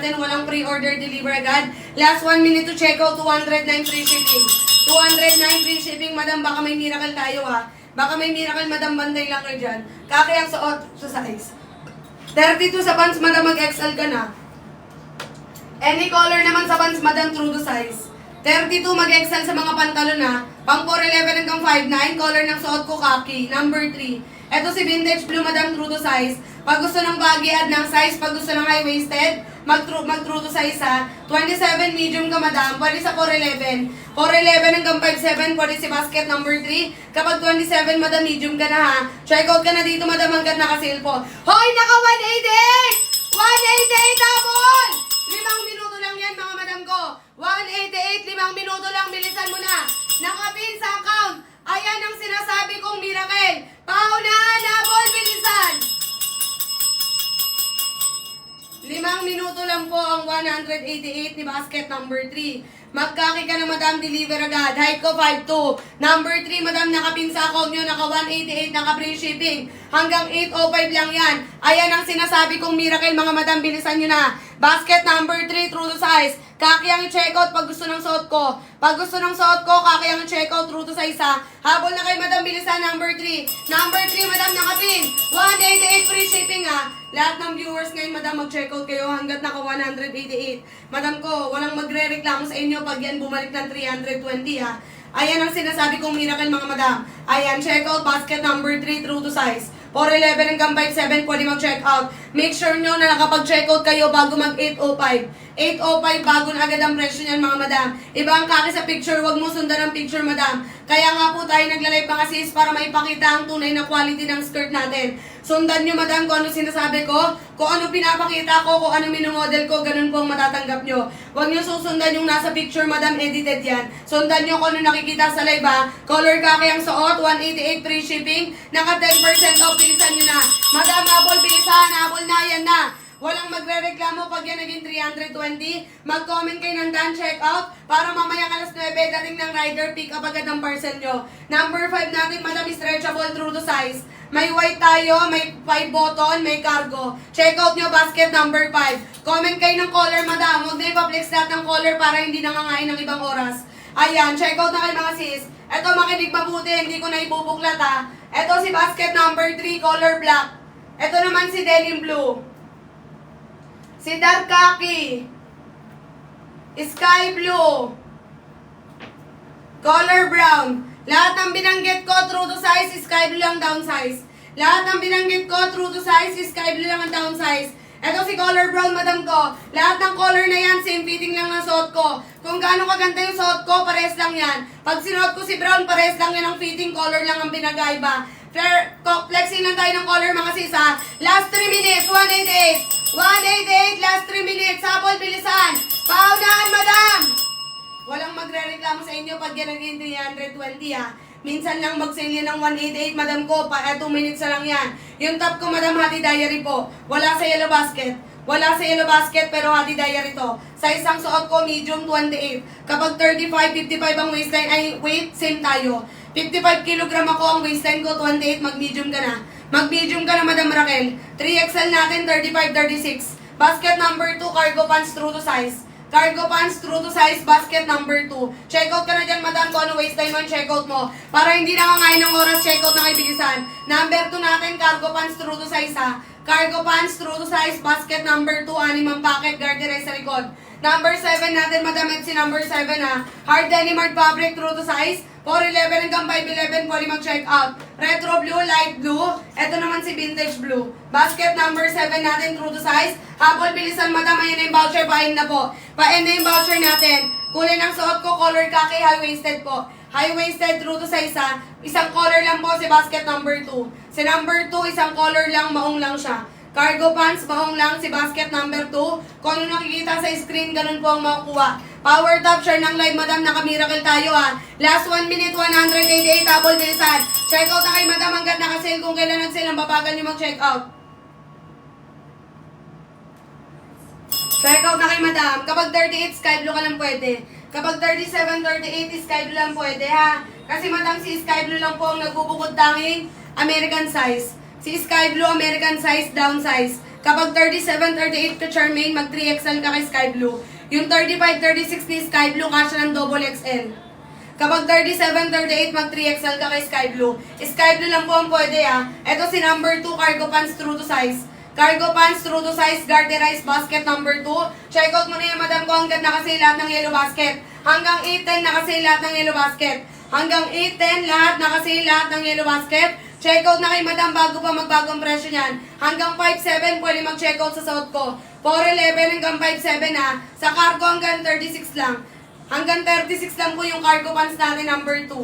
natin, walang pre-order deliver agad. Last 1 minute to check out, 209 free shipping. 209 free shipping, madam, baka may miracle tayo ha. Baka may miracle, madam, banday lang kayo dyan. Kakayang suot sa size. 32 sa pants, madam, mag-XL ka na. Any color naman sa pants, madam, true to size. 32 mag-XL sa mga pantalon na. Pang 411 hanggang 5'9", color ng suot ko khaki. Number 3. Ito si vintage blue, madam, true to size. Pag gusto ng baggy, add ng size. Pag gusto ng high-waisted, mag-true to size ha. 27 medium ka, madam. Pwede sa 411. 411 hanggang 5'7", pwede si basket number 3. Kapag 27, madam, medium ka na ha. Check out ka na dito, madam, hanggat naka-sale po. Hoy, naka 188! 188 double! 5 minuto lang yan, mga madam ko. 188, 5 minuto lang, bilisan mo na. Nakapin sa account. Ayan ang sinasabi kong miracle. Paunahan, habol, bilisan. 5 minuto lang po ang 188 ni basket number 3. Magkaki ka na, madam, deliver agad. Height ko 5'2". Number 3, madam, nakapin sa account nyo, naka 188, naka free shipping. Hanggang 805 lang yan. Ayan ang sinasabi kong miracle, mga madam, bilisan nyo na. Basket number 3, true to size. Kaki ang checkout pag gusto ng suot ko. Pag gusto ng suot ko, kaki ang checkout, true to size ha. Habol na kay madam, bilisan number 3. Number 3, madam, nakapin. 188 free shipping ha. Lahat ng viewers ngayon, madam, mag-checkout kayo hanggat naka 188. Madam ko, walang magre-reklamo sa inyo pag yan bumalik ng 320 ha. Ayan ang sinasabi kong miracle, mga madam. Ayan, checkout basket number 3, true to size. 411 hanggang 57, pwede mag-checkout. Make sure nyo na nakapag-checkout kayo bago mag-805. 805, bago na agad ang presyo niyan, mga madam. Iba ang kaki sa picture, wag mo sundan ang picture, madam. Kaya nga po tayo nagla-live mga sis para maipakita ang tunay na quality ng skirt natin. Sundan nyo, madam, kung ano sinasabi ko, kung ano pinapakita ko, kung ano minumodel ko, ganun po ang matatanggap nyo. Huwag nyo susundan yung nasa picture, madam, edited yan. Sundan nyo kung ano nakikita sa live ha. Color kaki ang suot, 188 free shipping, naka 10% off, bilisan nyo na. Madam, habol, bilisan, habol na, yan na. Walang magre-reklamo pag yan naging 320. Mag-comment kayo ng done checkout para mamaya alas 9 dating ng rider, pick up agad ang parcel nyo. Number 5 natin, madam, stretchable, true to size. May white tayo, may 5 button, may cargo. Checkout nyo, basket number 5. Comment kayo ng color, madam. Huwag na ipaplex lahat ng color para hindi nangangain ng ibang oras. Ayan, checkout na kayo, mga sis. Ito, makinig mabuti, hindi ko na ibubuklat ha. Ito si basket number 3, color black. Ito naman si denim blue. Si dark khaki, sky blue, color brown. Lahat ng binanggit ko, true to size, sky blue lang down size. Lahat ng binanggit ko, true to size, sky blue lang ang down size. Ito si color brown, madam ko. Lahat ng color na yan, same fitting lang ng suot ko. Kung gaano kaganda yung suot ko, pares lang yan. Pag sinuot ko si brown, pares lang yan ang fitting, color lang ang pinagaiba. Flexing lang tayo ng color, mga sis ha. Last 3 minutes, 188. 188, last 3 minutes. Habol, bilisan. Paunahan, madam. Walang magre-reklamo sa inyo pag yan naging 320 ha. Minsan lang mag-sale yan ng 188, madam ko. 2 minutes na lang yan. Yung top ko, madam, Hati Diary po. Wala sa yellow basket. Wala sa yellow basket pero Hati Diary to. Sa isang suot ko, medium 28. Kapag 35, 55 ang waistline, ay weight, same tayo. 55 kilogram ako, ang waistline ko, 28, mag-medium ka na. Mag-medium ka na, Madam Raquel. 3XL natin, 35, 36. Basket number 2, cargo pants, true to size. Cargo pants, true to size, basket number 2. Check out ka na dyan, madam, kung ano waistline mo, check out mo. Para hindi nangangain ng oras, check out na kay bilisan. Number 2 natin, cargo pants, true to size ha. Cargo pants, true to size, basket number 2, 6 ang packet, garterized sa likod. Number 7 natin, madam, at si number 7 ha. Hard denim, hard fabric, true to size. 411 hanggang 511, pwede mag-check out. Retro blue, light blue. Ito naman si vintage blue. Basket number 7 natin, true to size. Habol, bilisan, madam, ayan na yung voucher, pahin na po. Pahin na yung voucher natin. Kulay ng suot ko, color khaki, high-waisted po. High-waisted, true to size ha. Isang color lang po si basket number 2. Si number 2, isang color lang, maong lang siya. Cargo pants, maong lang si basket number 2. Kung ano nakikita sa screen, ganun po ang makukuha. Power top, share ng live, madam, naka-miracle tayo ha. Last 1 minute, 188, double bilisan. Check out na kay madam hanggat naka-sale. Kung kailan nag-sale, ang babagal nyo mag-check out. Check out na kay madam. Kapag 38, sky blue ka lang pwede. Kapag 37, 38, sky blue lang pwede ha. Kasi madam, si sky blue lang po ang nagbubukod tanging American size. Si sky blue, American size, down size. Kapag 37, 38 ka Charmaine, mag 3XL ka kay Sky Blue. Yung 35, 36 ni Sky Blue, kasya ng double XL. Kapag 37, 38, mag 3XL ka kay Sky Blue. Sky Blue lang po ang pwede Ito si number 2, cargo pants true to size. Cargo pants true to size, garterized basket number 2. Check out mo na yan, madam ko, hanggang nakasale lahat ng yellow basket. Hanggang 8-10 nakasale lahat ng yellow basket. Hanggang 8-10 lahat nakasale lahat ng yellow basket. Check out na kay madam bago pa magbagong presyo niyan. Hanggang 5-7 pwede mag-check out sa suot ko. 4-11 hanggang 5-7 Sa cargo hanggang 36 lang. Hanggang 36 lang po yung cargo pants natin, number 2.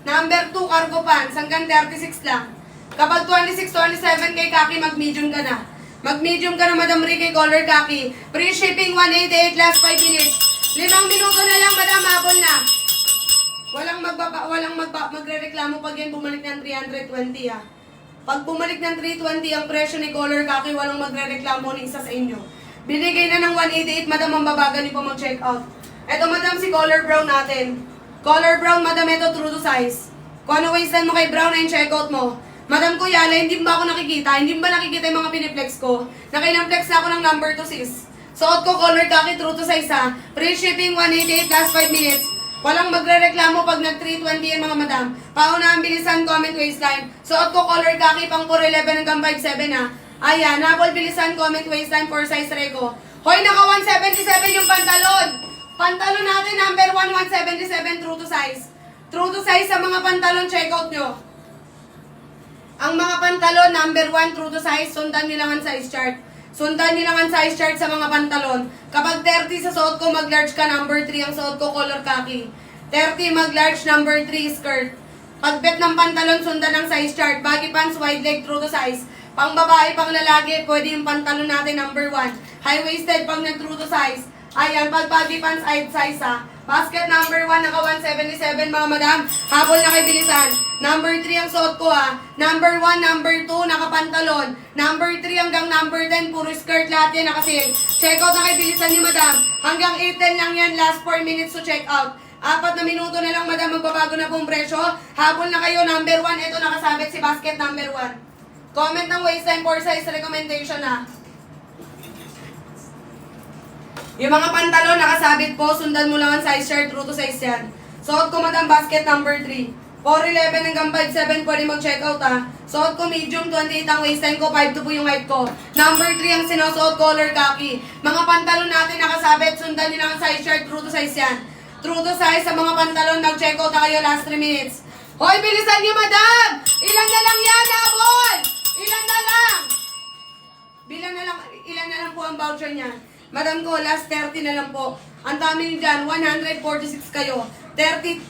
Number 2, cargo pants, hanggang 36 lang. Kapag 26-27 kay Kaki, mag-medium ka na. Mag-medium ka na, Madam Rick, kay color Kaki. Free shipping, 188, last 5 minutes. 5 minuto na lang, Madam, habol na. Walang magre-reklamo pag yan bumalik ng 320 Pag bumalik ng 320 ang presyo ni color Kaki, walang magre-reklamo ni isa sa inyo. Binigay na ng 188, Madam, ang babaga niyo po mag-check out. Ito, Madam, si color brown natin. Color brown, Madam, ito true to size. Kung ano waistan mo kay brown na yung check out mo. Madam Kuya, hindi ba ako nakikita? Hindi ba nakikita yung mga piniplex ko? Nakailang flex na ako ng number 2 sis. Suot ko color Kaki, true to size Free shipping, 188, last 5 minutes. Walang magre-reklamo pag nag-320 yan mga madam. Paunahan, bilisan, comment, waistline. Suot ko color Kaki, pang 411 hanggang 57 Ayan, napol, bilisan, comment, waistline, 4 size reko. Hoy, naka 177 yung pantalon. Pantalon natin, number 1, 177, true to size. True to size sa mga pantalon, check out nyo. Ang mga pantalon, number 1, true to size, sundan nyo lang ang size chart. Sundan nyo lang ang size chart sa mga pantalon. Kapag 30 sa suot ko, mag-large ka, number 3 ang suot ko, color Kaki. 30, mag-large, number 3, skirt. Pagbet ng pantalon, sundan ang size chart. Baggy pants, wide leg, true to size. Pang babae, pang lalaki, pwede yung pantalon natin, number 1. High-waisted, pag nag-true to size. Ayan, pag baggy pants, size Basket number 1, naka 177 mga madam. Habol na kay bilisan. Number 3 ang suot ko Number 1, number 2, nakapantalon. Number 3 hanggang number 10, puro skirt lahat yan nakasil. Check out na kay bilisan niyo madam. Hanggang 8-10 lang yan, last 4 minutes to check out. 4 na minuto na lang madam, magbabago na pong presyo. Habol na kayo, number 1, ito nakasabit si basket number 1. Comment ng waistline for size recommendation Yung mga pantalon nakasabit po, sundan mo lang ang size chart, true to size yan. Suot ko madam, basket number 3. 4'11 hanggang 5'7 pwede mag-check out Suot ko medium, 28 ang waistline ko, 5'2 po yung height ko. Number 3 ang sinusuot, color Kaki. Mga pantalon natin nakasabit, sundan nyo lang ang size chart, true to size yan. True to size sa mga pantalon, mag-check out na kayo last 3 minutes. Hoy, bilisan nyo madam! Ilan na lang yan, habol! Ilan na lang! Ilan na lang po ang voucher niyan. Madam ko, last 30 na lang po. Ang dami nyo dyan, 146 kayo. 30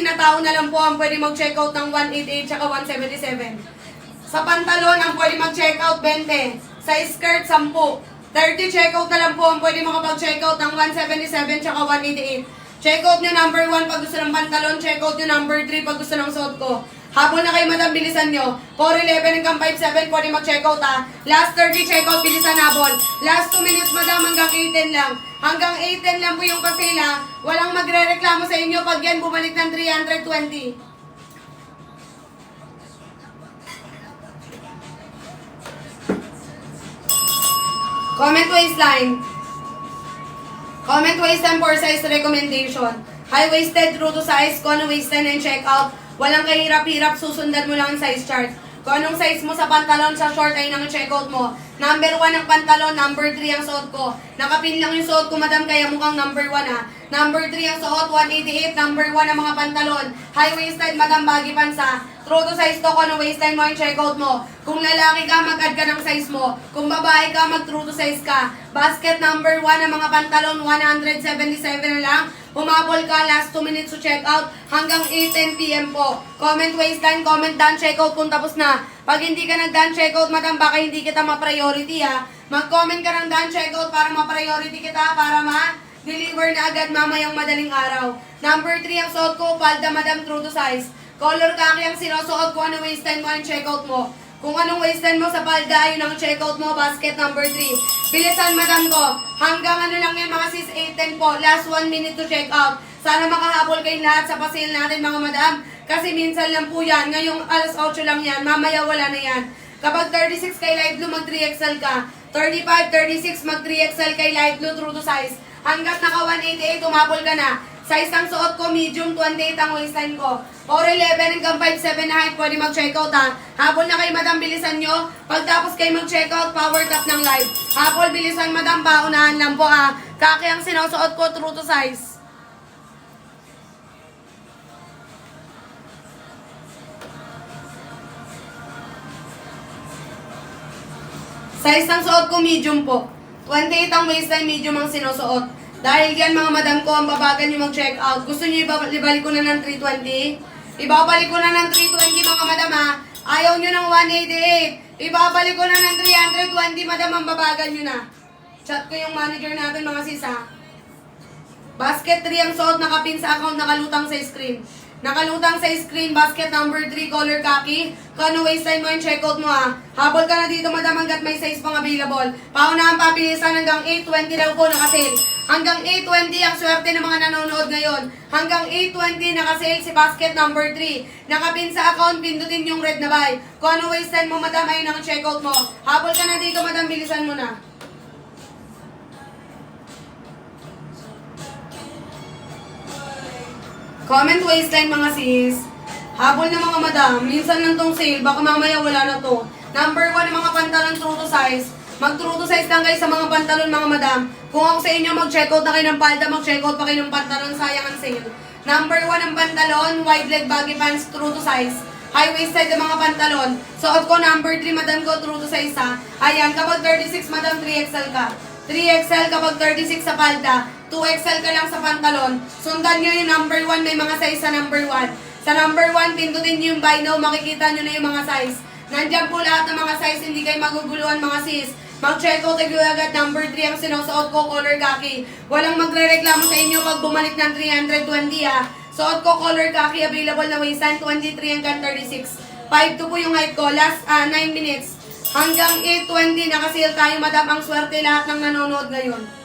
na tao na lang po ang pwede mag-check out ng 188 tsaka 177. Sa pantalon, ang pwede mag-check out 20. Sa skirt, 10. 30 check out na lang po ang pwede makapag-check out ng 177 tsaka 188. Check out nyo number 1 pag gusto ng pantalon, check out nyo number 3 pag gusto ng suot ko. Habol na kayo madam, bilisan nyo. 4'11 hanggang 5'7 pwede mag-check out Last 30 check out, bilisan habol. Last 2 minutes madam, hanggang 8'10 lang. Hanggang 8'10 lang po yung pasila. Walang magre-reklamo sa inyo pag yan bumalik ng 320. Comment waistline. Comment waistline for size recommendation. High-waisted, true to size, kung ano waistline and check out. Walang kahirap-hirap, susundan mo lang ang size chart. Kung anong size mo sa pantalon, sa short ay nang check out mo. Number 1 ang pantalon, number 3 ang suot ko. Nakapin lang yung suot ko, madam, kaya mukhang number 1 Number 3 ang suot, 188. Number 1 ang mga pantalon. High-waisted, madam, baggy pants True to size to, kung anong waistline mo yung check out mo. Kung lalaki ka, mag-add ka ng size mo. Kung babae ka, mag-true to size ka. Basket number 1 ang mga pantalon, 177 na lang. Humabol ka, last 2 minutes to check out. Hanggang 8:10 PM po. Comment waistline, comment done, check out kung tapos na. Pag hindi ka nag-done check out, madam, baka hindi kita ma-priority Mag-comment ka ng done check out para ma-priority kita, para ma-deliver na agad mamayang madaling araw. Number 3 ang suot ko, palda, madam, true to size. Color Kaki ang sinusuot ko, ano waistline mo ang check out mo. Kung anong waistline mo sa palda, yun ang check out mo, basket number 3. Bilisan madam ko, hanggang ano lang yan mga sis, 8:10 po, last 1 minute to check out. Sana makahabol kayong lahat sa pasil natin mga madam, kasi minsan lang po yan, ngayong alas 8 lang yan, mamaya wala na yan. Kapag 36 kay light blue, mag 3XL ka. 35, 36, mag 3XL kay light blue, true to size. Hanggat naka 188, umapol ka na. Size ng suot ko, medium, 28 ang waistline ko. 4'11 hanggang 5'7 na height, pwede mag-checkout ha. Habol na kay madam, bilisan nyo. Pagtapos kayo mag-checkout, power tap ng live. Habol, bilisan madam, paunahan lang po ha. Kaki ang sinusuot ko, true to size. Size ng suot ko, medium po. 28 ang waistline, medium ang sinusuot. Dahil yan mga madam ko, ang babagan nyo mag-check out. Gusto nyo ibalik ko na ng 320? Ibabalik ko na ng 320 mga madam ha. Ayaw nyo ng 188. Ibabalik ko na ng 320 madam, ang babagan nyo na. Chat ko yung manager natin mga sis ha. Basket 3 ang suot, nakapin sa account, nakalutang sa screen. Nakalutang sa screen, basket number 3, color khaki. Kung ano waistline mo yung checkout mo ha. Habol ka na dito madam hanggat may size pang available. Paunahan papilisan hanggang 820 daw po nakasale. Hanggang 820 ang swerte ng mga nanonood ngayon. Hanggang 820 nakasale si basket number 3. Nakapin sa account, pindutin yung red na buy. Kung ano waistline mo madam, ayun ang checkout mo. Habol ka na dito madam, bilisan mo na. Comment waistline mga sis. Habol na mga madam. Minsan lang tong sale. Baka mamaya wala na to. Number 1 ng mga pantalon true to size. Mag true to size lang guys sa mga pantalon mga madam. Kung ako sa inyo mag-checkout na kayo ng palda, mag-checkout pa kayo ng pantalon. Sayang ang sale. Number 1 ang pantalon. Wide leg baggy pants true to size. High waisted ang mga pantalon. Suot ko number 3 madam ko true to size ha. Ayan. Kapag 36 madam 3XL ka. 3XL kapag 36 sa palda. 2XL ka lang sa pantalon. Sundan nyo yung number 1, may mga size sa number 1. Sa number 1, pindutin nyo yung buy now, makikita nyo na yung mga size. Nandyan po lahat ng mga size, hindi kayo maguguluhan mga sis. Mag-check out kayo agad, number 3 ang sinusuot ko, color khaki. Walang magre-reklamo sa inyo pag bumalik ng 320 ha. Suot ko color khaki, available na waistline, 23 hanggang 36. 5'2 po yung height ko, last 9 minutes. Hanggang 8:20 nakasale tayo madam, ang swerte lahat ng nanonood ngayon.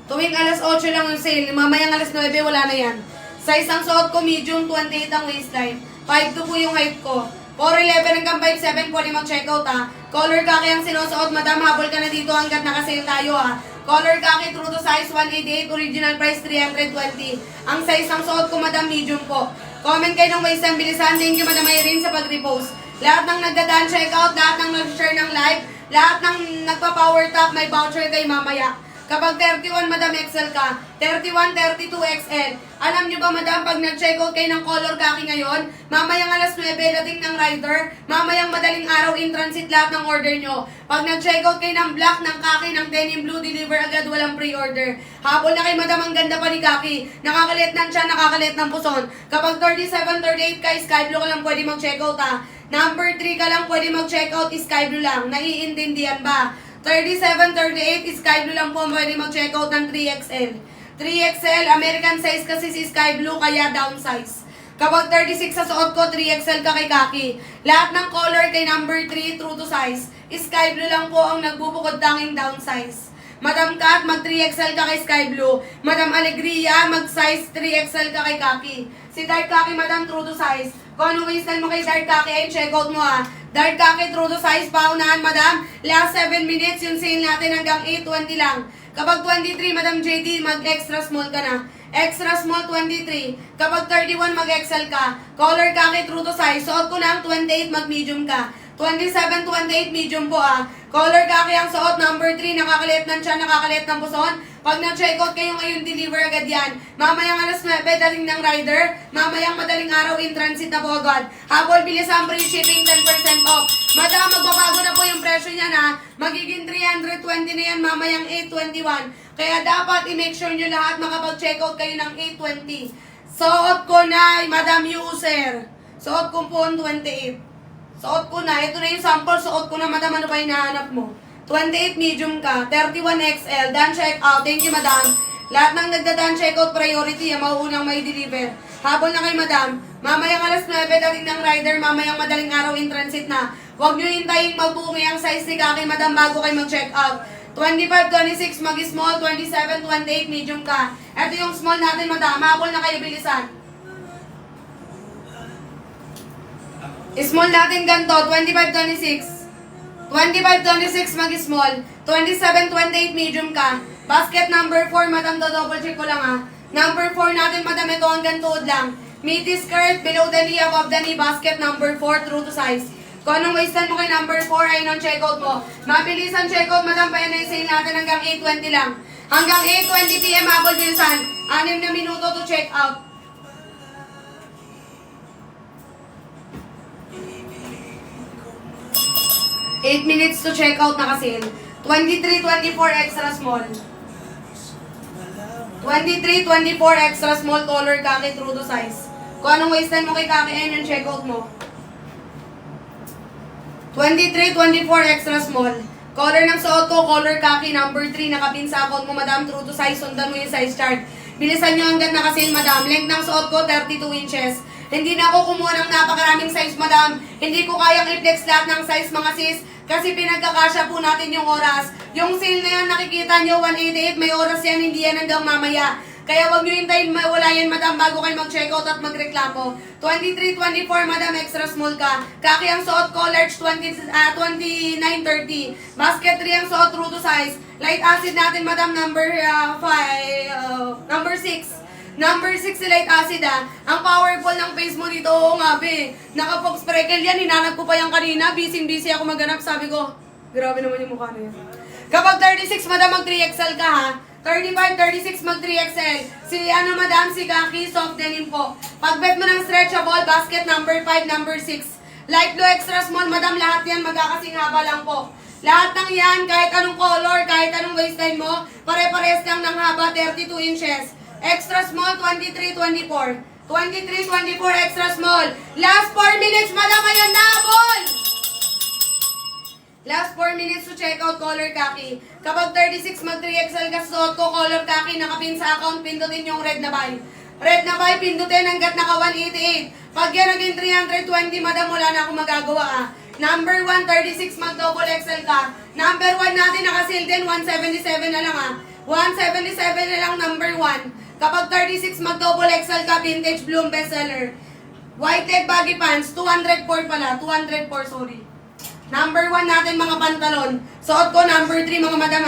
Tuwing alas 8 lang yung sale, mamayang alas 9 wala na yan. Size ang suot ko, medium, 28 ang waistline. 5'2 po yung height ko. 4'11 hanggang 5'7 pwede mag-checkout ha. Color khaki ang sinusuot madam, habol ka na dito hanggat nakasale tayo ha. Color khaki true to size, 188, original price 320. Ang size ng suot ko madam, medium po. Comment kayo ng waistline, bilisan. Thank you madam Irene sa pag-repost. Lahat ng nagdadaan checkout, lahat ng nag-share ng live, lahat ng nagpa-power top, may voucher kayo mamaya. Kapag 31 madam XL ka, 31, 32 XL. Alam nyo ba madam, pag nag-checkout kayo ng color khaki ngayon, mamayang alas 9 dating ng rider, mamayang madaling araw in transit lahat ng order nyo. Pag nag-checkout kayo ng black, ng khaki, ng denim blue, deliver agad, walang pre-order. Habol na kay madam, ang ganda pa ni khaki. Nakakalit ng tiyan, nakakalit ng puson. Kapag 37, 38 ka, sky blue ka lang pwede mag-checkout ha. Number 3 ka lang pwede mag-checkout, sky blue lang. Naiintindihan ba? 37, 38, sky blue lang po pwede mag-checkout ng 3XL. 3XL, American size kasi si sky blue, kaya downsize. Kapag 36 sa suot ko, 3XL ka kay kaki. Lahat ng color kay number 3, true to size. Sky blue lang po ang nagbubukod tanging downsize. Madam Kat, mag 3XL ka kay sky blue. Madam Alegria, mag size 3XL ka kay kaki. Si dark kaki, madam, true to size. Kung ano waistline mo kay dark kaki, ay check out mo ha. Dark kaki, true to size, paunahan madam. Last 7 minutes, yung sale natin hanggang 8:20 lang. Kapag 23, madam JD, mag extra small ka na. Extra small 23. Kapag 31, mag XL ka. Color kaki, true to size. Suot ko lang 28, mag medium ka. 27, 28, medium po ah. Color kaki ang suot, number 3, nakakalit ng tiyan, nakakalit ng puson. Pag nag-checkout kayo ngayon, deliver agad yan. Mamayang alas 9, daling ng rider. Mamayang madaling araw, in transit na po agad. Habol, bilisan, free shipping, 10% off. Madam, magbabago na po yung presyo niya na. Magiging 320 na yan, mamayang 821. Kaya dapat i-make sure nyo lahat makapag-checkout kayo ng 820. Suot ko na, madam user. Suot ko po 28. Suot ko na. Ito na yung sample. Suot ko na, madam. Ano ba hinahanap mo? 28 medium ka. 31 XL. Dan check out. Thank you, madam. Lahat ng nagda-dan check out priority, mauunang may deliver. Habol na kay madam. Mamayang alas 9, dating ng rider. Mamayang madaling araw in transit na. Huwag nyo hintayin magbumi ang size ni kaki, madam, bago kayo mag-check out. 25, 26, mag-small. 27, 28, medium ka. Ito yung small natin, madam. Habol na kayo, bilisan. Small natin ganito, 25-26. 25-26 mag-small. 27-28 medium ka. Basket number 4, madam, double check ko lang ha. Number 4 natin, madam, ito hanggang tuhod lang. Midi skirt, below the knee, above the knee. Basket number 4, true to size. Kung anong waistan mo kay number 4, ayun ang checkout mo. Mabilisan checkout, madam, pa yan ay sale natin hanggang 8:20 lang. Hanggang 8:20 PM, abol bilisan. 6 na minuto to check out. 8 minutes to check out naka-sale. 23-24 extra small. 23-24 extra small color kaki true to size. Kung anong waistan mo kay kaki, ayun yung check out mo. 23-24 extra small. Color ng suot ko, color kaki number 3. Nakapin sa account mo, madam, true to size. Sundan mo yung size chart. Bilisan nyo hanggang naka-sale, madam. Length ng suot ko, 32 inches. Hindi na ako kumuha ng napakaraming size, madam. Hindi ko kayang i-flex lahat ng size, mga sis. Kasi pinagkakasya po natin yung oras. Yung sale na yan, nakikita nyo, 188. May oras yan, hindi yan hanggang mamaya. Kaya wag nyo hintayin mawala yan, madam, bago kayo mag-checkout at magreklamo. 23-24, madam, extra small ka. Kaki ang suot ko, large 29-30. Basket 3 ang suot, true to size. Light acid natin, madam, number 6. Number 6 si light acid Ang powerful ng face mo dito, oo nga be. Naka-pop sprinkle yan, hinanap ko pa yan kanina. Busy ako maganap, sabi ko. Grabe naman yung mukha na yan. Kapag 36, madam, mag 3XL ka ha. 35-36 mag 3XL. Si madam, si Kaki, soft denim po. Pagbet mo ng stretchable, basket number 5, number 6. Light blue, extra small, madam, lahat yan magkakasing haba lang po. Lahat ng yan, kahit anong color, kahit anong waistline mo, pare-pares lang ng haba, 32 inches. Extra small, 23-24. 23-24, extra small. Last 4 minutes, madam, ayan na, ball! Last 4 minutes to check out, color kaki. Kapag 36 mag 3XL ka suot ko, color kaki, nakapin sa account, pindutin yung red na buy. Red na buy, pindutin hanggat naka 188. Pag yan naging 320, madam, wala na akong magagawa Number 1, 36 mag double XL ka. Number 1 natin naka-sale din, 177 na lang 177 na lang number 1. Kapag 36 mag double XL ka, vintage bloom bestseller. White leg baggy pants, 204 pala, 204, sorry. Number 1 natin mga pantalon. Suot ko number 3 mga madam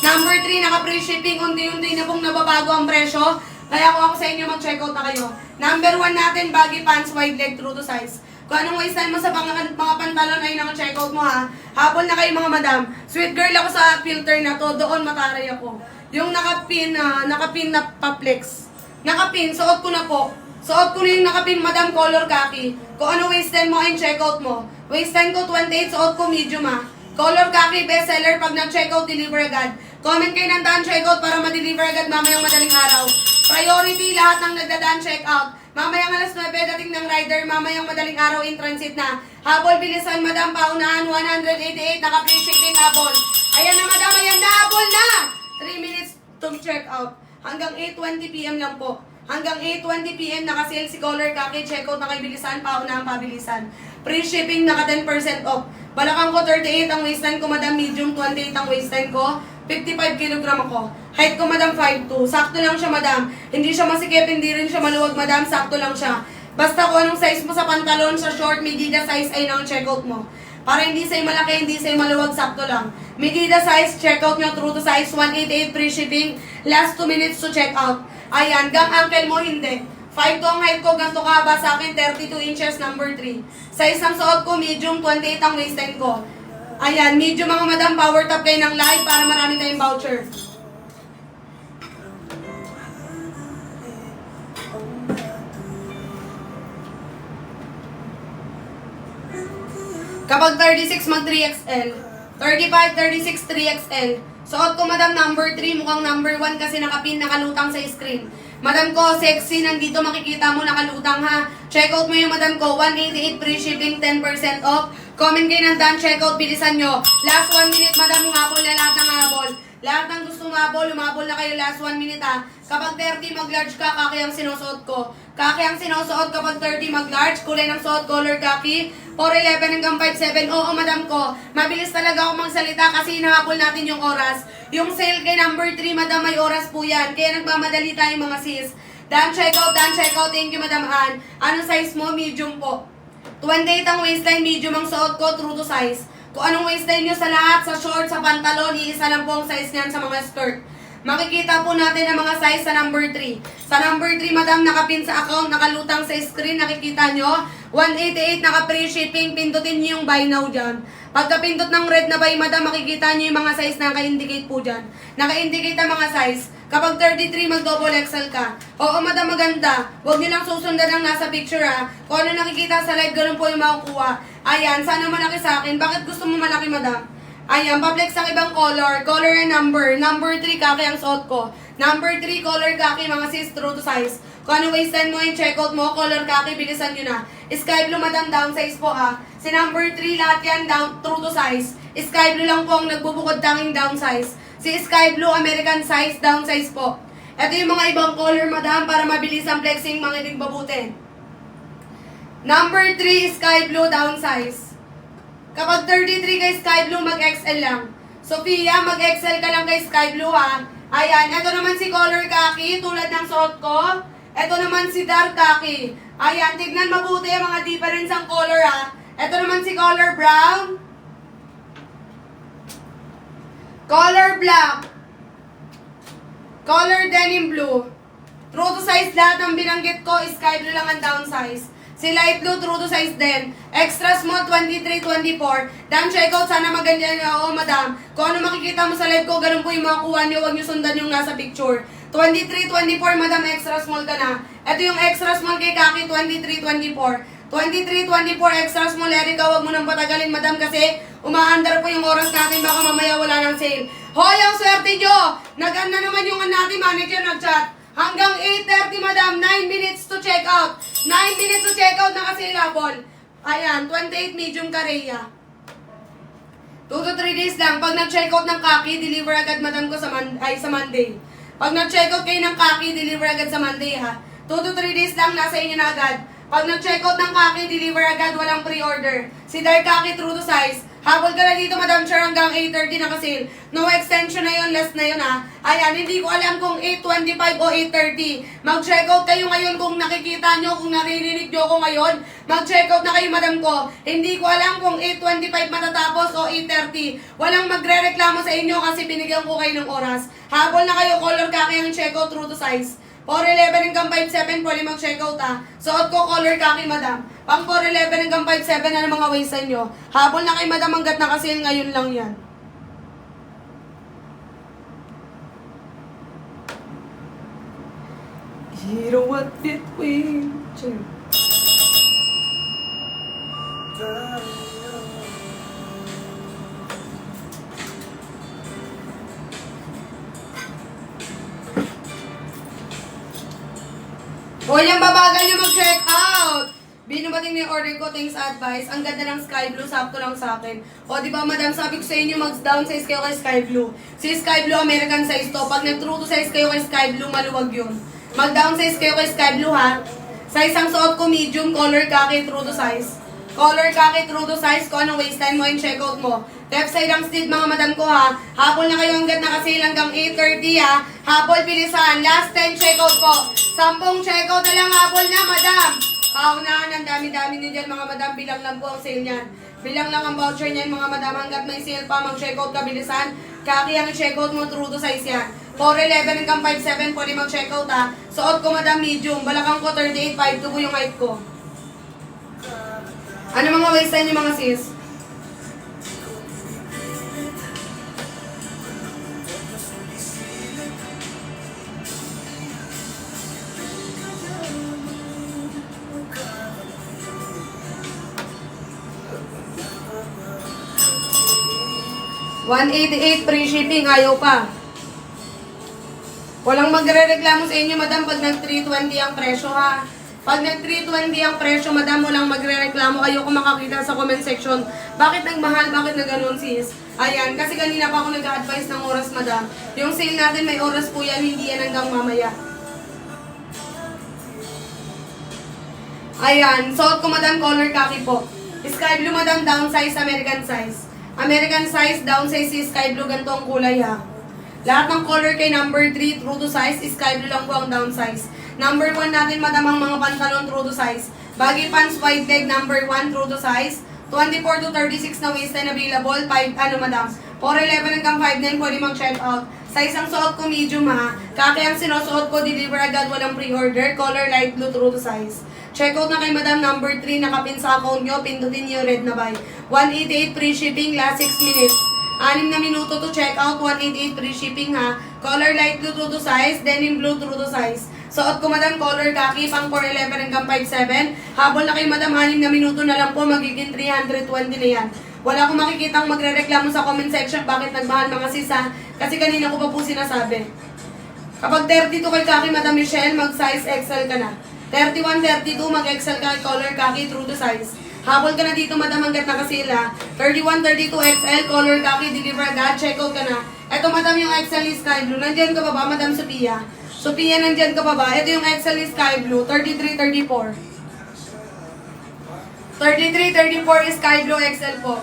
Number 3 naka-free shipping. Unti-unti na pong nababago ang presyo. Kaya kung ako sa inyo mag-checkout na kayo. Number 1 natin baggy pants, wide leg, true to size. Kung anong waistline mo sa mga pantalon ay naka-checkout mo Habol na kayo mga madam. Sweet girl ako sa filter na to. Doon mataray ako. Yung nakapin na pa-flex. Nakapin, suot ko na po. Suot ko na yung nakapin, madam, color kaki. Kung ano waistline mo ay checkout mo. Waistline ko 28, suot ko medium Color kaki, bestseller. Pag nag-checkout, deliver agad. Comment kayo ng daan checkout para ma-deliver agad mamayang madaling araw. Priority lahat ng nagdadaan checkout. Mamayang alas 9, dating ng rider. Mamayang madaling araw in transit na. Habol, bilisan, madam, paunahan, 188. Naka-free shipping, habol. Ayan na, madam, ayan na, habol na! 3 minutes to checkout. Hanggang 8:20 PM lang po. Hanggang 8:20 PM naka-sale si color kaki. Checkout na kay bilisan, paunahan pabilisan. Free shipping, naka 10% off. Balakang ko 38 ang waistline ko, madam, medium 28 ang waistline ko. 55 kg ako. Height ko, madam, 5'2". Sakto lang siya, madam. Hindi siya masikip, hindi rin siya maluwag, madam. Sakto lang siya. Basta kung anong size mo sa pantalon, sa short, medida size ay nang checkout mo. Para hindi sa'yo malaki, hindi sa'yo maluwag, sakto lang. Medida size, checkout nyo, true to size, 188 free shipping. Last 2 minutes to check out. Ayan, gang ankle mo, hindi. 5'2" ang height ko, ganito kahaba sa akin, 32 inches, number 3. Size ng suot ko, medium, 28 ang waistline ko. Ayan, medium mga madam, power top kayo ng live para marami tayong voucher. Kapag 36, mag 3XL. 35, 36, 3XL. Suot ko, madam, number 3. Mukhang number 1 kasi nakapin, nakalutang sa screen. Madam ko, sexy. Nandito makikita mo, nakalutang Checkout mo yung madam ko. 188 free shipping, 10% off. Comment kayo ng done, checkout, bilisan nyo. Last 1 minute, madam, humabol na lahat ng habol. Lahat ng gusto humabol na kayo last 1 minute Kapag 30, mag-large ka, kaki ang sinusuot ko. Kaki ang sinusuot kapag 30, mag-large. Kulay ng suot, color kaki. 411 hanggang 57. Oo, madam ko. Mabilis talaga ako magsalita kasi hinahabol natin yung oras. Yung sale kay number 3, madam, may oras po yan. Kaya nagmamadali tayo mga sis. Done checkout. Thank you, madam Ann. Anong size mo? Medium po. 28 ang waistline, medium ang suot ko, true to size. Kung anong waistline nyo sa lahat, sa short, sa pantalon, iisa lang po ang size niyan sa mga skirt. Makikita po natin ang mga size sa number 3. Sa number 3, madam, nakapin sa account, nakalutang sa screen, nakikita nyo. 188, naka-free shipping, pindutin nyo yung buy now dyan. Pagka pindot ng red na buy, madam, makikita nyo yung mga size na naka-indicate po dyan. Naka-indicate ang mga size. Kapag 33, mag-double XL ka. Oo, madam, maganda. Huwag nyo lang susundan ang nasa picture, ha. Kung ano nakikita sa live, ganun po yung makukuha. Ayan, sana malaki sa akin. Bakit gusto mo malaki, madam? Ayan, pa-flex ang ibang color. Color and number. Number 3, kaki ang suot ko. Number 3, color kaki, mga sis, true to size. Kung ano waistline mo yung checkout mo, color kaki, bilisan nyo na. Sky blue, madam, down size po, ha. Si number 3, lahat yan, down, true to size. Sky blue lang po ang nagbubukod tanging down size. Si sky blue, American size, down size po. Ito yung mga ibang color, madam, para mabilis ang flexing, mga nagbabutin. Number 3, sky blue, down size. Kapag 33 kay sky blue, mag-XL lang. Sophia, mag-XL ka lang kay sky blue, ha. Ayan, ito naman si color kaki, tulad ng suot ko. Ito naman si dark kaki. Ayan, tignan mabuti ang mga difference ang color, ha. Ito naman si color brown. Color black. Color denim blue. True to size lahat ng binanggit ko, sky blue lang ang down size. Si light blue, true to size din. Extra small, 23, 24. Down checkout, sana maganda nyo. Oo, madam. Kung ano makikita mo sa live ko, ganun po yung makukuha nyo. Huwag nyo sundan yung nasa picture. 23, 24, madam, extra small ka na. Ito yung extra small kay Kaki, 23, 24. 23, 24, extra small. Erika, huwag mo nang patagalin, madam, kasi umaandar po yung oras natin. Baka mamaya wala ng sale. Hoy, ang swerte nyo! Naganda naman yung natin manager nag-chat. Hanggang 8:30, madam, 9 minutes to check out. 9 minutes to check out na kasi labol. Ayan, 28 medium Korea. 2 to 3 days lang. Pag nag-check out ng Kaki, deliver agad, madam ko sa Monday. Pag nag-check out kayo ng Kaki, deliver agad sa Monday, ha. 2 to 3 days lang, nasa inyo na agad. Pag nag-check out ng Kaki, deliver agad, walang pre-order. Si Dark Kaki, true to size. Habol ka na dito, Madam Char, hanggang 8:30 na kasi. No extension na yun, last na yun, ha. Ayan, hindi ko alam kung 8:25 o 8:30. Mag-check out kayo ngayon kung nakikita nyo, kung naririnig nyo ko ngayon. Mag-check out na kayo, Madam ko. Hindi ko alam kung 8:25 matatapos o 8:30. Walang magre-reklamo sa inyo kasi binigyan ko kayo ng oras. Habol na kayo, color kaki ang check out, true to size. 411 hanggang 57, pwede mag-check out, ha. Suot ko color kaki, madam. Pang 411 hanggang 57 na ng mga waistline nyo. Habol na kay madam hanggat na kasi ngayon lang yan. Hero, what did we do? Huwag yung babagal yung mag-check out. Binubating na yung order ko, thanks advice. Ang ganda ng sky blue, sakto lang sa akin. O, di ba, madam, sabi ko sa inyo, mag-down size kayo kay sky blue. Si sky blue, American size to. Pag nag-true to size kayo kay sky blue, maluwag yun. Mag-down size kayo kay sky blue, ha. Size ang suot ko, medium, color kaki, true to size. Color kaki, true to size, kung anong waistline mo yung checkout mo. Left side ang steed, mga madam ko, ha. Hapon na kayo hanggat nakasale hanggang 8:30, ha. Hapon, bilisan. Last 10 checkout po. 10 checkout na lang, hapon na, madam. Paunahan, ang dami-dami din dyan, mga madam. Bilang lang po ang sale niyan. Bilang lang ang voucher niyan, mga madam. Hanggat may sale pa, mag-checkout ka, bilisan. Kaki ang checkout mo, true to size yan. 411 hanggang 57, pwede mag-checkout, ha. Suot ko, madam, medium. Balakang ko, 38.52 po yung height ko. Ano mga waistline yung mga sis? $188 free shipping, ayaw pa. Walang magre-reklamo sa inyo, madam, pag nag-320 ang presyo, ha. Pag nag-320 ang presyo, madam, walang magre-reklamo. Ayoko makakita sa comment section. Bakit nagmahal? Bakit na ganun, sis? Ayan, kasi kanina pa ako nag-advise ng oras, madam. Yung sale natin, may oras po yan, hindi yan hanggang mamaya. Ayan, suot ko, madam, color kaki po. Sky blue, madam, down size, American size. American size, down size, sky blue, ganito ang kulay, ha. Lahat ng color kay number 3, true to size, sky blue lang po ang down size. Number 1 natin, madam, ang mga pantalon, true to size. Baggy pants, wide leg, number 1, true to size. 24 to 36 na waistline available. 5, madam? 4'11 hanggang 5'9, pwede mag-check out. Size ang suot ko, medium ha. Kaki ang sinusuot ko, deliver agad, walang pre-order. Color light blue, true to size. Check out na kay madam, number 3, nakapin sa account nyo, pindutin nyo red na buy. 188 free shipping, last 6 minutes. 6 na minuto to check out, 188 free shipping ha. Color light blue, true to size. Denim blue, true to size. Suot ko madam, color khaki, pang 4'11 hanggang 5'7. Habol na kay madam, 6 na minuto na lang po, magiging 320 na yan. Wala akong makikitang magre-reklamo sa comment section bakit nagmahal mga sis ha. Kasi kanina ko pa po sinasabi. Kapag 32 kay khaki madam Michelle, mag-size XL ka na. 31, 32, mag-XL ka kay color khaki, true to size. Habol ka na dito madam hanggat nakasila. 31, 32, XL, color khaki, deliver agad, check out ka na. Ito madam yung XL ni Sky Blue. Nandiyan ka pa ba madam Sophia? Sophia, nandyan ka pa ba? Ito yung XL ni Sky Blue, 33, 34. 33, 34 Sky Blue XL po.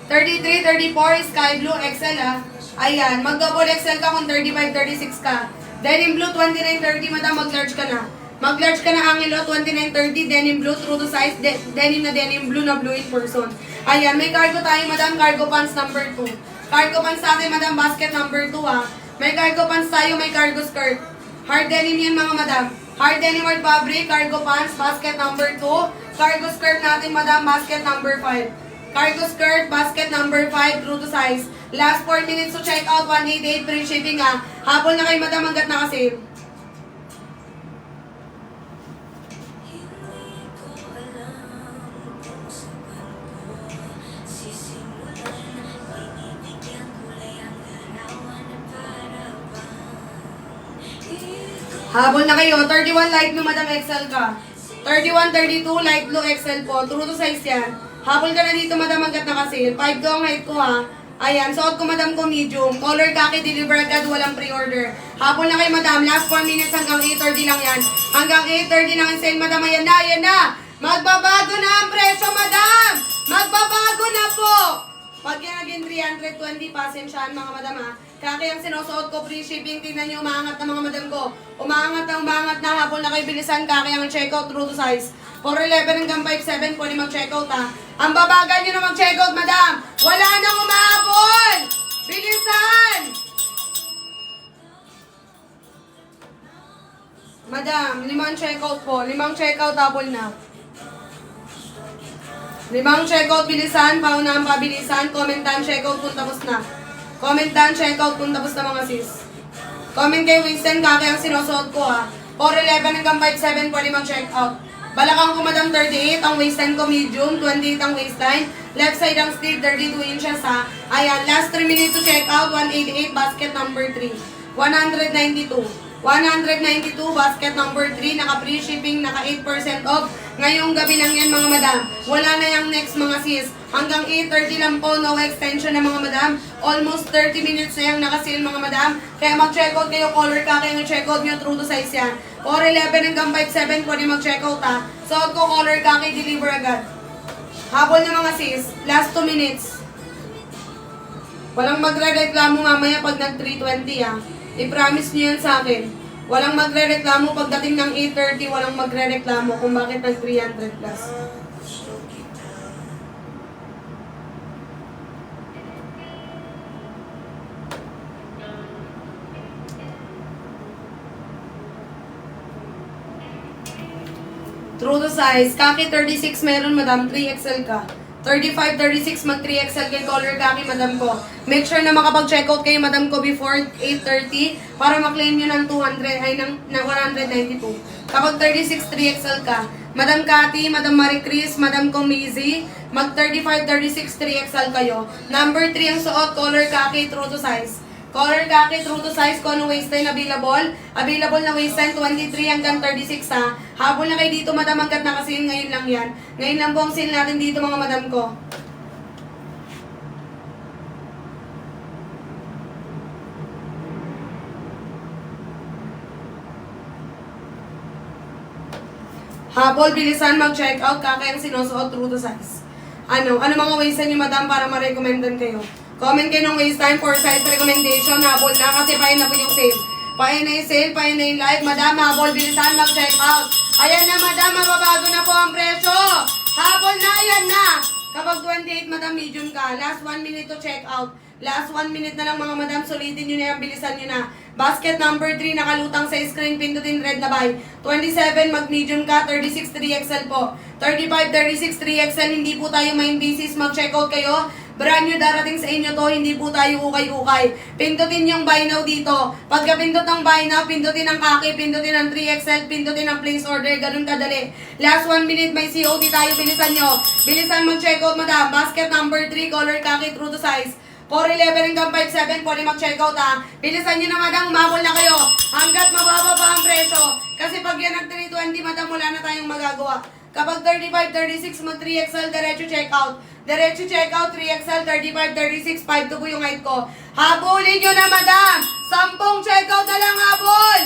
33, 34 Sky Blue XL ha. Ayan, mag-double XL ka kung 35, 36 ka. Denim Blue, 29, 30, madam, mag-large ka na. Mag-large ka na Angelo, 29, 30, Denim Blue, true to size, denim na Denim Blue na blue in person. Ayan, may cargo tayo, madam, cargo pants number 2. Cargo pants natin, madam, basket number 2 ha. May cargo pants tayo, may cargo skirt. Hard denim yan, mga madam. Hard denim or fabric, cargo pants, basket number 2. Cargo skirt natin, madam, basket number 5. Cargo skirt, basket number 5, true to size. Last 4 minutes to check out, 188, free shipping ha. Habol na kay madam hanggat nakasave. Habol na kayo, 31 light blue madam XL ka. 31, 32 light blue XL po, true to size yan. Habol ka na dito madam hanggat nakasale. 5 to ang height ko ha. Ayan, suot ko madam ko medium. Color khaki, deliver agad, walang pre-order. Habol na kayo madam, last 4 minutes hanggang 8:30 lang yan. Hanggang 8:30 lang ang sale madam, ayan na. Magbabago na ang presyo madam! Magbabago na po! Pag yan naging 320, pasensyahan mga madam ha. Kaki ang sinusuot ko, free shipping, tingnan nyo, umaangat na mga madam ko. Umaangat na, habol na kayo bilisan, kaki ang checkout, true to size. 4'11 hanggang 5'7, pwede mag-checkout ha. Ang babagal nyo na mag-checkout madam! Wala nang umahabol! Bilisan! Madam, 5 checkout po. 5 checkout, habol na. 5 checkout, bilisan, paunahan pabilisan, commentan, checkout kung tapos na. Commentan, checkout kung tapos na mga sis. Comment kay Winston, kaki ang sinusuot ko ha. 4'11 hanggang 5'7, pwede mag-checkout. Balakang ko madam 38, ang waistline ko medium, 28 ang waistline. Left side ang sleeve, 32 inches ha. Ayan, last 3 minutes to check out, 188, basket number 3. 192. 192, basket number 3, naka-free shipping, naka 8% off. Ngayong gabi lang yan mga madam. Wala na yung next mga sis. Hanggang 8:30 lang po, no extension na mga madam. Almost 30 minutes na yung naka-sale mga madam. Kaya mag-checkout kayo, color ka kayo, checkout nyo, true to size yan. 4'11 hanggang 5'7, pwede mag-checkout ha. Suot ko, color ka kayo, deliver agad. Habol na mga sis, last 2 minutes. Walang magre-reklamo mamaya pag nag-320 ha. I-promise nyo yan sa akin. Walang magre-reklamo pagdating ng 8:30, walang magre-reklamo kung bakit nag-300 plus. True to size. Kaki 36 meron madam, 3XL ka. 35, 36, mag 3XL kay color kaki madam ko. Make sure na makapag-checkout kayo madam ko before 8:30 para maklaim nyo ng 200, ay ng 192. Kapag 36, 3XL ka. Madam Cathy, Madam Marie Chris, Madam Comizi, mag 35, 36, 3XL kayo. Number 3 ang suot, color kaki, true to size. Color khaki, true to size, kung ano waistline available. Available na waistline, 23 hanggang 36 ha. Habol na kayo dito madam hanggat nakasale, ngayon lang yan. Ngayon lang po ang sale natin dito mga madam ko. Habol, bilisan, mag-check out, kaki ang sinusuot, true to size. Ano mga waistline nyo madam para ma-recommendan kayo? Comment kayo ng waistline for size recommendation. Habol na kasi pahin na po yung sale. Pahin na yung sale, pahin na yung live. Madam, habol, bilisan, mag-check out. Ayan na, madam, mababago na po ang presyo. Habol na, ayan na. Kapag 28, madam, medium ka. Last 1 minute to check out. Last 1 minute na lang mga madam, sulitin nyo na yan, bilisan nyo na. Basket number 3, nakalutang sa screen, pindutin red na buy. 27, mag-medium ka, 36, 3XL po. 35, 36, 3XL, hindi po tayo main basis, mag-check out kayo. Brand new darating sa inyo to, hindi po tayo ukay-ukay. Pindutin yung buy now dito. Pagka pindot ng buy now, pindutin ang kaki, pindutin ang 3XL, pindutin ang place order, ganun kadali. Last 1 minute, may COD tayo, bilisan nyo. Bilisan mag-check out, madam. Basket number 3, color kaki, true to size. 411 hanggang 57, pwede mag-checkout ha. Bilisan nyo na madam, umabol na kayo. Hanggat mababa pa ang presyo. Kasi pag yan nag-320, madam, wala na tayong magagawa. Kapag 35, 36, mag-3XL, diretso checkout. Diretso checkout, 3XL, 35, 36, 5 po yung height ko. Habulin nyo na madam. 10 checkout na lang habol.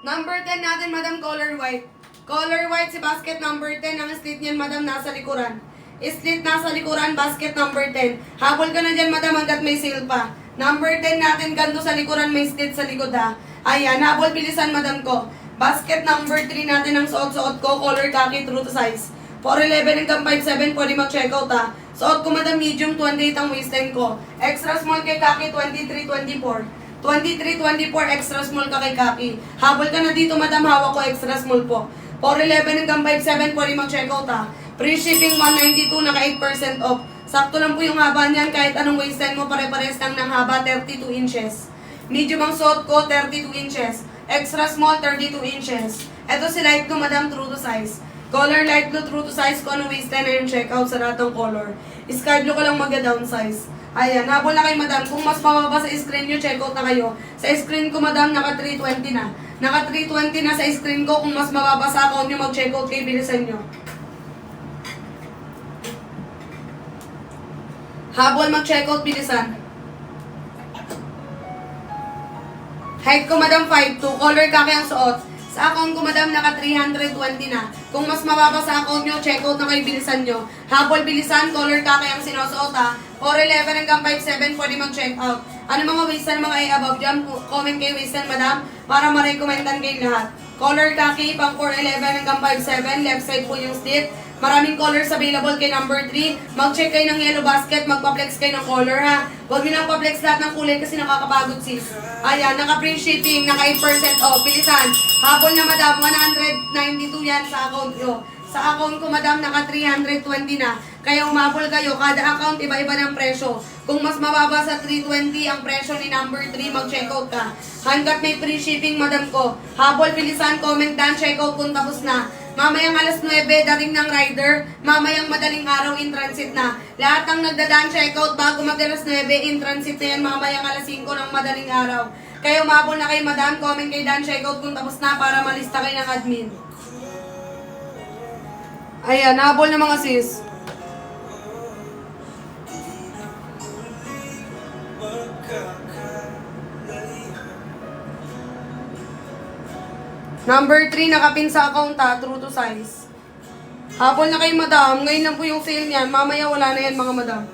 Number 10 natin, madam, color white. Color white si basket number 10. Ang slit niyan, madam, nasa likuran. Slit nasa likuran, basket number 10. Habol ka na dyan, madam, hanggat may sale pa. Number 10 natin, ganito sa likuran, may slit sa likod ha. Ayan, habol, bilisan, madam ko. Basket number 3 natin ang suot-suot ko, color khaki, true to size. 411 hanggang 57, pwede mag-checkout ha. Suot ko, madam, medium, 28 ang waistline ko. Extra small kay khaki, 23, 24. 23, 24, extra small ka kay khaki. Habol ka na dito, madam, hawak ko, extra small po. 411 hanggang 57, pwede mag-checkout ha. Free shipping 192, naka 8% off. Sakto lang po yung haba niyan, kahit anong waistline mo, pare-pares lang ng haba, 32 inches. Medium ang suot ko, 32 inches. Extra small, 32 inches. Ito si light blue, madam, true to size. Color light blue, true to size ko, anong waistline na yung checkout sa lahat ng color. Sky blue ko lang mag-downsize. Ayan, habol na kayo, madam. Kung mas mababa sa screen nyo, checkout na kayo. Sa screen ko, madam, naka 320 na. Naka 320 na sa screen ko. Kung mas mababa sa account nyo, mag-checkout kayo, bilisan nyo. Habol, mag-checkout, bilisan. Height ko, madam, 5'2". Color kaki ang suot. Sa account ko, madam, naka 320 na. Kung mas mababa sa account nyo, checkout na kayo, bilisan nyo. Habol, bilisan, color kaki ang sinusuot ha. 411 hanggang 57, pwede mag-checkout. Ano mga waistline, mga above dyan? Comment kayo waistline, madam, para ma-recommendan kayo lahat. Color kaki, pang 411 hanggang 57, left side po yung slit. Maraming colors available kay number 3. Mag-check kayo ng yellow basket, magpa-flex kayo ng color ha. Huwag nyo nang pa-flex lahat ng kulay kasi nakakapagod sis. Ayan, naka-free shipping, naka 8% off. Bilisan. Habol na madam, 192 yan sa account nyo. Sa account ko madam, naka 320 na. Kaya umabol kayo, kada account iba-iba ng presyo. Kung mas mababa sa 320 ang presyo ni number 3, mag-checkout ka. Hanggat may free shipping madam ko. Habol, bilisan, comment down, checkout kung tapos na. Mamayang alas 9, dating ng rider. Mamayang madaling araw, in transit na. Lahat ng nagdadaan checkout bago mag-alas 9, in transit na yan. Mamayang alas 5 ng madaling araw. Kaya umabol na kayo, madam. Comment kayo dan, checkout kung tapos na para malista kayo ng admin. Ayan, habol na mga sis. Number 3, nakapin sa account ha, true to size. Habol na kayo, madam. Ngayon lang po yung sale niyan. Mamaya wala na yan, mga madam.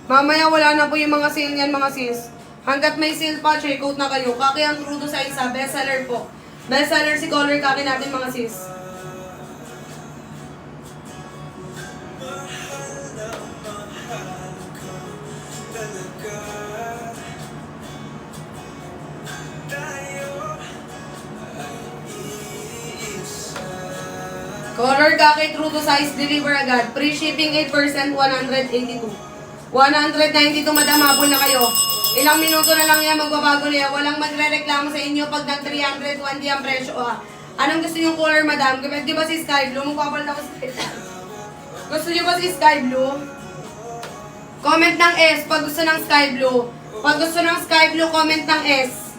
Mamaya wala na po yung mga sale niyan, mga sis. Hanggat may sale pa, check out na kayo. Kaki ang true to size ha, best seller po. Best seller si color kaki natin, mga sis. Color kaki, true to size, deliver agad. Free shipping 8%, 182. 192, madam, habol na kayo. Ilang minuto na lang yan, magbabago na yan. Walang magre-reklamo sa inyo pag nag 320 ang presyo ha. Anong gusto yung color, madam? Di ba si sky blue? Magpapal na ko sa gusto nyo ba si sky blue? Comment ng S pag gusto ng sky blue. Pag gusto ng sky blue, comment ng S.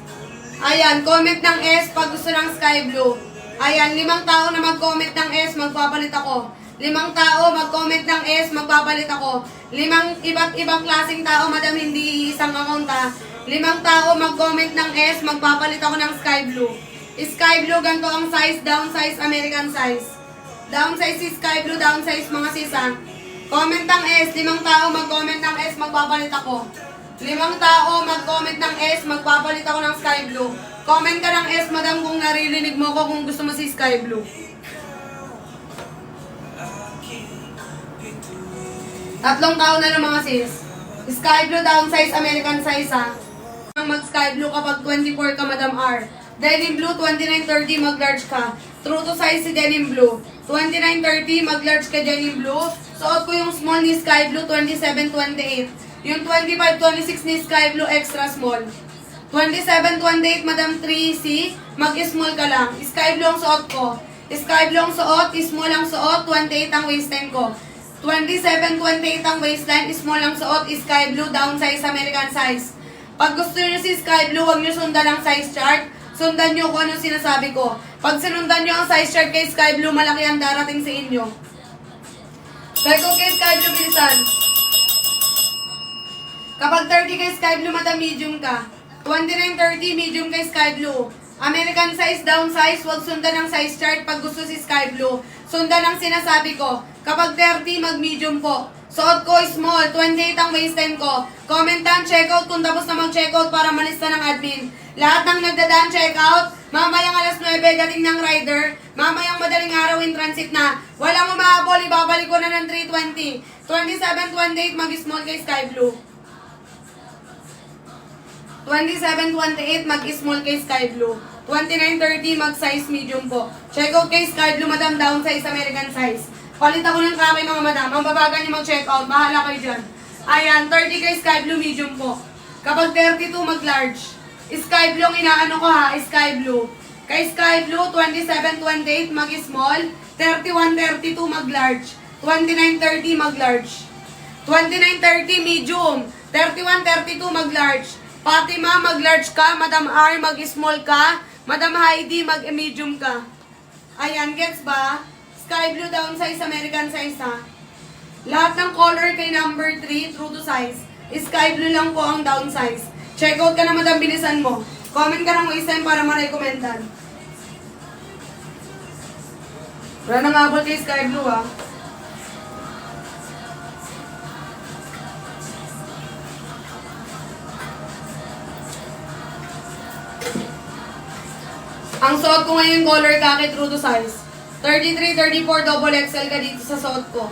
Ayan, comment ng S pag gusto ng sky blue. Ayan, 5 tao na mag-comment ng S, magpapalit ako. 5 tao mag-comment ng S, magpapalit ako. 5 iba't ibang klaseng tao, madam, hindi isang account ha. 5 tao mag-comment ng S, magpapalit ako ng sky blue. Sky blue, ganito ang size, downsize, American size. Downsize si sky blue, downsize mga sis ha. Comment ng S, 5 tao mag-comment ng S, magpapalit ako. 5 5 tao mag-comment ng S, magpapalit ako ng sky blue. Comment ka ng S, madam, kung naririnig mo ko kung gusto mo si sky blue. 3 tao na lang mga sis. Sky blue downsize, American size ha. Mag-sky blue kapag 24 ka, Madam R. Denim blue, 29-30, mag-large ka. True to size si denim blue. 29-30, mag-large ka denim blue. Suot ko yung small ni sky blue, 27-28. Yung 25-26 ni sky blue, extra small. 27-28, Madam 3C, mag-small ka lang. Sky blue ang suot ko. Sky blue ang suot, small ang suot, 28 ang waistline ko. 27-28 ang waistline, small ang suot, sky blue, down size, American size. Pag gusto nyo si sky blue, huwag nyo sundan ang size chart. Sundan nyo kung anong sinasabi ko. Pag sinundan nyo ang size chart kay sky blue, malaki ang darating sa inyo. Pero kay sky blue, bilisan. Kapag 30 kay sky blue, madam, medium ka. 29-30, medium kay sky blue. American size, down size, huwag sundan ang size chart pag gusto si sky blue. Sundan ang sinasabi ko. Kapag 30, mag-medium po. Suot ko small, 28 ang waistline ko. Commentan, checkout kung tapos na mag-checkout para malista ng admin. Lahat ng nagdadaan checkout, mamayang alas 9, dating ng rider. Mamayang madaling araw in transit na. Walang umahabol, ibabalik ko na ng 320. 27-28, mag-small kay sky blue. 27-28, mag-small kay sky blue. 29-30, mag-size medium po. Check out kay sky blue, madam, down size, American size. Palit ako ng kaki, mga madam. Ang babaga niyo mag-check out, bahala kayo dyan. Ayan, 30 kay sky blue, medium po. Kapag 32, mag-large. Sky blue ang inaano ko ha, sky blue. Kay sky blue, 27-28, mag-small. 31-32, mag-large. 29-30, mag-large. 29-30, medium. 31-32, mag-large. Fatima, mag-large ka. Madam R, mag-small ka. Madam Heidi, mag-medium ka. Ayan, gets ba? Sky blue down size, American size ha. Lahat ng color kay number 3, true to size. Sky blue lang po ang down size. Check out ka na, madam, bilisan mo. Comment ka ng waistline para ma-recommendad. Wala nang abot kay sky blue ha. Ang suot ko ngayon color kaki, true to size. 33, 34, double XL ka dito sa suot ko.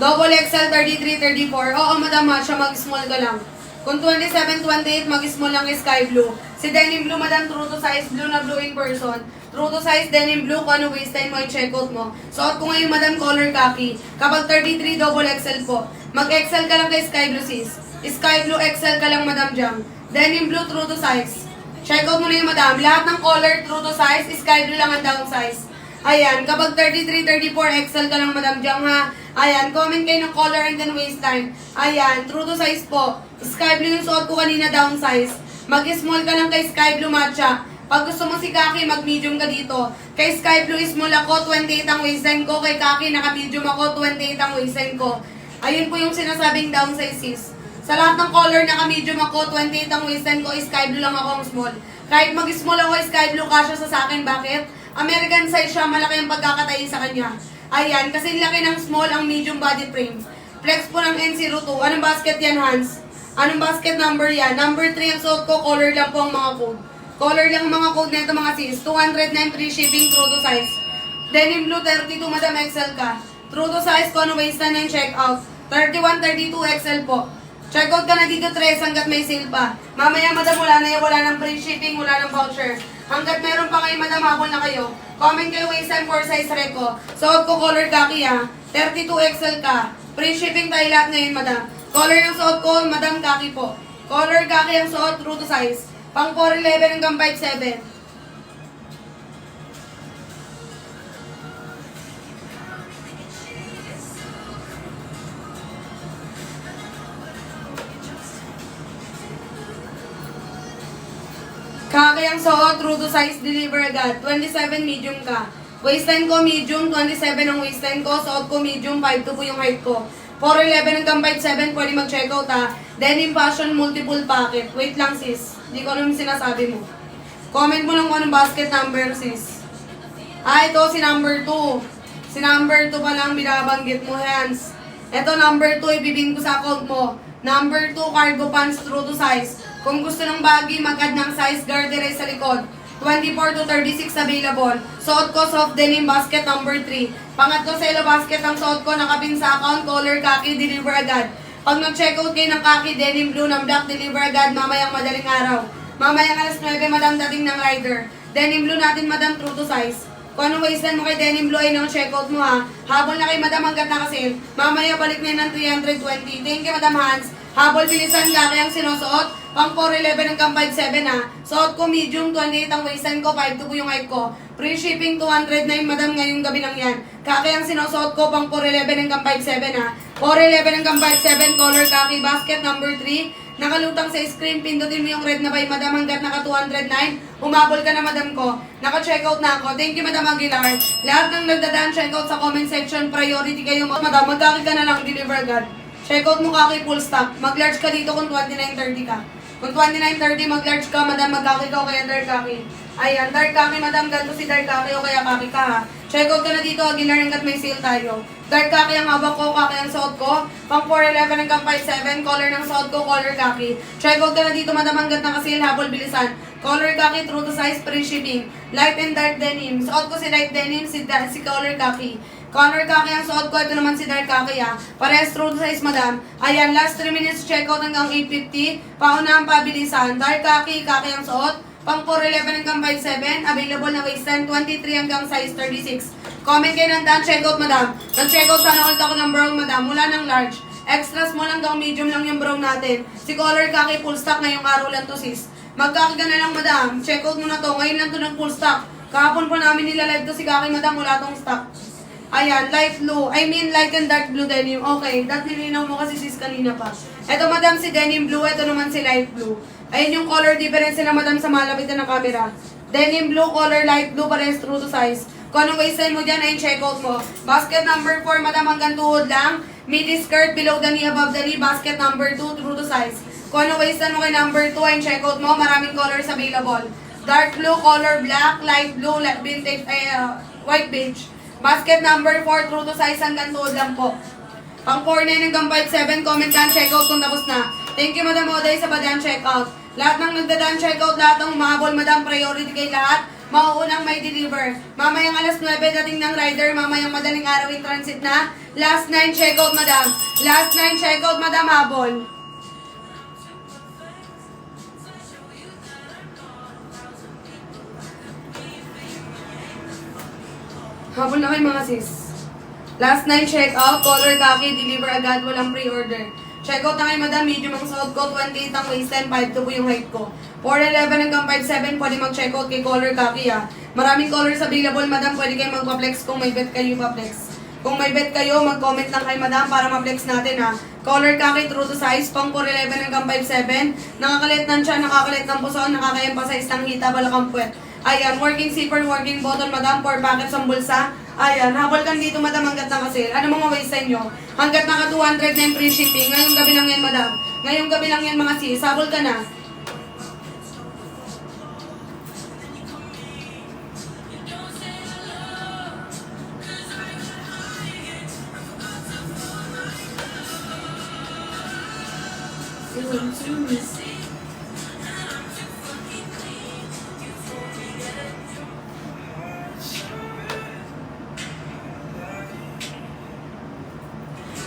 Double XL, 33, 34. Oo, madam ha, siya mag-small ka lang. Kung 27, 28, mag-small lang yung sky blue. Si denim blue, madam, true to size, blue na blue in person. True to size, denim blue, kung ano waistline mo, i-check out mo. Suot ko ngayon, madam, color kaki. Kapag 33, double XL po. Mag-XL ka lang kay sky blue, sis. Sky blue, XL ka lang, madam, jam. Denim blue, true to size. Check out mo na yung madam. Lahat ng color, true to size, sky blue lang ang down size. Ayan, kapag 33, 34, XL ka lang, madam Jang ha. Ayan, comment kayo ng color and then waistline. Ayan, true to size po. Sky blue yung suot ko kanina, down size. Mag-small ka lang kay sky blue matcha. Pag gusto mo si Kaki, mag-medium ka dito. Kay sky blue, small ako, 28 ang waistline ko. Kay Kaki, naka-medium ako, 28 ang waistline ko. Ayun po yung sinasabing down size, sis. Sa lahat ng color, naka-medium ako, 28 ang waistline ko, sky blue lang ako ang small. Kahit mag-small ako, sky blue, kasya sa akin. Bakit? American size siya, malaki ang pagkakatayin sa kanya. Ayan, kasi laki ng small ang medium body frame. Flex po ng N02. Anong basket yan, Hans? Anong basket number yan? Number 3 ang suot ko, color lang po ang mga code. Color lang ang mga code nito, mga sis. 209 free shipping, true to size. Denim blue, 32, madam, XL ka. True to size ko, ano waistline ng check out. 31, 32, XL po. Check out ka na dito, Tres, hanggat may sale pa. Mamaya, madam, wala na yan, wala ng free shipping, wala ng voucher. Hanggat meron pa kayo, madam, habol na kayo. Comment kayo, waistline, 4 size reco. Suot ko, color kaki ha. 32 XL ka. Free shipping tayo lahat ngayon, madam. Color ng suot ko, madam, kaki po. Color kaki ang suot, true to size. Pang 411 hanggang 57. Kaki ang suot, true to size, deliver agad. 27, medium ka. Waistline ko, medium. 27 ang waistline ko. Suot ko, medium. 5'2 po yung height ko. 4'11 hanggang 5'7, pwede mag-checkout ha. Denim fashion, multiple pocket. Wait lang, sis. Hindi ko alam yung sinasabi mo. Comment mo lang kung anong basket number, sis. Ah, ito si number 2. Si number 2 pa lang binabanggit mo, hands. Ito, number 2, ibibigin ko sa account mo. Number 2, cargo pants true to size. Kung gusto ng baggy, mag-add ng size garter sa likod. 24 to 36 available. Suot ko soft denim basket number 3. Pangatlo sa yellow basket ang suot ko, nakapin sa account, color khaki, deliver agad. Pag nag-checkout kayo ng khaki, denim blue, ng black, deliver agad mamayang madaling araw. Mamayang alas 9, madam, dating ng rider. Denim blue natin, madam, true to size. Kung anong waistline mo kay denim blue ay nang checkout mo ha. Habol na kay madam hanggat nakasale. Mamaya balik na yun ng 320. Thank you, madam Hans. Habol bilisan ka kayang sinusuot. Pang 411 hanggang 57 ha. Suot ko medium 28 ang waistline ko, 5'2 po yung height ko. Free shipping 209 madam ngayong gabi lang yan. Kakayang sinusuot ko pang 411 hanggang 57 ha. 411 hanggang 57 color khaki basket number 3. Nakalutang sa screen, pindutin mo yung red na by madam hanggat naka 209. Umabol ka na madam ko. Naka-checkout na ako. Thank you madam Aguilar. Lahat ng nagdadaan checkout sa comment section, priority kayo madam. Magkaki ka na lang, deliver agad. Checkout mo kaki full stock. Mag-large ka dito kung 29.30 ka. Kung 29.30 mag-large ka madam, magkaki ka o kaya dark kaki. Ayan, dark kaki madam, ganito si dark kaki o kaya kaki ka ha. Checkout ka na dito Aguilar hanggat may sale tayo. Dark khaki ang hawak ko, khaki ang suot ko. Pang 411 hanggang 57, color ng suot ko, color khaki. Checkout ka na dito, madam, hanggat nakasil, habol, bilisan. Color khaki, true to size, free shipping. Light and dark denim. Suot ko si light denim, si color khaki. Color khaki ang suot ko, ito naman si dark khaki ha. Parehas true to size, madam. Ayan, last 3 minutes checkout hanggang 8:50. Pauna ang pabilisan. Dark khaki, khaki ang suot. Pang 411 hanggang 57, available na waistline 23 hanggang size 36. Comment kayo ng daan, checkout madam. Nag-checkout sana ulit ako ng brown madam, mula ng large. Extra small hanggang medium lang yung brown natin. Si color khaki full stock ngayong araw lang to sis. Magkaki ka na lang madam, checkout mo na to. Ngayon lang to ng full stock. Kahapon pa namin nilalive to si kaki madam, wala tong stock. Ayan, light blue. I mean light and dark blue denim. Okay, that nilinaw mo kasi sis kanina pa. Ito madam si denim blue, ito naman si light blue. Ayun yung color difference nila madam sa malapit na ng camera. Denim blue, color light blue, parehas true to size. Kung anong waistline mo dyan, ayun checkout mo. Basket number 4 madam hanggang tuhod lang. Midi skirt, below the knee, above the knee. Basket number 2, true to size. Kung anong waistline mo kay number 2, ayun checkout mo. Maraming colors available. Dark blue, color black, light blue, vintage, white beige. Basket number 4, true to size hanggang tuhod lang po. Pang 49 hanggang 57, comment lang, checkout kung tapos na. Thank you Madam Oday sa badaan checkout. Lahat ng nagdadaan checkout, lahat ng mahabol Madam, priority kay lahat. Mauunang may deliver. Mamayang alas 9 dating ng rider, mamayang madaling araw in transit na. Last 9 checkout Madam. Last 9 checkout Madam habol. Habol na kayo mga sis. Last 9 checkout, color khaki, deliver agad, walang pre-order. Checkout na kayo madam, medium ang suot ko, 28 ang waistline, 5'2 po yung height ko. 4'11 hanggang 5'7, pwede mag-checkout kay color khaki ha. Maraming colors available madam, pwede kayong magpa-flex kung may bet kayo pa-flex. Kung may bet kayo, mag-comment lang kayo madam para ma-flex natin ha. Color khaki, true to size, pang 4'11 hanggang 5'7. Nakakalit ng tiyan, nakakalit ng puson, nakaka-emphasize ng hita, balakang puwet. Ayan, working zipper, working button madam, 4 packets ang bulsa. Ayan, habol kang dito madam hanggat naka-sale. Ano mga waistline nyo? Hanggat naka 200 na yung free shipping. Ngayong gabi lang yan madam. Ngayong gabi lang yan mga sis. Habol ka na.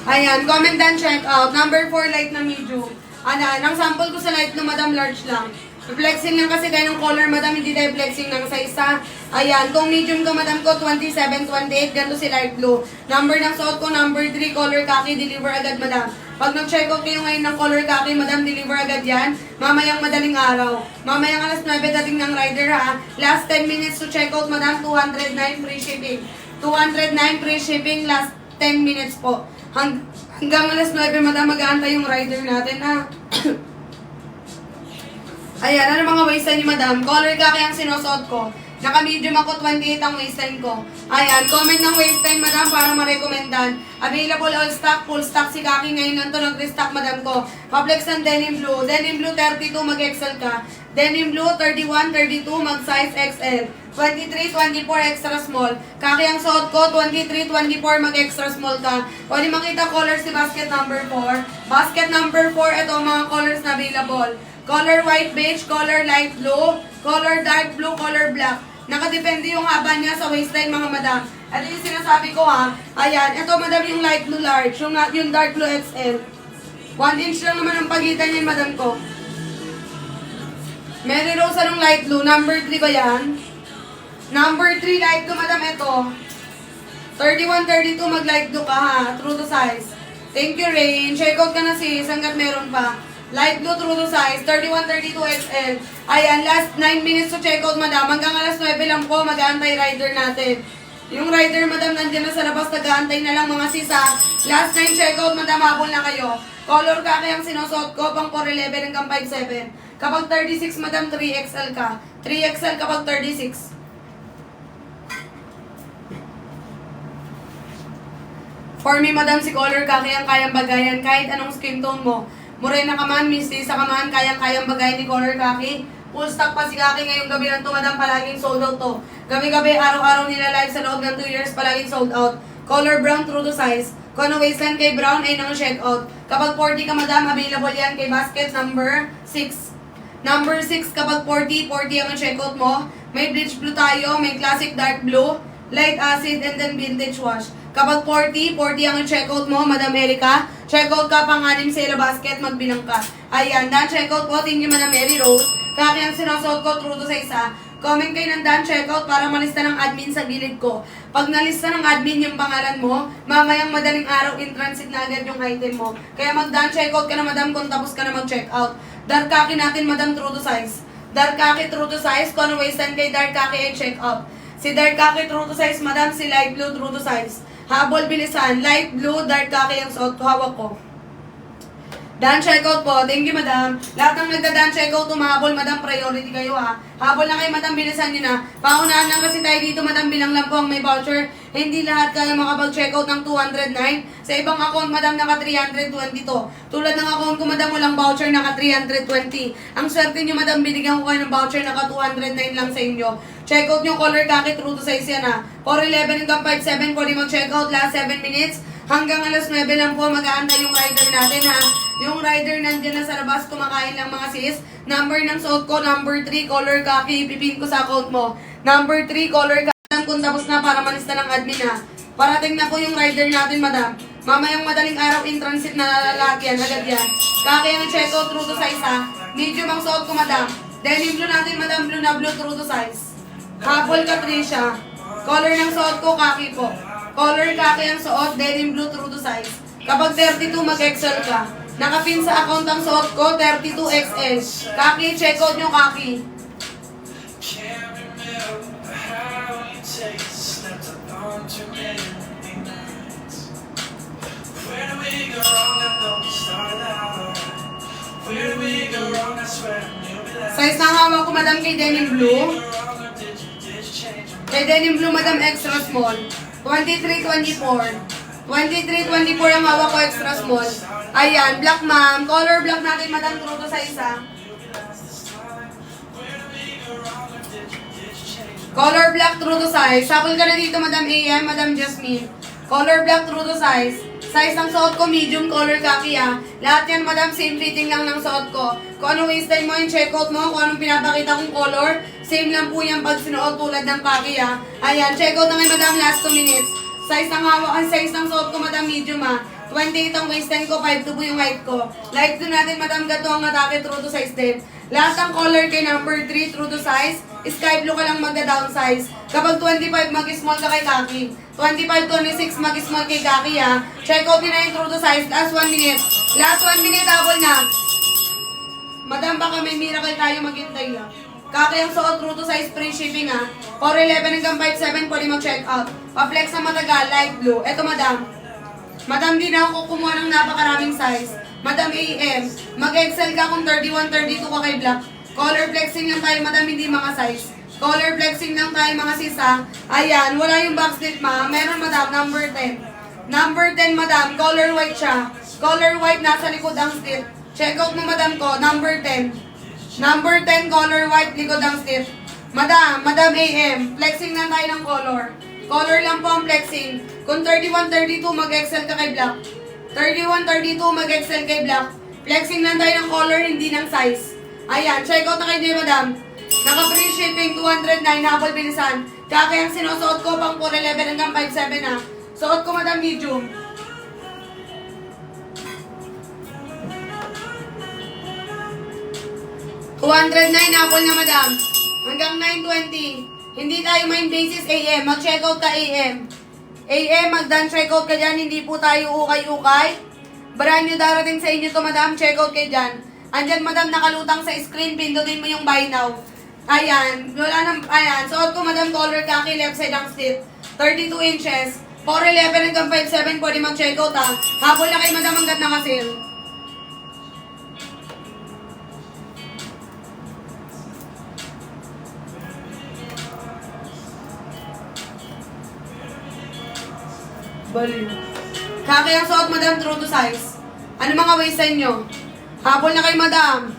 Ayan, comment and check out. Number 4, light na medium. Ang sample ko sa light na madam, large lang. Flexing lang kasi kayo ng color, madam, hindi tayo flexing ng sa isa. Ayan, kung medium ka, madam ko, 27, 28, ganito si light blue. Number ng suot ko, number 3, color khaki, deliver agad, madam. Pag nag-check out kayo ngayon ng color khaki, madam, deliver agad yan. Mamayang madaling araw. Mamayang alas 9, dating ng rider, ha. Last 10 minutes to check out, madam, 209 free shipping. 209 free shipping, last 10 minutes po. Hanggang alas 9, madam, mag-aantay yung rider natin, ha. Ayan, ano mga waistline ni madam? Color khaki ang sinusuot ko. Naka-medium ako, 28 ang waistline ko. Ayan, comment ng waistline, madam, para ma-recommendan. Available all stock, full stock si kaki. Ngayon lang to nag-restock, madam ko. Paplex ng denim blue. Denim blue 32, mag-excel ka. Denim blue, 31, 32, mag-size XL. 23, 24, extra small. Kaki ang suot ko, 23, 24, mag-extra small ka. Pwede makita colors si basket number 4. Basket number 4, ito ang mga colors na available. Color white beige, color light blue, color dark blue, color black. Nakadepende yung haba niya sa waistline mga madam. Ito yung sinasabi ko ha. Ayan, ito madam yung light blue large, yung dark blue XL. 1 inch lang naman ang pagitan niyan madam ko. Mary Rose, anong light blue? Number 3 ba yan? Number 3 light blue madam, ito. 31, 32 mag light blue ka ha. True to size. Thank you Rain. Check out ka na sis hanggat meron pa. Light blue, true to size, 31, 32 XL. Ayan, last 9 minutes to check out, madam. Hanggang alas 9 lang po, mag-aantay rider natin. Yung rider, madam, nandiyan na sa labas, nag-aantay na lang mga sisa. Last 9 check out, madam, habol na kayo. Color kaki ang sinusuot ko, pang 411 hanggang 57. Kapag 36, madam, 3XL ka. 3XL kapag 36. For me, madam, si color kaki ang kayang bagayan kahit anong skin tone mo. Morena ka man, mistisa ka man, kayang-kayang bagay ni color kaki. Full stock pa si kaki ngayong gabi ng to, madam, palaging sold out to. Gabi-gabi, araw-araw nila live sa loob ng 2 years, palaging sold out. Color brown, true to size. Kung ano waistline kay brown, ay nang check out. Kapag 40 ka, madam, available yan kay basket number 6. Number 6, kapag 40 ang check out mo. May bleach blue tayo, may classic dark blue, light acid, and then vintage wash. Kapag 40 ang checkout mo, Madam Erica. Checkout ka pang 6 sa yellow basket, magbilang ka. Ayan, dan checkout po, thank you Madam Mary Rose. Kaki ang sinusuot ko, true to sa isa. Comment kayo ng dan checkout para malista ng admin sa gilid ko. Pag nalista ng admin yung pangalan mo, mamayang madaling araw in transit na agad yung item mo. Kaya mag-dan checkout ka na Madam kung tapos ka na mag-checkout. Dark kaki natin Madam, true to size. Dark kaki, true to size. Kung ano waistline kay dark kaki ay checkout. Si dark kaki, true to size Madam. Si light blue, true to size. Habol, bilisan. Light blue, dark kaki ang suot ko. Hawak ko. Dan checkout po. Thank you, madam. Lahat ng nagda-dan checkout, umahabol, madam. Priority kayo, ha. Habol na kayo, madam. Bilisan nyo na. Paunahan lang kasi tayo dito, madam. Bilang lang po ang may voucher. Hindi lahat kaya makapag-checkout ng 209. Sa ibang account, madam, naka 322. Tulad ng account ko, madam, walang voucher, naka 320. Ang swerte nyo, madam, binigyan ko kayo ng voucher, naka 209 lang sa inyo. Checkout nyo, color kaki, true to size yan, ha. 411 hanggang 57, pwede mag-checkout. Last 7 minutes. Hanggang alas 9 lang po, mag-aantay yung rider natin, ha. Yung rider nandiyan na sa labas, kumakain lang mga sis. Number ng suot ko, number 3, color kaki, ipipin ko sa account mo. Number 3, color kaki. Kung tapos na para malista ng admin, ha. Parating na po yung rider natin, madam. Mamayang madaling araw in transit na lalaki yan, agad yan. Kaki ang checkout, true to size, ha. Medium ang suot ko, madam. Denim blue natin, madam, blue na blue, true to size. Habol Catricia. Color ng suot ko, kaki po. Color kaki ang suot, denim blue, true to size. Kapag 32, mag-XL ka. Nakapin sa account ang suot ko, 32XL. Kaki, check out nyo, kaki. Size ng hawak ko, madam, kay denim blue. Kay denim blue, madam, extra small. 23-24. 23-24 ang hawak ko, extra small. Ayan, black ma'am. Color black natin, madam, true to sa isa. Color black, true to size. Sapol ka na dito, madam AM, madam Jasmine. Color black, true to size. Size ng suot ko, medium color kaki, ha. Lahat yan, madam, same fitting lang ng suot ko. Kung anong waistline mo, yung checkout mo, kung anong pinapakita kong color, same lang po yan pag sinuot tulad ng kaki, ha. Ayan, checkout na ngayon, madam, last 2 minutes. Size ng hawak, ang size ng suot ko, madam, medium, ha. 28 ang waistline ko, 5'2" po yung height ko. Light blue natin, madam, gato ang atake, true to size din. Lahat ng color kay number 3, true to size. Sky blue ka lang magda-downsize. Kapag 25, mag-small ka kay kaki. 25, 26, mag-small kay kaki, ha. Check out din na yung true to size. Last 1 minute. Last 1 minute, habol na. Madam, baka may miracle tayo maghintay, ha. Kaki ang suot, true to size, free shipping, ha. 411 hanggang 57, pwede mag-check out. Pa-flex na matagal, light blue. Eto, madam. Madam, di na ako kumuha ng napakaraming size. Madam AM, mag-excel ka kung 31, 32 ka kay black. Color flexing lang tayo, madam, hindi mga size. Color flexing lang tayo, mga sisa. Ayan, wala yung backstitch, ma. Meron, madam, number 10. Number 10, madam, color white siya. Color white, nasa likod ang stitch. Check out mo, madam ko, number 10. Number 10, color white, likod ang slip. Madam AM, flexing na tayo ng color. Color lang po ang flexing. Kung 31, 32, mag-excel ka kay black. 31, 32, mag-excel kay black. Flexing lang tayo ng color, hindi ng size. Ayan, check out na kayo din, madam. Naka-free shipping, 209, habol bilisan. Kaya ang sinusuot ko, pang 411 hanggang 5'7 na. Suot ko, madam, medium. $209 apple na, madam. Hanggang 920. Hindi tayo main basis AM. Mag-checkout ka AM. AM, mag-done checkout ka dyan. Hindi po tayo ukay-ukay. Brand new darating sa inyo to, madam. Checkout kayo dyan. Andyan, madam, nakalutang sa screen. Pindutin mo yung buy now. Ayan. Wala nang, ayan. Suot ko, madam, color khaki. Left side ang slip. 32 inches. 411 hanggang 5'7. Pwede mag-checkout, ha. Habol na kay madam hanggat naka-sale. Baliw. Kaki ang suot, madam, true to size. Ano mga waistline nyo? Habol na kay madam.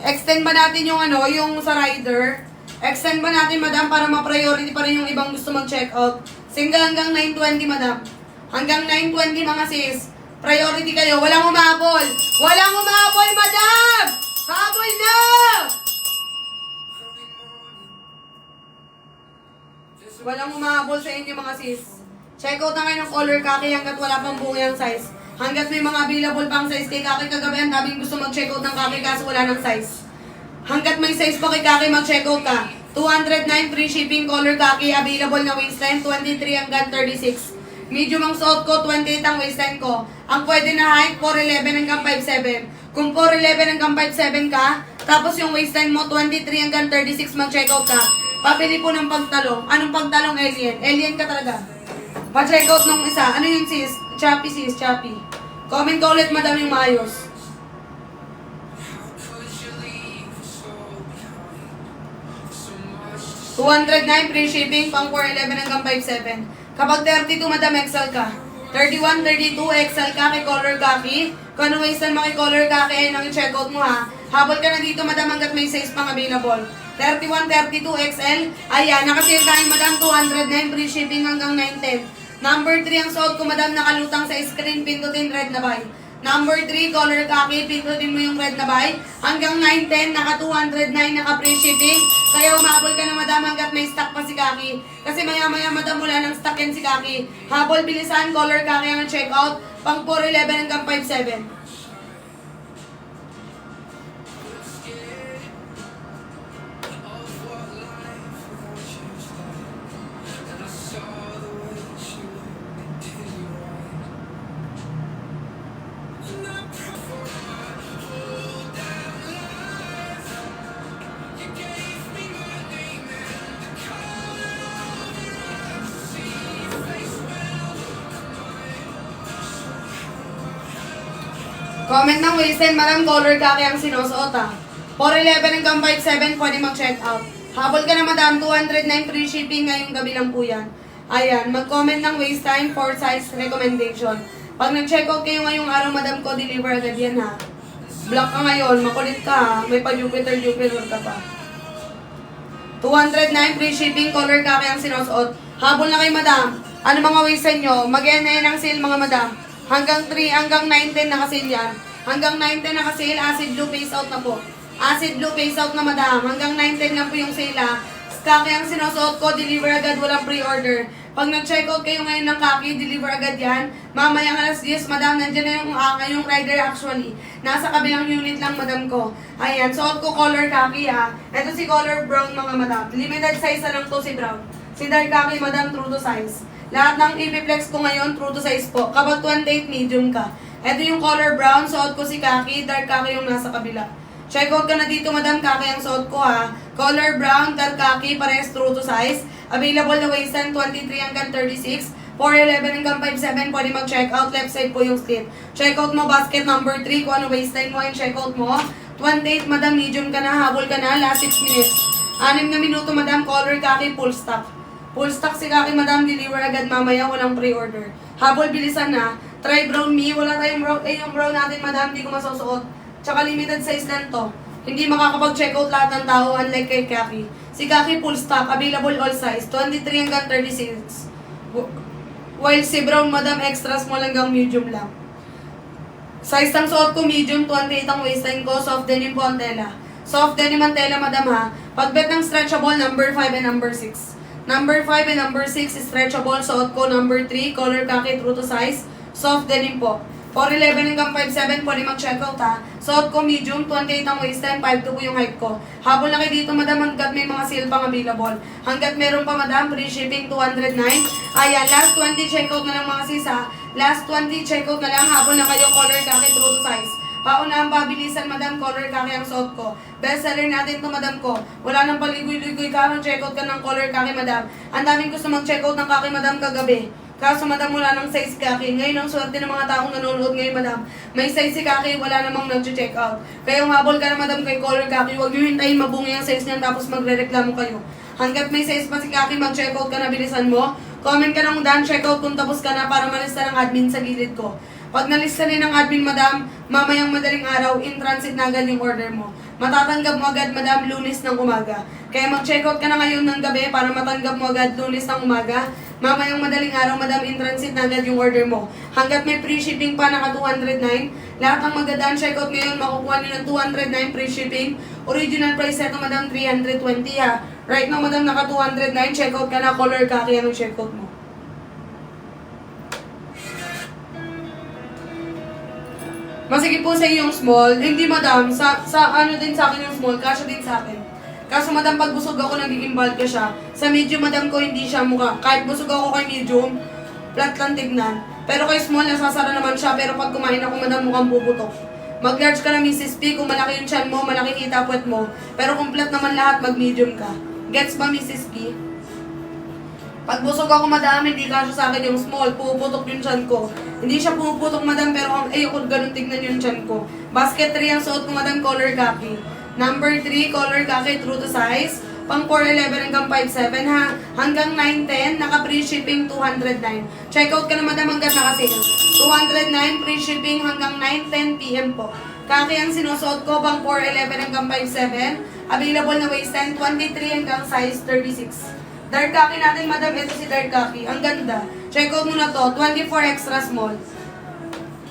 Extend ba natin yung yung sa rider? Extend ba natin, madam, para ma-priority pa rin yung ibang gusto mag-check out? Single hanggang 920, madam. Hanggang 920, mga sis. Priority kayo. Walang umabol. Walang umabol, madam! Habol na! Walang umabol sa inyo, mga sis. Check out na kayo ng color khaki hanggat wala pang buong yung size. Hanggat may mga available pang size kay khaki kagabi, ang daming gusto mag-check out ng khaki kaso wala ng size. Hanggat may size pa kay khaki, mag-check out ka. 209 free shipping color khaki, available na waistline, 23 hanggang 36. Medium ang suot ko, 28 ang waistline ko. Ang pwede na height, 4'11 hanggang 5'7. Kung 4'11 hanggang 5'7 ka, tapos yung waistline mo, 23 hanggang 36, mag-check out ka. Papili po ng pagtalong. Anong pagtalong, alien? Alien ka talaga. Pa-check out nung isa. Ano yun, sis? Choppy, sis. Choppy. Comment ka ulit, madam, yung maayos. $209 free shipping, pang 411 hanggang 5'7. Kapag 32, madam, XL ka. 31, 32, XL ka, kay color khaki. Kung ano waistline mo kay color khaki, ayun ang check out mo, ha. Habol ka na dito, madam, hanggat may size pang available. 31, 32, XL. Ayan, nakasale tayo, madam, 209 free shipping hanggang 910. Number 3 ang suot ko, madam, nakalutang sa screen, pindutin red na buy. Number 3, color khaki, pindutin mo yung red na buy. Hanggang 910, naka 209, naka free shipping. Kaya umabol ka na, madam, hanggat may stock pa si khaki. Kasi maya-maya, madam, wala nang stock yan si khaki. Habol, bilisan, color khaki ang check out, pang 411 hanggang 57. Comment ng waistline, madam, color khaki ang sinusuot, ha. 411 hanggang 57, pwede mag-check out. Habol ka na, madam, 209 free shipping ngayong gabi lang po yan. Ayan, mag-comment ng waistline for size recommendation. Pag nag-check out kayo ngayong araw, madam ko, deliver agad yan, ha. Block ka ngayon, makulit ka, ha. May pa-Jupiter ka pa. 209 free shipping, color khaki ang sinusuot. Habol na kay madam. Ano mga waistline nyo? Mag-end na yan ang sale, mga madam. Hanggang 9:10 naka-sale yan. Hanggang 9:10 naka-sale, acid blue face out na po. Acid blue face out na, madam. Hanggang 9:10 lang po yung sale, ha. Khaki ang sinusuot ko, deliver agad, walang pre-order. Pag nag-check out kayo ngayon ng khaki, deliver agad yan. Mamayang alas 10, madam, nandiyan na yung rider actually. Nasa kabilang unit lang, madam ko. Ayan, suot ko color khaki, ha. Ito si color brown, mga madam. Limited size na lang to si brown. Si dark khaki, madam, true to size. Lahat ng i-flex ko ngayon, true to size po. Kapag 28, medium ka. Ito yung color brown, suot ko si khaki, dark khaki yung nasa kabila. Check out ka na dito, madam, khaki ang suot ko, ha. Color brown, dark khaki, parehas true to size. Available na waistline, 23 hanggang 36. 411 hanggang 57, pwede mag-check out. Left side po yung slit. Check out mo, basket number 3, kung ano waistline mo, yung check out mo. 28, madam, medium ka na, habol ka na, last 6 minutes. 6 na minuto, madam, color khaki, full stock. Full stock si khaki, madam, deliver agad mamaya, walang pre-order. Habol, bilisan na. Try brown me, wala tayong brown, yung brown natin, madam, di ko masusuot. Tsaka limited size lang to. Hindi makakapag-check out lahat ng tao unlike kay Kaki. Si Kaki full stock, available all size, 23 hanggang 36. While si Brown Madam extra small hanggang medium lang. Size ng suot ko medium, 28 ang waistline ko, soft denim po ang tela. Soft denim ang tela Madam ha. Pagbet ng stretchable, number 5 and number 6. Number 5 and number 6 is stretchable, suot ko number 3, color Kaki true to size, soft denim po. 4'11 hanggang 5'7", pwede mag-check out ha. Suot ko medium, 28 ang waistline, 5'2 po yung height ko. Habol na kayo dito Madam hanggat may mga sale pang available. Hanggat meron pa Madam, free shipping 209. Ayan, last 20 check out na lang mga sis ha. Last 20 check out na lang, habol na kayo, color Kaki true to size. Paunahan pabilisan Madam, color Kaki ang suot ko. Best seller natin to Madam ko. Wala nang paligoy-ligoy ka, check out ka ng color Kaki Madam. Ang daming gusto mag-check out ng Kaki Madam kagabi. Kaso Madam, wala ng size Kaki. Ngayon ang swerte ng mga taong nanonood ngayon Madam. May size si Kaki, wala namang nag-check out. Kaya umabol ka na Madam kay color Kaki. Huwag nyo hintayin mabungi ang size niyan tapos magre-reklamo kayo. Hanggat may size pa si Kaki, mag-check out ka na, bilisan mo. Comment ka ng done, check out kung tapos ka na para malista ng admin sa gilid ko. Pag nalista rin ng admin Madam, mamayang madaling araw, in transit na agad yung order mo. Matatanggap mo agad Madam, Lunes ng umaga. Kaya mag-check out ka na ngayon ng gabi para matanggap mo agad Lunes ng umaga. Mamayang madaling araw Madam, in transit na agad yung order mo. Hanggat may free shipping pa, naka 209. Lahat ng magdadaan check out ngayon, makukuha nyo ng 209 free shipping. Original price nito Madam, 320 ha. Right now Madam, naka 209, check out ka na, color Kaki ang check out mo. Masige po sa yung small. Hindi Madam, sa ano din sa akin yung small, kasya din sa akin. Kaso Madam, pag busog ako, nagiging bulky siya. Sa medium Madam ko, hindi siya mukha. Kahit busog ako kay medium, flat lang tignan. Pero kay small, nasasara naman siya. Pero pag kumain ako Madam, mukhang bubutok. Mag-large ka na Mrs. P, kung malaki yung chan mo, malaki kita puwet mo. Pero kung flat naman lahat, mag-medium ka. Gets ba Mrs. P? Pag busog ako Madam, hindi kasya sa akin yung small, puputok yung chan ko. Hindi siya pumuputok Madam, pero ayoko ganun tignan yung chan ko. Basket 3 ang suot ko Madam, color Kaki. Number 3, color Kaki, true to size. Pang 4'11 hanggang 5'7 ha. Hanggang 9'10, naka-free shipping 209. Check out ka na Madam hanggang naka-sale. 209, free shipping hanggang 9:10 PM po. Kaki ang sinusuot ko, pang 4'11 hanggang 5'7. Available na waistline, 23 hanggang size 36. Dark Kaki natin Madam, ito si Dark Kaki. Ang ganda. Check out mo na to, 24 extra small.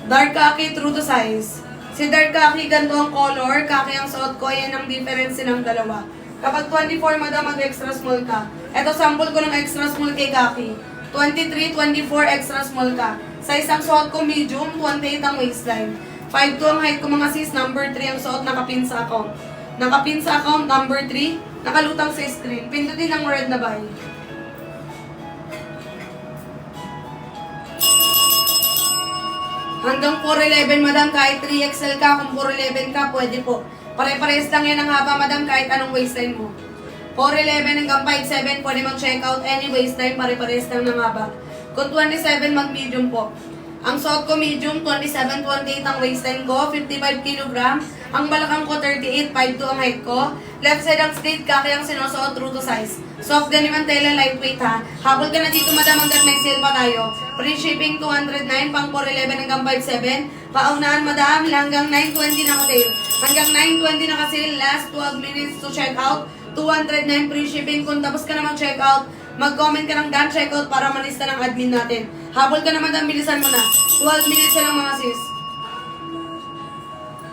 Dark Kaki, true to size. Si Dark Kaki, ganito ang color. Kaki ang suot ko, yan ang difference ng dalawa. Kapag 24 Madam, mag-extra small ka. Ito sample ko ng extra small kay Kaki. 23, 24 extra small ka. Size ang suot ko medium, 28 ang waistline. 5'2 ang height ko mga sis, number 3 ang suot, nakapin sa account. Nakapin sa account, number 3, nakalutang sa screen. Pindutin ang red na buy. Hanggang 4'11 Madam, kahit 3XL ka, kung 4'11 ka, pwede po. Pare-pares lang yan ang haba Madam, kahit anong waistline mo. 4'11 hanggang 5'7, pwede mag-check out any waistline, pare-pares lang ng haba. Kung 27, mag-medium po. Ang suot ko medium, 27, 28 ang waistline ko, 55 kg. Ang balakang ko 38, 5'2 ang height ko. Left side ang state, Kaki ang sinusuot, true to size. Soft denim ang tela, lightweight ha. Habol ka na dito Madam hanggang may sale pa tayo. Free shipping 209, pang 4'11 hanggang 5'7. Paunahan Madam, hanggang 9:20 naka-sale. Hanggang 9:20 naka-sale, last 12 minutes to check out. 209 free shipping. Kung tapos ka na mag-check out, mag-comment ka ng done check out para malista ng admin natin. Habol ka na Madam, bilisan mo na. 12 minutes na lang mga sis.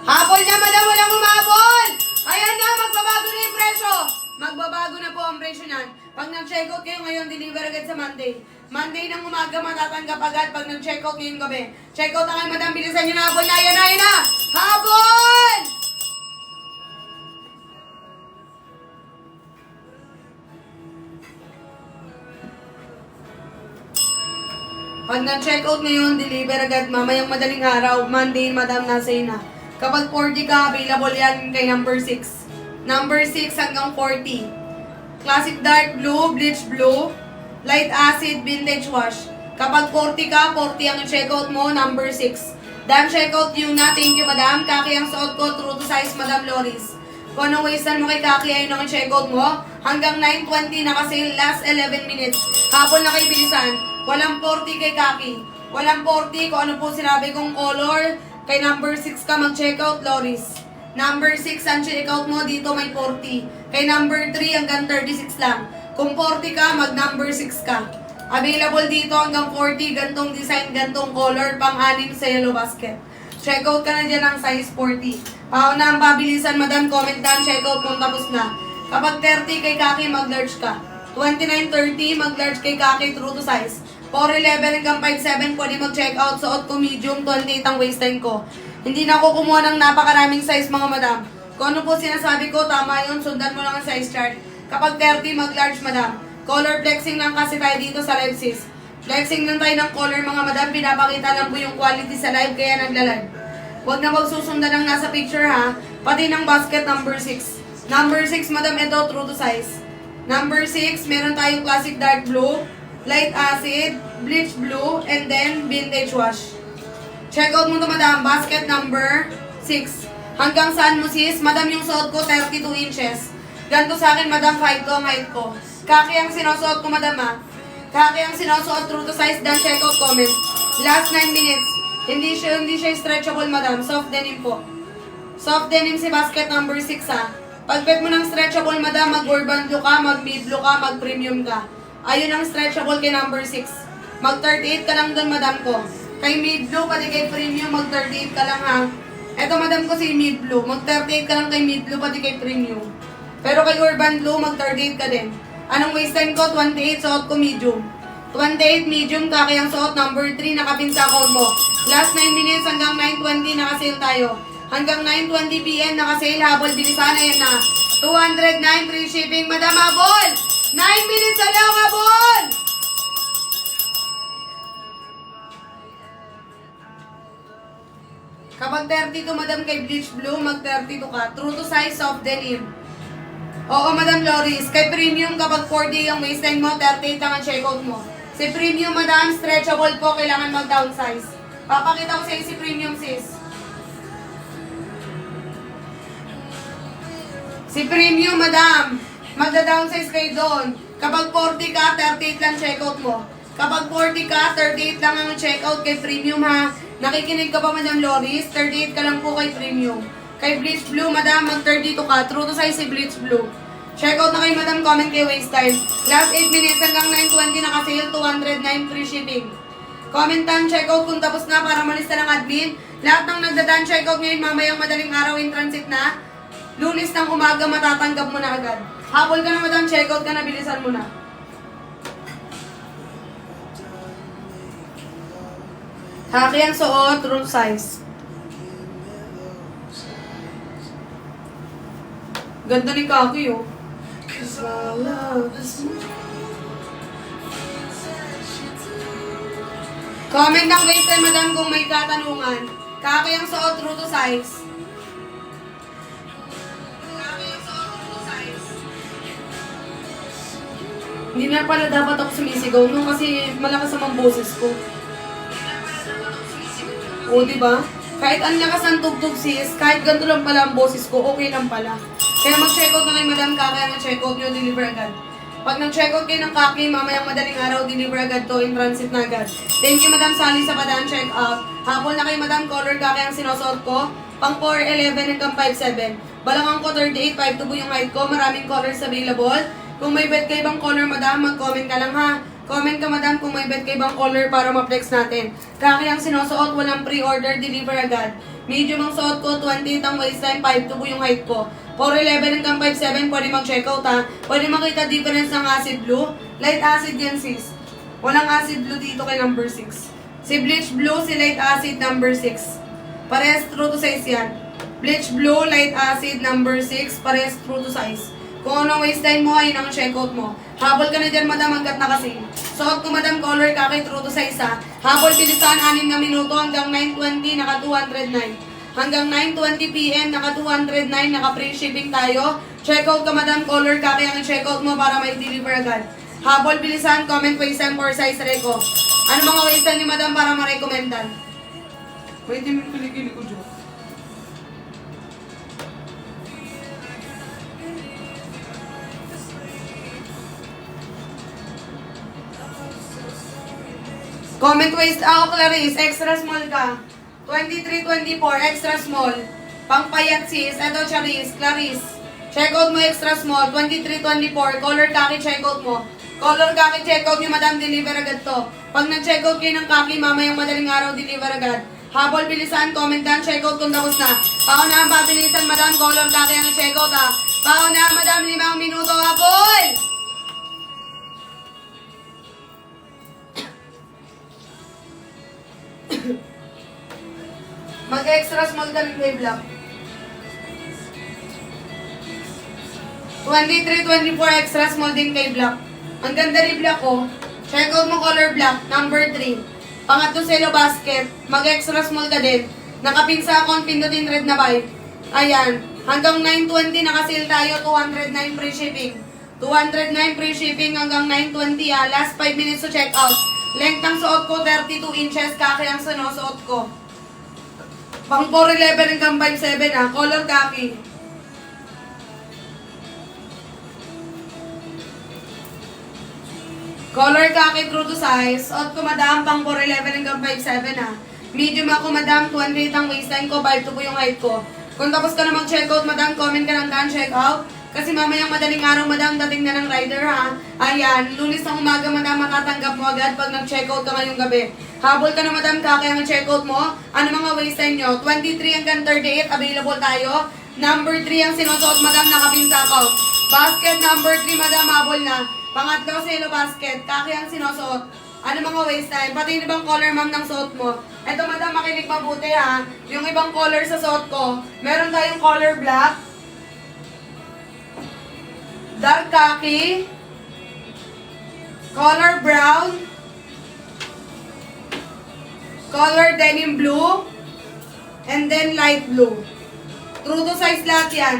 Habol na Madam, walang umabol! Ayan na, magbabago na yung presyo. Magbabago na po ang presyo niyan. Pag nag-check out kayo ngayon, deliver agad sa Monday. Monday ng umaga, matatanggap agad pag nag-check out ngayong gabi. Check out na kayo Madam, bilisan nyo na, habol na, ayan na, ayan na! Habol! Pag nag-check out ngayon, deliver agad mamayang madaling araw. Monday, Madam, nasa na. Kapag 40 ka, available yan kay number 6. Number 6 hanggang 40. Classic dark blue, bleach blue, light acid, vintage wash. Kapag 40 ka, 40 ang check out mo, number 6. Done check out yun na. Thank you, Madam. Kaki ang suot ko, true to size, Madam Loris. Kung anong waistan mo kay Kaki, ayun ang check out mo. Hanggang 9:20 naka-sale, last 11 minutes. Hapon na kayo bilisan. Walang 40 kay Kaki. Walang 40 kung ano po sinabi kong color. Kay number 6 ka mag-check out, Loris. Number 6, ang check-out mo dito may 40. Kay number 3 hanggang 36 lang. Kung 40 ka, mag number 6 ka. Available dito hanggang 40, gantong design, gantong color, pang-anim sa yellow basket. Check-out ka na dyan ng size 40. Pauna ang pabilisan, madam, comment down, check-out mo, tapos na. Kapag 30 kay kaki, mag-large ka. 29-30, mag-large kay kaki, true to size. 4'11 hanggang 5'7, pwede mag-check-out, suot ko medium, 28 ang waistline ko. Hindi na ako kumuha ng napakaraming size, mga madam. Kung ano po sinasabi ko, tama yun, sundan mo lang ang size chart. Kapag 30, mag-large, madam. Color flexing lang kasi tayo dito sa live, sis. Flexing lang tayo ng color, mga madam. Pinapakita lang po yung quality sa live, kaya nagla-live. Huwag na magsusundan ng nasa picture, ha. Pati ng basket number 6. Number 6, madam, ito, true to size. Number 6, meron tayong classic dark blue, light acid, bleach blue, and then vintage wash. Check out mo to, madam. Basket number 6. Hanggang saan mo, sis? Madam, yung suot ko, 32 inches. Ganto sa akin, madam, 5 to ang height ko. Kaki ang sinusuot ko, madam, ha. Kaki ang sinusuot, true to size, dan check out comment. Last 9 minutes. Hindi siya stretchable, madam. Soft denim po. Soft denim si basket number 6, ha. Pagpet mo ng stretchable, madam, mag-urban blue ka, mag-mid blue ka, mag-premium ka. Ayun ang stretchable kay number 6. Mag-38 ka lang doon, madam ko. Kay mid blue, pati kay premium, mag-38 ka lang, ha. Eto, madam ko si mid blue. Mag-38 ka lang kay mid blue, pati kay premium. Pero kay urban blue, mag-38 ka din. Anong waistline ko? 28, suot ko medium. 28 medium ka, kaya ang suot number 3, nakapin sa account mo. Last 9 minutes hanggang 9:20, nakasale tayo. Hanggang 9:20 PM, nakasale, habol, bilisan, ayan na. 209, free shipping, madam, habol! 9 minutes lang, habol! Kapag 32, madam, kay bleach blue, mag 32 ka. True to size, soft denim. Oo, madam Loris. Kay premium, kapag 40 yung waistline mo, 38 lang ang checkout mo. Si premium, madam, stretchable po, kailangan mag-downsize. Papakita ko sa iyo si premium, sis. Si premium, madam, magda-downsize kayo doon. Kapag 40 ka, 38 lang checkout mo. Kapag 40 ka, 38 lang ang checkout kay premium, ha. Nakikinig ka pa, madam Loris? 38 ka lang po kay premium. Kay bleach blue, madam, mag-32 ka. True to size si bleach blue. Checkout na kayo, madam, comment kay waistline. Last 8 minutes hanggang 9:20 nakasale, 209 free shipping. Comment ang checkout kung tapos na para malista ng admin. Lahat ng nagdadaan checkout ngayon, mamayang madaling araw in transit na. Lunes ng umaga, matatanggap mo na agad. Habol ka na, madam, checkout ka na, bilisan mo na. Haki ang suot, true size. Ganda ni Kaki, oh. Comment ng waistline, madam, kung may katanungan. Kaki ang suot, true to size. Hindi na pala dapat ako sumisigaw, no? Kasi malakas ang boses ko. O, diba? Kahit ang lakas ng tugtog, sis, kahit ganito lang pala ang boses ko, okay lang pala. Kaya mag-checkout na kayo, madam, kaya na-checkout nyo, deliver agad. Pag nag-checkout kayo ng Kaki, mamayang madaling araw, deliver agad to, in transit na agad. Thank you, madam Sally, sa padaan check-out. Hapon na kayo, madam, color Kaki ang sinusuot ko. Pang 4'11 hanggang 5'7. Balangan ko 38, 5'2 po yung height ko. Maraming colors available. Kung may bet kayo bang color, madam, mag-comment ka lang, ha. Comment ka, madam, kung may bet kayo bang color para ma-flex natin. Kaki ang sinusuot, walang pre-order, deliver agad. Medium ang suot ko, 28 ang waistline, 5'2 po yung height ko. 4'11 hanggang 5'7, pwede mag-checkout, ha. Pwede makita difference ng acid blue. Light acid yan, sis. Walang acid blue dito kay number 6. Si bleach blue, si light acid number 6. Parehas true to size yan. Bleach blue, light acid number 6, parehas true to size. Kung anong waistline mo, ayun ang checkout mo. Habol ka na dyan, madam, hanggat na kasi. Suot ko, madam, color Kaki, true to size, ha. Habol, bilisan, 6 na minuto hanggang 9:20, naka 209. Hanggang 9:20 PM, naka 209, naka free shipping tayo. Checkout ka, madam, color Kaki ang checkout mo para may deliver agad. Habol, bilisan, comment waistline for size reko. Ano mga waistline ni madam para ma-recommendan? Wait, hindi mo kilikili ko, Joe. Comment waist, Clarice, extra small ka. 23, 24, extra small. Pangpayat sis. Ito Charis, Clarice. Check out mo extra small, 23-24. Color khaki, check out mo. Color khaki, check out nyo, madam, deliver agad to. Pag nag-check out kayo ng khaki, mamayang madaling araw, deliver agad. Habol, bilisan, comment down, check out kung tapos na. Paunahan, pabilisan, madam, color khaki ang check out ha. Paunahan, madam, 5 minuto, habol! Mag-extra small kami kay Black. 23-24 extra small din kay Black. Ang ganda ni Black ko. Check out mo color black, number 3. Pangatlo sa yellow basket. Mag-extra small ka din. Nakapin sa account, pindutin red na buy. Ayan. Hanggang 9:20 nakasil tayo, 209 free shipping. 209 free shipping hanggang 9:20 ah. Last 5 minutes to check out. Length ng suot ko, 32 inches. Kaki ang sinusuot ko. Pang 411 hanggang 5'7 ah. Color khaki. Color khaki true to size. Suot ko madam pang 411 hanggang 5'7 ah. Medium ako madam, 28 ang waistline ko, 5'2 po yung height ko. Kung tapos ka na mag-checkout madam, comment ka lang kan checkout. Kasi mamayang madaling araw madam, dating na ng rider ha. Ayan, Lunes ng umaga madam, matatanggap mo agad pag nag-checkout ka ngayong gabi. Habol ka na madam, kaya ang checkout mo. Ano mga waistline nyo? 23 hanggang 38, available tayo. Number 3 ang sinusuot madam, nakapin sa account. Basket number 3 madam, habol na. Pangatlo sa yellow basket, kaki ang sinusuot. Ano mga waistline? Pati yung ibang color ma'am ng suot mo. Eto madam, makinig mabuti ha. Yung ibang color sa suot ko, meron tayong color black, dark khaki, color brown, color denim blue, and then light blue. True to size lahat yan.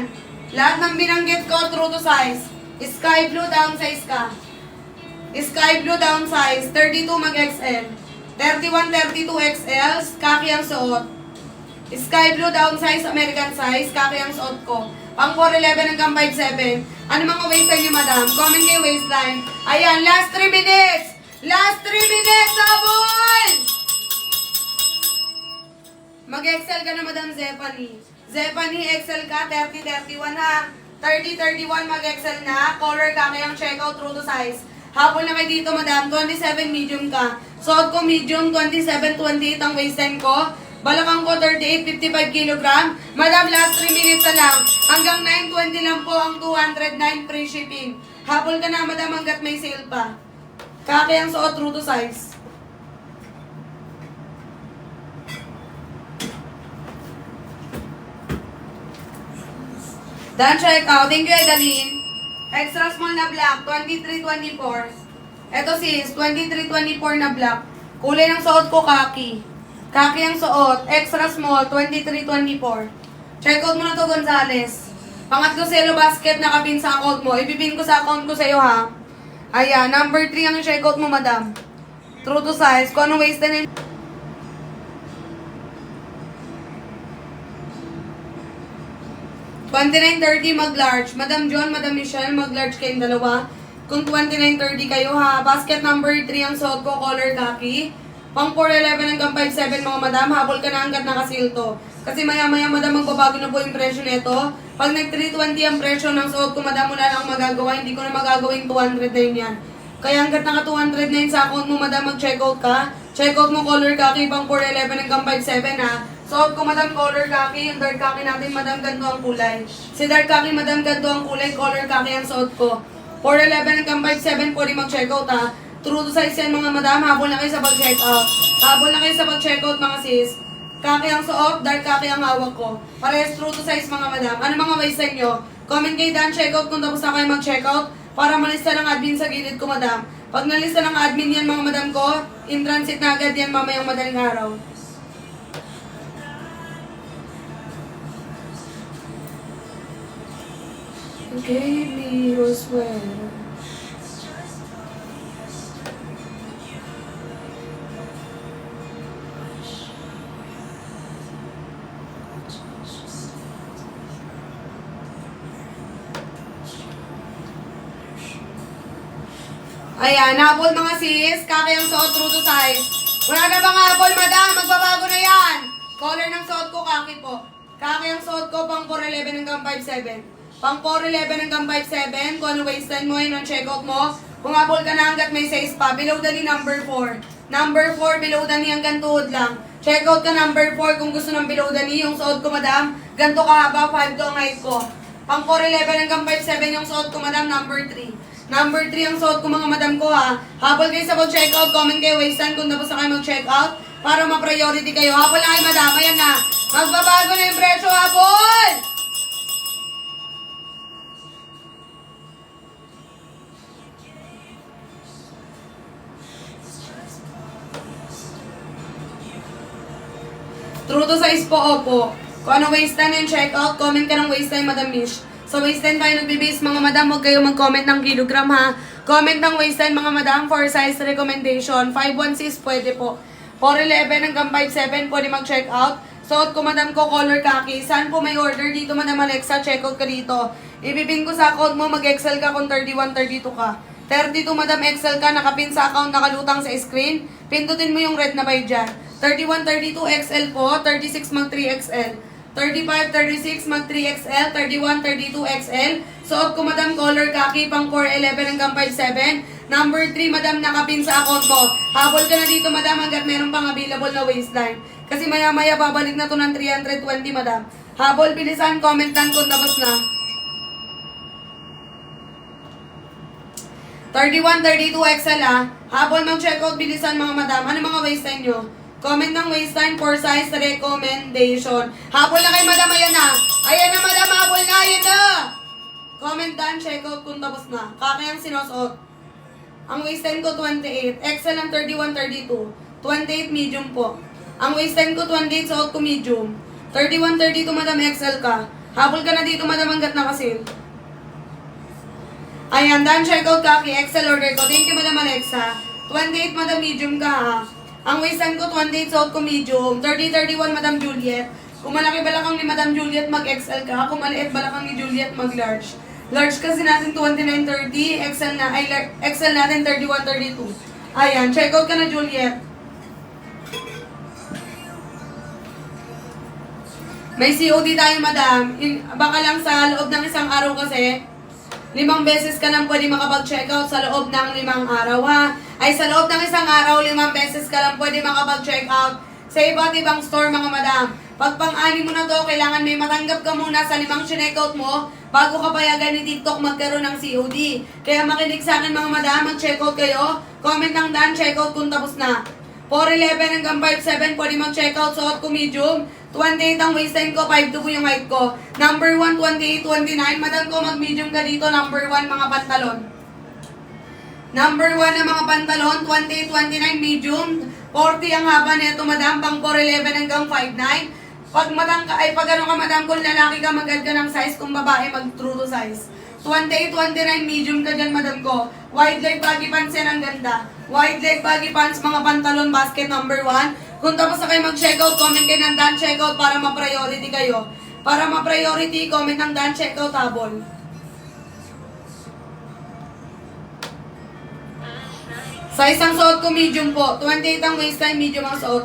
Lahat ng binanggit ko, true to size. Sky blue, downsize ka. Sky blue, downsize. 32 mag-XL. 31, 32 XL, kaki ang suot. Sky blue, downsize, American size, kaki ang suot ko. Pang 411 hanggang 5'7. Ano mga waistline niyo, madam? Comment kayo waistline. Ayan, last 3 minutes! Last 3 minutes, sabon! Mag-XL ka na, madam Zephanie. Zephanie, XL ka, 30-31 ha. 30-31 mag-XL na. Color ka, kayang checkout, true to size. Hapon na kayo dito, madam. 27 medium ka. Suot ko medium, 27-28 ang waistline ko. Balakang ko, 38-55 kilogram. Madam, last 3 minutes na lang. Hanggang 9:20 lang po ang 209 free shipping. Hapon ka na, madam, hanggat may sale pa. Kaki ang suot, true to size. Done check out. Thank you, Edaline. Extra small na black, 23-24. Ito sis, 23-24 na black. Kulay ng suot ko, kaki. Kaki ang suot. Extra small, 23-24. Check out mo na to, Gonzales. Pangatlo sa yellow basket, nakapin sa account mo. Ipipin ko sa account ko sa'yo, ha. Ayan, number 3 ang check out mo, madam. True to size. Kung anong waistline 29-30 mag-large. Madam John, Madam Michelle, mag-large kayong dalawa. Kung 29-30 kayo ha. Basket number 3 ang suot ko, color khaki. Pang 411 hanggang 5'7 mga madam. Habol ka na hanggat nakasil to. Kasi maya-maya madam, magbabago na po yung presyo nito. Pag nag-320 ang presyo ng suot ko, madam, wala lang magagawa. Hindi ko na magagawin 209 yan. Kaya hanggat naka 209 sa account mo, madam, mag-checkout ka. Checkout mo color khaki pang 411 hanggang 5'7 ha. Suot ko, madam, color khaki. Yung dark khaki natin, madam, ganito ang kulay. Si dark khaki, madam, ganito ang kulay. Color khaki ang suot ko. 411 hanggang 5'7 po rin mag-checkout ha. True to size yan mga madam. Habol na kayo sa pag-checkout. Habol na kayo sa pag-checkout mga sis. Khaki ang suot, dark khaki ang hawak ko. Parehas true to size mga madam. Ano mga waistline nyo? Comment kayo dyan, checkout kung tapos na kayo mag-checkout. Para malista ng admin sa gilid ko, madam. Pag nalista ng admin yan mga madam ko, in transit na agad yan mamayang madaling araw. You gave me your sweater. Ayan, apple mga sis, kaki ang suot, true to size. Wala na bang apple, madam? Magbabago na yan. Color ng suot ko, kaki po. Kaki ang suot ko, pang 4'11 hanggang 5'7". Pang 4'11 hanggang 5'7". Kung ano waistline mo, yun ang check out mo. Humabol ka na hanggat may size pa. Below the knee, number 4. Number 4, below the knee hanggang tuhod lang. Check out ka number 4 kung gusto ng below the knee. Yung suot ko, madam, ganito kahaba, 5 to ang height ko. Pang 4'11 hanggang 5'7 yung suot ko, madam, number 3. Number 3 ang suot ko, mga madam ko, ha. Habol kayo sa mag-check out, comment kayo waistline kung tapos na kayo mag-check out para ma-priority kayo. Habol na kayo, madam. Ayan na. Magbabago na yung presyo, habol! True to size po, opo. Kung ano waistline yung check out, comment ka ng waistline, Madam Mish. Sa waistline tayo nagbibase, mga madam, huwag kayo mag-comment ng kilogram, ha. Comment ng waistline, mga madam, for size recommendation. 5'1" pwede po. 4'11 hanggang 5'7 pwede mag-check out. Suot ko, madam ko, color khaki. Saan po may order dito, madam Alexa? Check out ka dito. Ibibin ko sa account mo, mag-excel ka kung 31, 32 ka. 32, madam, excel ka, nakapin sa account, nakalutang sa screen. Pindutin mo yung red na by dyan. 31, 32 XL po, 36 mag 3 XL. 35, 36 mag 3 XL, 31, 32 XL. Suot ko, madam, color khaki, pang 4'11 hanggang 5'7. Number 3, madam, nakapin sa account mo. Habol ka na dito, madam, hanggat meron pang available na waistline. Kasi maya-maya babalik na to ng 320, madam. Habol, bilisan, comment lang kung tapos na. 31, 32 XL, ha. Habol, mag-check out, bilisan, mga madam. Ano mga waistline nyo? Comment ng waistline for size recommendation. Habol na kay madam, ayan na. Ayan na, madam, habol na, ayan na. Comment done, check out kung tapos na. Kakayang sinusuot. Ang waistline ko 28. XL ang 31, 32. 28 medium po. Ang waistline ko 28, suot ko medium. 31, 32, madam, XL ka. Habol ka na dito, madam, hanggat nakasil. Ayan, done, check out kaki. XL order ko. Thank you, madam Alexa. 28, madam, medium ka, ha. Ang waistline ko 28, suot ko medium. 30, 31, madam Juliet. Kung malaki balakang ni madam Juliet, mag-XL ka. Kung maliit balakang ni Juliet, mag-large. Large kasi natin 29, 30. XL na, XL natin 31, 32. Ayan, check out ka na, Juliet. May COD tayo, madam. Baka lang sa loob ng isang araw kasi, 5 beses ka lang pwede makapag-checkout sa loob ng 5 araw, ha? Ay, sa loob ng isang araw, 5 beses ka lang pwede makapag-checkout sa iba't ibang store, mga madam. Pag pang-ani mo na to, kailangan may matanggap ka muna sa 5 checkout mo bago ka payagan ni TikTok magkaroon ng COD. Kaya makinig sa akin, mga madam, mag-checkout kayo. Comment ng daan, checkout kung tapos na. 4'11 hanggang 5'7 pwede mag-checkout, suot ko medium. 28 ang waistline ko, 5'2 po yung height ko. Number 1, 28, 29. Madam ko, mag-medium ka dito. Number 1, mga pantalon. Number 1 na mga pantalon, 28, 29, medium. 40 ang haba nito, madam, pang 4'11 hanggang 5'9. Pag ano ka, madam, kung lalaki ka, mag-add ka ng size. Kung babae, mag-true to size. 28, 29, medium ka dyan, madam ko. Wide leg baggy pants yan, ang ganda. Wide leg baggy pants, mga pantalon, basket number 1. Kung tapos na kayo mag-checkout, comment kayo ng done checkout para ma-priority kayo. Para ma-priority, comment ng done checkout, habol. Size ang suot ko, medium po. 28 ang waistline, medium ang suot.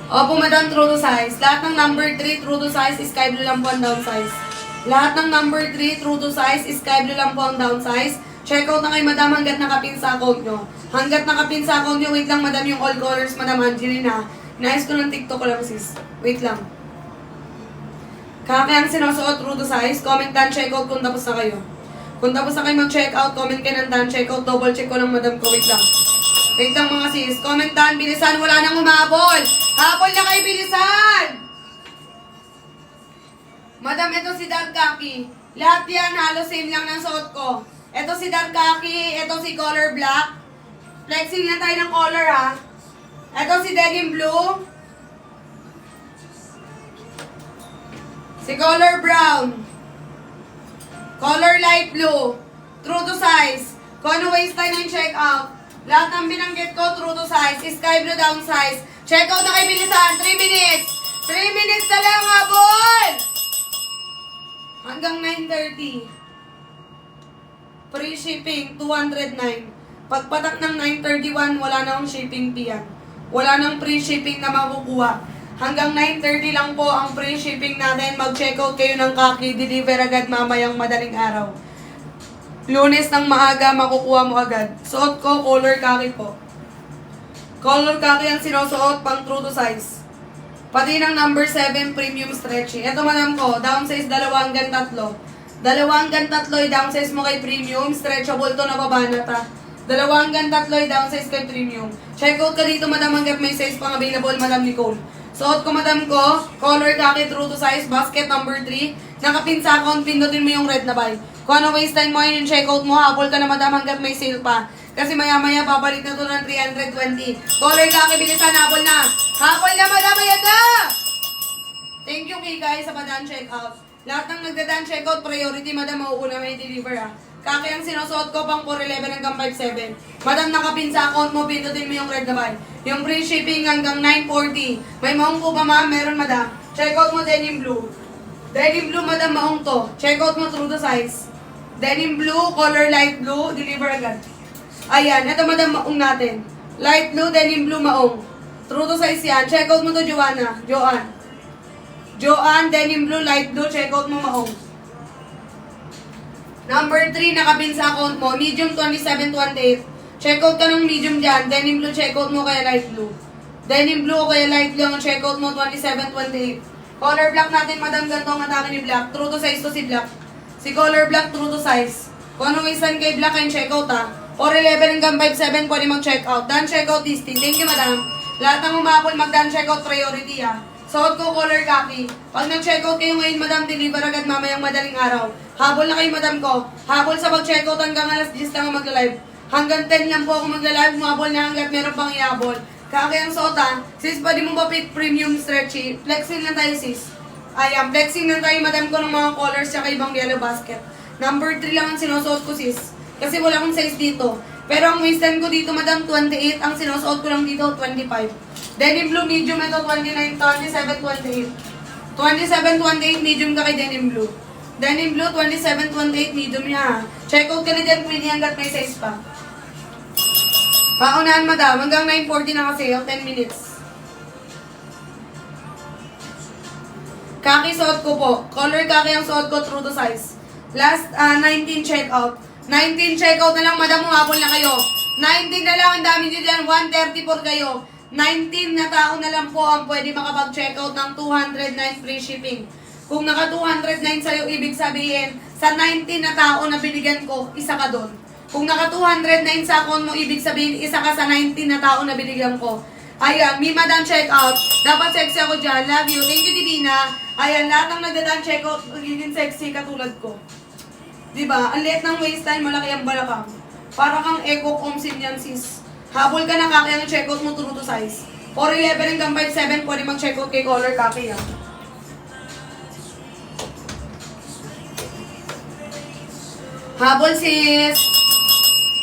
Opo, madam, true to size. Lahat ng number 3, true to size, sky blue lang po ang down size. Lahat ng number 3, true to size, sky blue lang po ang down size. Check out na kay madam hanggat nakapin sa account nyo. Hanggat nakapin sa account nyo, wait lang, madam, yung all colors, madam Angelina. Nice ko ng TikTok ko lang, sis. Wait lang. Kakayang sinusuot, true to size. Comment dan, check out kung tapos na kayo. Kung tapos na kayo mag-check out, comment kayo ng dan, check out. Double check ko lang, madam ko. Wait lang. Wait lang, mga sis. Comment dan, bilisan. Wala nang humabol. Habol na kayo, bilisan! Madam, ito si dark khaki. Lahat yan, halos same lang ng suot ko. Ito si dark khaki, ito si color black. Flexing lang tayo ng color, ha. Ito si denim blue. Si color brown. Color light blue. True to size. Kung ano waistline yung check out. Lahat ng binanggit ko, true to size. Sky blue down size. Check out na kay bilisan. 3 minutes. 3 minutes na lang, habol! Hanggang 9:30. Free shipping, 209. Pagpatak ng 9:31, wala nang shipping fee yan. Wala nang free shipping na makukuha. Hanggang 9:30 lang po ang free shipping natin. Mag-checkout kayo ng Kaki, deliver agad mamayang madaling araw. Lunes ng maaga, makukuha mo agad. Suot ko, color Kaki po. Color Kaki ang sinusuot, pang true to size. Pati ng number 7 premium stretchy. Ito madam ko, down size 2 hanggang 3. 2 hanggang 3 down size mo kay premium, stretchable to na baba na ta. 2 hanggang 3 down size kay premium. Check out ka dito madam hanggang may size pang available madam Nicole. Suot ko madam ko, color Kaki true to size, basket number 3. Nakapin sa account, pindutin mo yung red na buy. Kung ano waste time mo yun yung check out mo, habol ka na madam hanggang may sale pa. Kasi maya-maya, babalik na to ng 320. Color Kaki, bilisan, habol na. Habol na, madam, ayan na! Thank you, Kikay, sa padaan check-out. Lahat ng nagdadaan check-out, priority, madam, mauuna may deliver, ha. Kaki ang sinusuot ko, pang 411 hanggang 57. Madam, nakapin sa account mo, pindutin mo yung red na buy. Yung free shipping hanggang 940. May maong po ba, ma'am? Meron, madam. Check-out mo, denim blue. Denim blue, madam, maong to. Check-out mo, true to size. Denim blue, color light blue, deliver agad. Ayan, ito madam maong natin. Light blue, denim blue, maong. True to size yan. Check out mo to, Joanna. Joanne, denim blue, light blue, check out mo, maong. Number 3, nakapin sa account mo. Medium 2728. Check out ka ng medium dyan. Denim blue, check out mo kaya light blue. Denim blue o kaya light blue, ang check out mo 2728. Color black natin, madam, ganito ang atake ni black. True to size to si black. Si color black, true to size. Kung anong isan kay black, ang check out, ha. 411 hanggang 57, pwede mag-check out. Dan check out listing. Thank you, madam. Lahat ng umapol, mag-dan check out priority, ha. Suot ko, color Kaki. Pag nag-check out kayo ngayon, madam, deliver agad mamayang madaling araw. Habol na kayo, madam ko. Habol sa mag-check out hanggang alas 10 lang mag-live. Hanggang 10 lang po ako mag-live. Umabol na hanggat meron pang iabol. Kaki ang suot, ha. Sis, pwede mo ba fit premium stretchy? Flexing lang tayo, sis. Ayan, flexing lang tayo, madam ko, ng mga colors tsaka ibang yellow basket. Number 3 lang ang sinusuot ko, sis. Kasi wala akong size dito. Pero ang waistline ko dito, madam, 28. Ang sinusuot ko lang dito, 25. Denim blue, medium ito, 29, 27, 28. 27, 28, medium ka kay denim blue. Denim blue, 27, 28, medium niya. Check out ka na dyan, Queenie, hanggat may size pa. Paunahan, madam. Hanggang 9:40 na kasi, 10 minutes. Kaki suot ko po. Color Kaki ang suot ko, true to size. Last 19 check out. 19 check out na lang, madam, humabol na kayo. 19 na lang, ang dami nyo dyan. 134 kayo. 19 na tao na lang po ang pwede makapag-check out ng 209 free shipping. Kung naka 209 sa'yo, ibig sabihin, sa 19 na tao na binigyan ko, isa ka doon. Kung naka 209 sa account mo, ibig sabihin, isa ka sa 19 na tao na binigyan ko. Ayan, me madam check out. Dapat sexy ako dyan. Love you. Thank you, Divina. Ayan, lahat ng nagdadaan check out, magiging sexy katulad ko. Diba? Ang liit ng waistline, malaki ang balakang. Para kang eco comsin yan, sis. Habol ka na Kaki, ang check out mo true to size. 411 hanggang 57, pwede mag-check out kay color Kaki, yan. Habol, sis.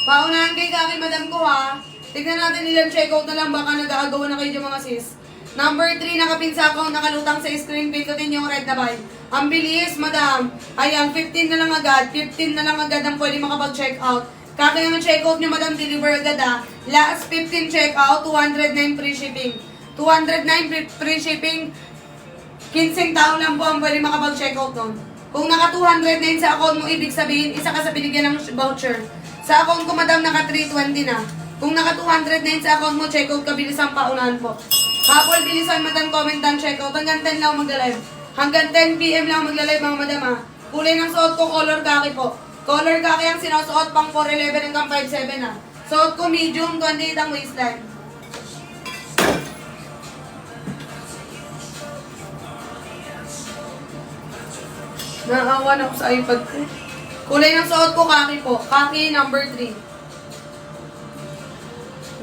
Paunahan kay Kaki, madam ko, ha. Tignan natin ilang check-out na lang, baka nag-aagawa na kayo dyan, mga sis. Number 3, nakapin sa account, nakalutang sa screen, pindutin yung red na buy. Ang bilis, madam. Ayan, 15 na lang agad. 15 na lang agad ang pwede makapag-check out. Kaki ang check-out nyo, madam, deliver agad, ha. Last 15 check-out, 209 free shipping. 209 free shipping, 15 tao lang po ang pwede makapag-check-out nun. Kung naka 209 sa account mo, ibig sabihin, isa ka sa binigyan ng voucher. Sa account ko, madam, naka 320 na. Kung naka 209 sa account mo, check-out ka, bilisang paunahan po. Habol, bilisan, madam, comment and check-out. Hanggang 10 lang mag-live. Hanggang 10 PM lang mag-live, mga madam, ha. Kulay ng suot ko, color Kaki po. Color Kaki ang sinusuot, pang 411 hanggang 57, ha. Suot ko, medium, 28 ang waistline. Naawa na ako sa iPad ko. Kulay ng suot ko, Kaki po. Kaki number 3.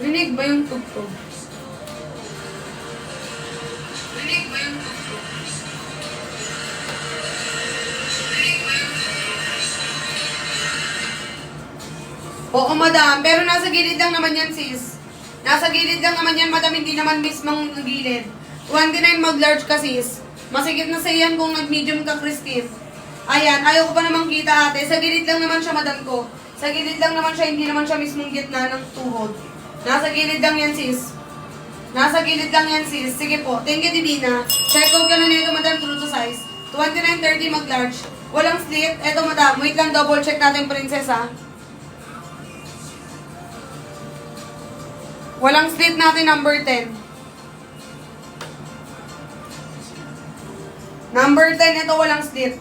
Rinig ba yung tugtog? Rinig ba yung tugtog? Oo, madam. Pero nasa gilid lang naman yan, sis. Nasa gilid lang naman yan, madam. Hindi naman mismong gilid. 29 mag-large ka, sis. Masigit na sa yan kung nag-medium ka, Christine. Ayan, ayaw ko pa namang kita, ate. Sa gilid lang naman siya, madam ko. Sa gilid lang naman siya, hindi naman siya mismong gitna ng tuhod. Nasa gilid lang yan, sis. Nasa gilid lang yan, sis. Sige po. Thank you, Divina. Check out ka na nito, madam, true to size. 29-30 mag-large. Walang slit. Eto, madam. Wait lang, double check natin, princess, ha. Walang slit natin, number 10. Number 10, ito walang slit.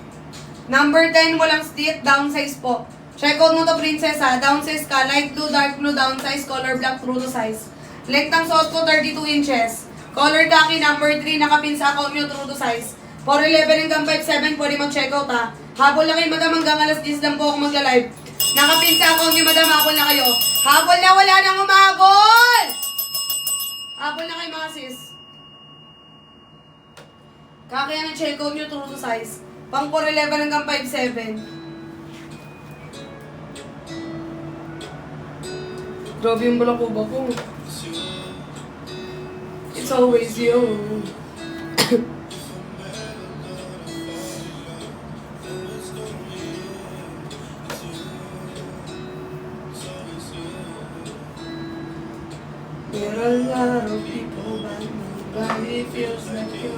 Number 10, walang slit. Downsize po. Check out mo to, princess, ha. Downsize ka. Light blue, dark blue, downsize, color black, true to size. Length ng suot ko, 32 inches. Color khaki, number 3, nakapin sa account nyo, true to size. 411 hanggang 57, pwede mag-check out, ha. Habol na kayo, madam, hanggang alas 10 lang po ako magla-live. Nakapin sa account nyo, madam, habol na kayo. Habol na, wala nang umabol! Habol na kayo, mga sis. Kaya na check out nyo, true to size. Pang 411 hanggang 57. Grabe yung balakuba ko. It's always you. There are a lot of people, but it feels like you.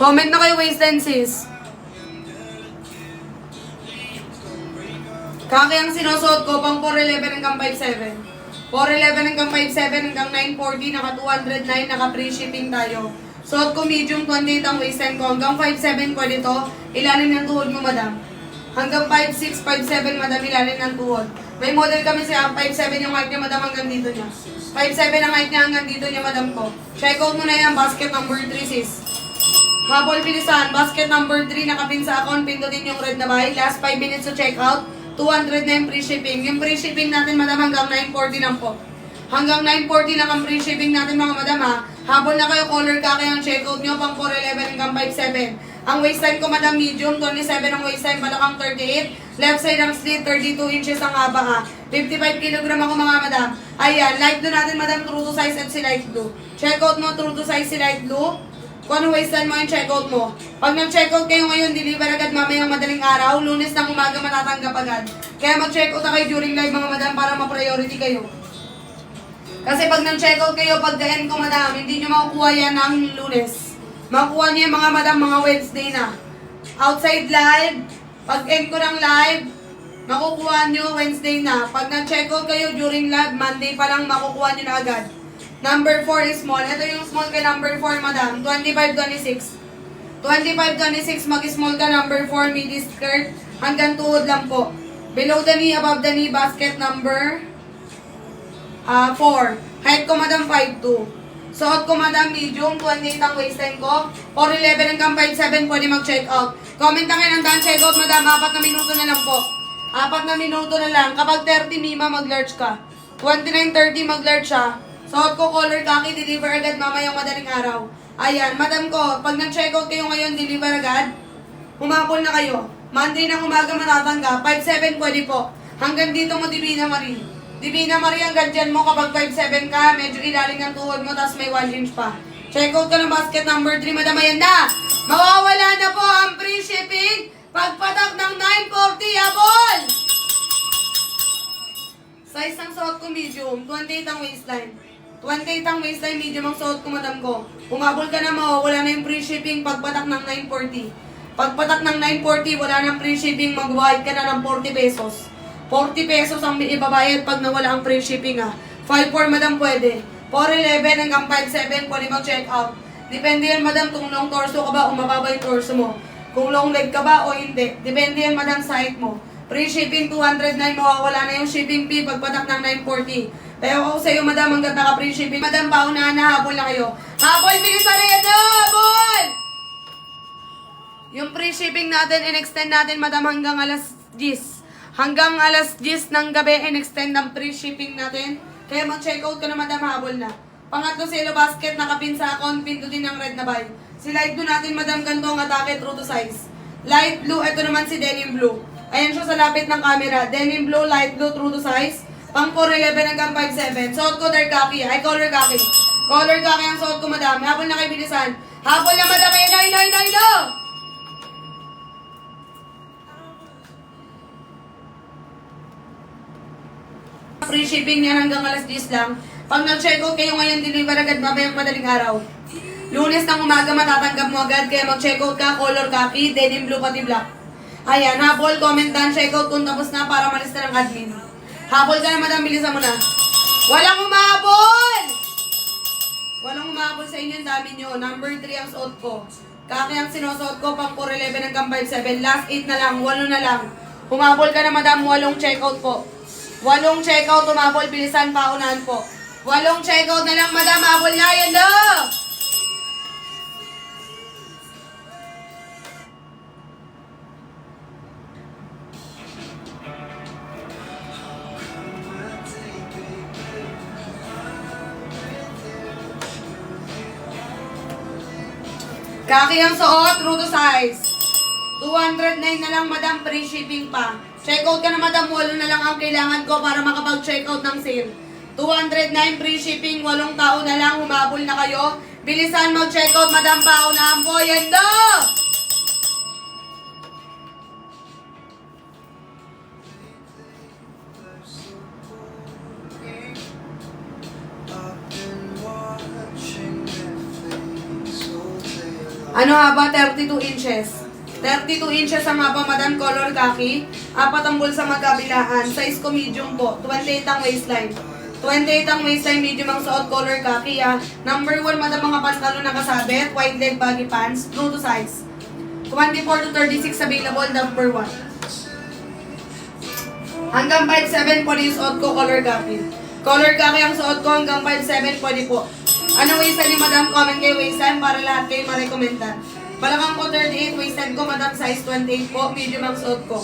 Comment na kayo, waistline, sis. Kaki ang sinusuot ko, pang 411 hanggang 57. 411 hanggang 57 hanggang 940, naka 209, naka free shipping tayo. Suot ko medium 28 ang waistline ko, hanggang 57 ko dito, ilalim ng tuhod mo, madam. Hanggang 56, 57, madam, ilalim ng tuhod. May model kami sa 57 yung height niya, madam, hanggang dito niya. 57 ang height niya, hanggang dito niya, madam ko. Check out mo na yan, basket number 3, sis. Habol bilisan, basket number 3, nakapin sa account, pindutin yung red na buy. Last 5 minutes to check out. 200 na yung free shipping. Yung free shipping natin, madam, hanggang 940 lang po. Hanggang 940 lang ang free shipping natin, mga madam, ha. Habol na kayo, color khaki ang check out nyo, pang 411 hanggang 57. Ang waistline ko, madam, medium, 27 ang waistline, balakang 38. Left side ang slit, 32 inches ang haba, ha. 55 kg ako, mga madam. Ayan, light blue natin, madam, true to size at si light blue. Check out mo, true to size si light blue. Kung ano waistline mo yung checkout mo. Pag nag-checkout kayo ngayon, deliver agad mamayang madaling araw. Lunes ng umaga matatanggap agad. Kaya mag-checkout na kayo during live, mga madam, para ma-priority kayo. Kasi pag nag-checkout kayo, pag the end ko, madam, hindi nyo makukuha yan ng Lunes. Makukuha nyo yung mga madam, mga Wednesday na. Outside live, pag end ko ng live, makukuha nyo Wednesday na. Pag nag-checkout kayo during live, Monday pa lang makukuha nyo na agad. Number 4 is small. Ito yung small kay number 4, madam. 25-26. 25-26, mag-small ka, number 4, midi skirt. Hanggang tuhod lang po. Below the knee, above the knee, basket number 4. Height ko, madam, 5'2". Suot ko, madam, medium, 28 ang waistline ko. 4'11 hanggang 5'7", pwede mag-check out. Comment na kayo ng done check out, madam. 4 na minuto na lang po. 4 na minuto na lang. Kapag 30 mima, mag-large ka. 29-30, mag-large siya. Suot ko, color khaki, deliver agad mamayang madaling araw. Ayan, madam ko, pag nag-check out kayo ngayon, deliver agad. Humapol na kayo. Monday ng umaga matatanggap. 5'7", pwede po. Hanggang dito mo, Divina Marie. Divina Marie, hanggang dyan mo kapag 5'7 ka, medyo ilalim ng tuhod mo, tapos may 1 inch pa. Check out ka ng basket number 3, madam. Ayan na! Mawawala na po ang free shipping pagpatak ng 940, habol! Size ng suot ko, medium. 28 ang waistline. 28 ang waistline, medium ang suot ko, madam ko. Umabol ka na, mawawala na yung free shipping pagpatak ng 940. Pagpatak ng 940, wala nang free shipping, magbayad ka na ng 40 pesos. 40 pesos ang ibabayad pag nawala ang free shipping, ha. 5'4", madam, pwede. 4'11 hanggang 5'7", pwede mag-check out. Depende yan, madam, kung long torso ka ba o mababa yung torso mo. Kung long leg ka ba o hindi. Depende yan, madam, sa height mo. Free shipping 209, mawawala na yung shipping fee pagpatak ng 940. Pero ako sa iyo, madam, hanggang naka-free shipping. Madam, paunahan na, habol na kayo. Habol, bilis na rin! Habol! Yung free shipping natin, in-extend natin, madam, hanggang alas 10. Hanggang alas 10 ng gabi, in-extend ang free shipping natin. Kaya mag-check out ka na, madam, habol na. Pangatlo, Selo Basket, nakapin sa account, pindutin ng red na buy. Si light blue natin, madam, ganito ang atake, true to size. Light blue, ito naman si denim blue. Ayan siya sa lapit ng camera. Denim blue, light blue, true to size. Pang 411 hanggang 5'7". Suot ko dark khaki. Ay, color khaki. Color khaki ang suot ko, madam. Habol na kayo bilisan. Habol na, madam. Ay, no! Free shipping yan hanggang alas 10 lang. Pag nag-check out kayo ngayon, deliver agad mamayang madaling araw. Lunes ng umaga matatanggap mo agad, kaya mag-check out ka, color khaki, denim blue pati black. Ayan, habol, comment down, check out kung tapos na para malista ng admin. Habol ka na, madam, bilisan mo na. Walang umabol! Walang umabol sa inyo, dami nyo. Number 3 ang suot ko. Kaki ang sinusuot ko, pang 411 hanggang 5'7". Last 8 na lang, 8 na lang. Humabol ka na, madam, 8 check out po. 8 check out, umabol, bilisan, paunahan po. 8 check out na lang, madam, habol na, yan do! Kaki ang suot, true to size. 209 na lang, madam, free shipping pa. Check out ka na, madam, 8 na lang ang kailangan ko para makapag-check out ng sale. 209 free shipping, 8 tao na lang, humabol na kayo. Bilisan mag-check out, madam, paunahan po, yan do! Ano haba? 32 inches. 32 inches ang haba, madam, color khaki. 4 ang bulsa magkabilaan. Size ko medium po. 28 ang waistline. 28 ang waistline, medium ang suot, color khaki. Number 1, madam, mga pantalon na kasabit. Wide leg baggy pants. True to size. 24 to 36 available, number 1. Hanggang 5'7" po yung suot ko, color khaki. Color khaki ang suot ko, hanggang 5'7" pwede po. Ano waistline ni madam? Comment kayo waistline para lahat kayo marekomendan. Balakang ko 38, waistline ko, madam, size 28 po, medium ang suot ko.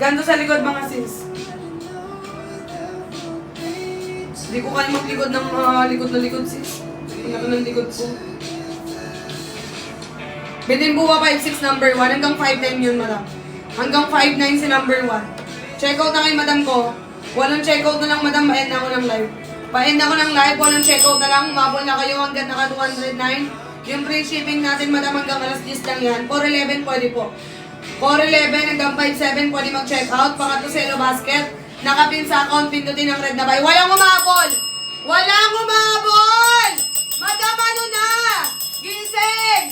Ganto sa likod, mga sis. Hindi ko kayo maglikod ng likod na likod, sis. Tingnan ko ng likod ko. Bitimbuwa 5'6", number 1. Hanggang 5'9 yun, madam. Hanggang 5'9 si number 1. Check out na kayo, madam ko. Walang check out na lang, madam. Ma-end na ako ng live. Pa-end ako ng live. Walang check out na lang. Umabol na kayo hanggang naka 209. Yung free shipping natin, madam, hanggang alas 10 lang yan. 411 pwede po. 411 hanggang 5'7 pwede mag-check out. Pangatlo Selo Basket. Nakapin sa account, pindutin ang red na buy. Walang umabol! Walang umabol! Madam, ano na? Gising!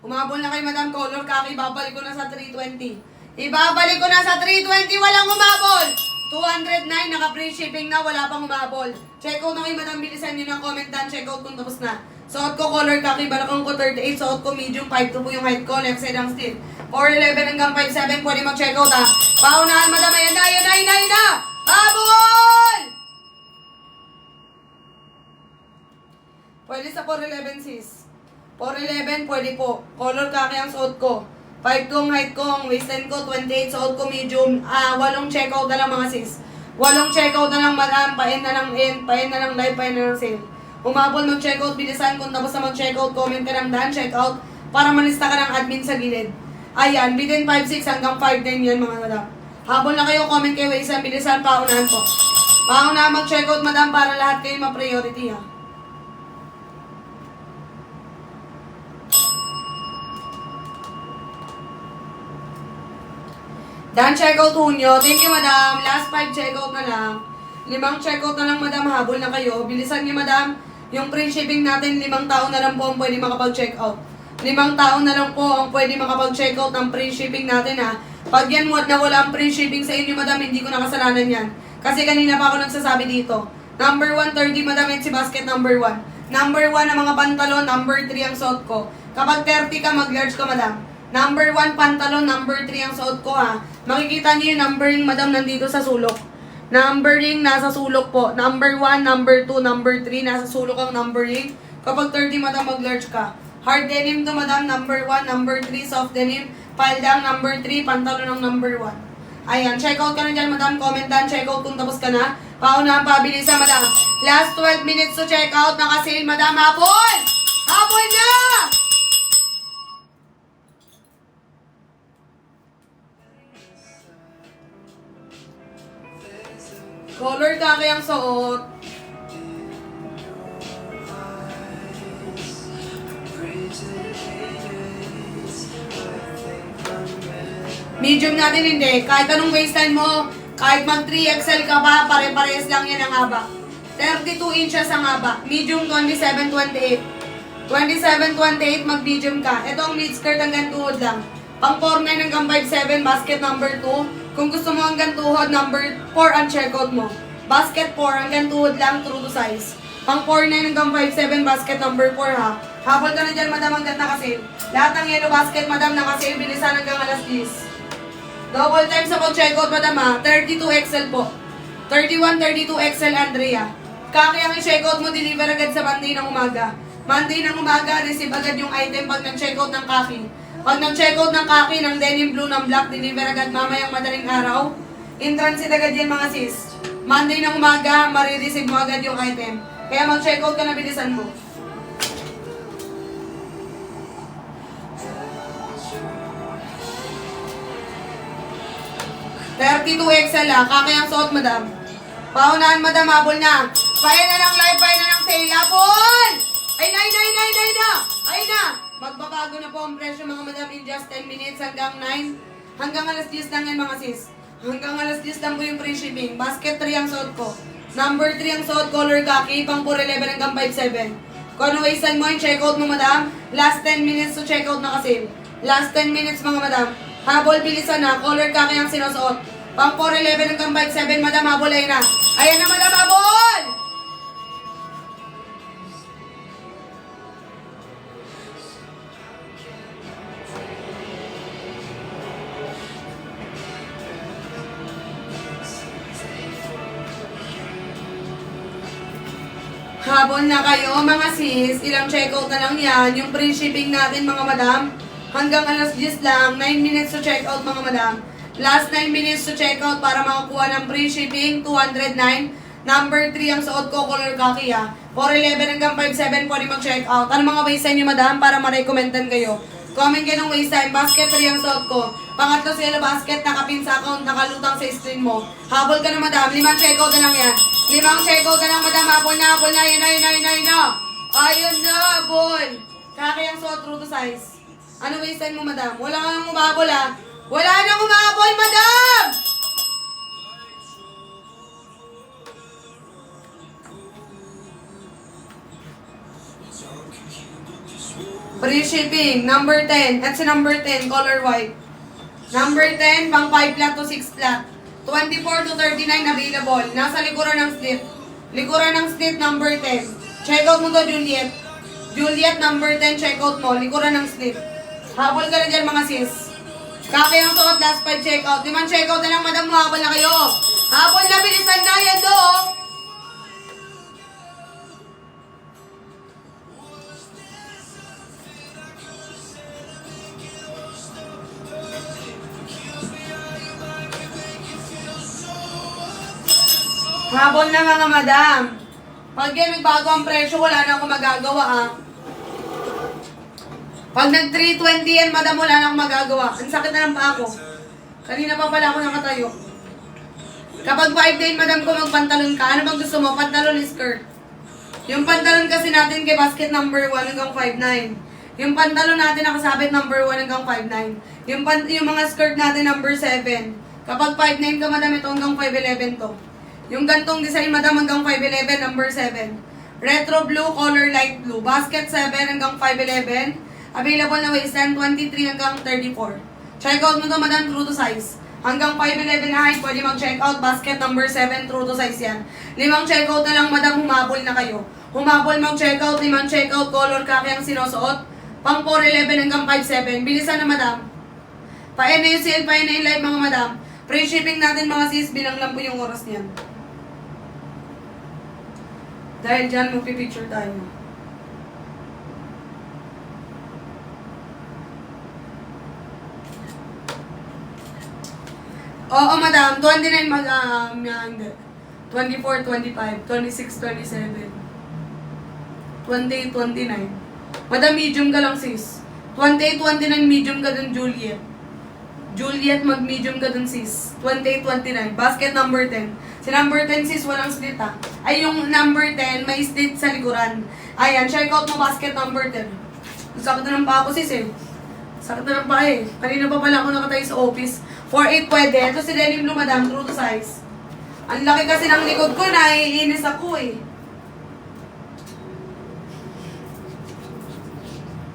Umabol na kay madam, color khaki. Ibabalik ko na sa 320. Ibabalik ko na sa 320. Walang umabol! 209, naka-free shipping na, wala pang umabol. Check out na kayo, madam, bilisan nyo ng comment down. Check out kung tapos na. Suot ko color khaki, balakang ko 38, suot ko medium 5'2 po yung height ko, left side ang steel. 4'11 hanggang 5'7, pwede mag-check out ha. Paunahan, madam, ayan na! Habol! Pwede sa 4'11 sis. 4'11, pwede po. Color khaki ang suot ko. 5'2 ang height ko, ang waistline ko, 28, suot ko medium. 8 check out na lang, mga sis. 8 check out na lang, madam, pa-end na lang live, pa-end na lang sale. Umabol, mag-check out, bilisan. Kung tapos na mag-check out, comment ka ng daan, check out, para malista ka ng admin sa gilid. Ayan, between 5'6 hanggang 5'9 yan, mga madam. Habol na kayo, comment kayo, isang bilisan, paunahan po. Paunahan mag-check out, madam, para lahat kayo ma-priority, ha. Dan, check out ho nyo. Thank you, madam. Last 5 check out na lang. 5 check out na lang, madam. Habol na kayo. Bilisan niyo, madam. Yung free shipping natin, 5 tao na lang po ang pwede makapag-check out. 5 tao na lang po ang pwede makapag-check out ng free shipping natin, ha. Pag yan na wala ang free shipping sa inyo, madam, hindi ko nakasalanan yan. Kasi kanina pa ako nagsasabi dito. Number 130, madam, at si basket number 1. Number 1 ang mga pantalon, number 3 ang suot ko. Kapag 30 ka, mag-large ka, madam. Number 1 pantalon, number 3 ang suot ko, ha. Makikita niyo yung numbering, madam, nandito sa sulok. Numbering nasa sulok po. Number 1, number 2, number 3, nasa sulok ang numbering. Kapag 30, madam, mag-large ka. Hard denim to, madam, number 1, number 3, soft denim. Paldang, number 3, pantalon ng number 1. Ayan, check out ka na dyan, madam. Comment down, check out kung tapos ka na. Paunahan, pabilisan, madam. Last 12 minutes to check out. Naka-sale, madam. Hapon! Hapon na! Color kaki ang suot. Medium natin hindi. Kahit anong waistline mo, kahit mag 3XL ka pa, pare-pares lang yan ang haba. 32 inches ang haba. Medium 27-28. 27-28 mag-medium ka. Ito ang mid skirt hanggang tuhod lang. Pang 4'9 hanggang 5'7 basket number 2. Kung gusto mo hanggang tuhod, number 4 ang checkout mo. Basket 4 hanggang tuhod lang, true to size. Pang 4'9 hanggang 5'7 basket number 4 ha. Habol ka na dyan, madam, hanggang nakasil. Lahat ng yellow basket, madam, nakasil. Bilisan hanggang alas 10. Double time sa pag-checkout, madam ha. 32XL po. 31, 32XL, Andrea. Kaki ang i-checkout mo, deliver agad sa Monday ng umaga. Monday ng umaga, receive agad yung item pag nag-checkout ng kaki. Pag nag-checkout ng kaki, ng denim blue, ng black, deliver agad mamayang madaling araw. In transit agad yan, mga sis. Monday ng umaga, marireceive mo agad yung item. Kaya mag-checkout ka na, bilisan mo. XL ha, kaki ang suot, madam. Paunahan, madam, habol na. Paya na ng live, paya na ng sale, habol! Ay na! Ay na! Magbabago na po ang presyo, mga madam, in just 10 minutes hanggang 9. Hanggang alas 10 lang yan, mga sis. Hanggang alas 10 lang po yung free shipping. Basket 3 ang suot ko. Number 3 ang suot, color khaki, pang 411 hanggang 57. Kung ano waistline mo yung checkout mo, madam, last 10 minutes to checkout na kasi. Last 10 minutes, mga madam. Habol, bilisan na, color khaki ang sinusuot. Pang 411 hanggang 57, madam, habol ay na. Ayan na, madam, habol! Habol na kayo, mga sis. Ilang checkout na lang yan. Yung free shipping natin, mga madam. Hanggang alas 10 lang. 9 minutes to checkout, mga madam. Last 9 minutes to checkout para makakuha ng free shipping. 209. Number 3 ang suot ko, color khaki ha. 411 hanggang 57 pwede mag-checkout. Ano mga waistline nyo, madam? Para ma-recommenden kayo. Comment kayo ng waistline. Basket 3 ang suot ko. Pangatlo sa yellow basket, nakapin sa account, nakalutang sa screen mo. Habol ka na, madam. 5 checkout na lang yan. 5 checkout na lang, madam. Habol na. Ayun na. Ayun na, habol. Kaki ang suot, true to size. Ano waistline mo, madam? Wala kang umabol ha. Wala nang umabol, madam! Free shipping, number 10. At si number 10, color white. Number 10, pang 5 flat to 6 flat. 24 to 39 available. Nasa likuran ng slip. Likuran ng slip, number 10. Checkout mo to, Juliet. Juliet, number 10, checkout mo. Likuran ng slip. Habol ka na dyan, mga sis. Kaki ang suot, last 5 checkout. 5 checkout na lang, madam, habol na kayo. Habol na, bilisan na yan do. Habol na, mga madam. Pag yan nagbago ang presyo, wala na akong magagawa ah. Pag nag-320 yan, madam, wala na akong magagawa. Ang sakit na ng paa ko. Kanina pa pala ako nakatayo. Kapag 5'9", madam, ko magpantalon ka, ano bang gusto mo? Pantalon, skirt. Yung pantalon kasi natin kay basket number 1 hanggang 5'9". Yung pantalon natin nakasabit number 1 hanggang 5'9". Yung mga skirt natin number 7. Kapag 5'9 ka, madam, ito hanggang 5'11 to. Yung gantong design, madam, hanggang 5'11, number 7. Retro blue, color light blue. Basket 7 hanggang 5'11. Available na waistline 23 hanggang 34. Checkout mo to, madam, true to size. Hanggang 5'11 na height, pwede mag-checkout. Basket number 7, true to size yan. 5 checkout na lang, madam, humabol na kayo. Humabol mag-checkout, 5 checkout, color khaki ang sinusuot. Pang 4'11 hanggang 5'7. Bilisan na, madam. Paen na yung sale, paen na yung live, mga madam. Free shipping natin, mga sis, bilang lang po yung oras niyan. Dahil dyan, magpipicture tayo. Oo, madam. 29 hindi. 24, 25, 26, 27. 28, 29. Madam, medium ka lang, sis. 28, 29, medium ka dun, Juliet. Juliet, mag-medium ka dun, sis. 28, 29. Basket number 10. Si number 10 sis, walang slit ha. Ay, yung number 10, may slit sa likuran. Ayan, check out mo basket number 10. Sakit na ng paa ko sis eh. Sakit na ng paa eh. Kanina pa pala ako nakatayo sa office. 4'8 pwede. Ito si Denim Blue, madam, true to size. Ang laki kasi ng likod ko, naiinis ako eh.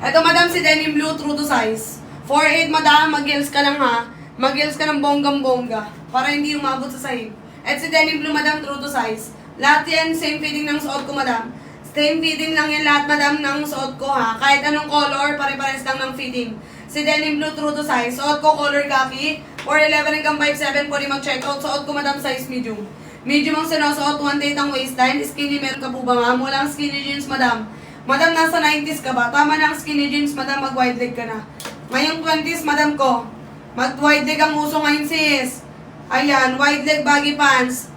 Ito madam, si Denim Blue, true to size. 4'8 madam, mag-heels ka lang ha. Mag-heels ka ng bonggang-bongga. Para hindi umabot sa sahig. At si Denim Blue madam, true to size. Lahat yan, same fitting ng suot ko madam. Same fitting lang yan lahat madam ng suot ko ha. Kahit anong color, pare-pares lang ng fitting. Si Denim Blue, true to size. Suot ko color khaki. 4'11 hanggang 5'7, pwede mag-check out. Suot ko madam, size medium. Medium ang sinusuot, 1/8 ang waistline. Skinny, meron ka po ba ma'am? Walang skinny jeans madam. Madam, nasa 90s ka ba? Tama na ang skinny jeans, madam, mag-wide leg ka na. Ngayong 20s, madam ko, mag-wide leg ang uso ngayon, sis. Ayan, wide leg baggy pants.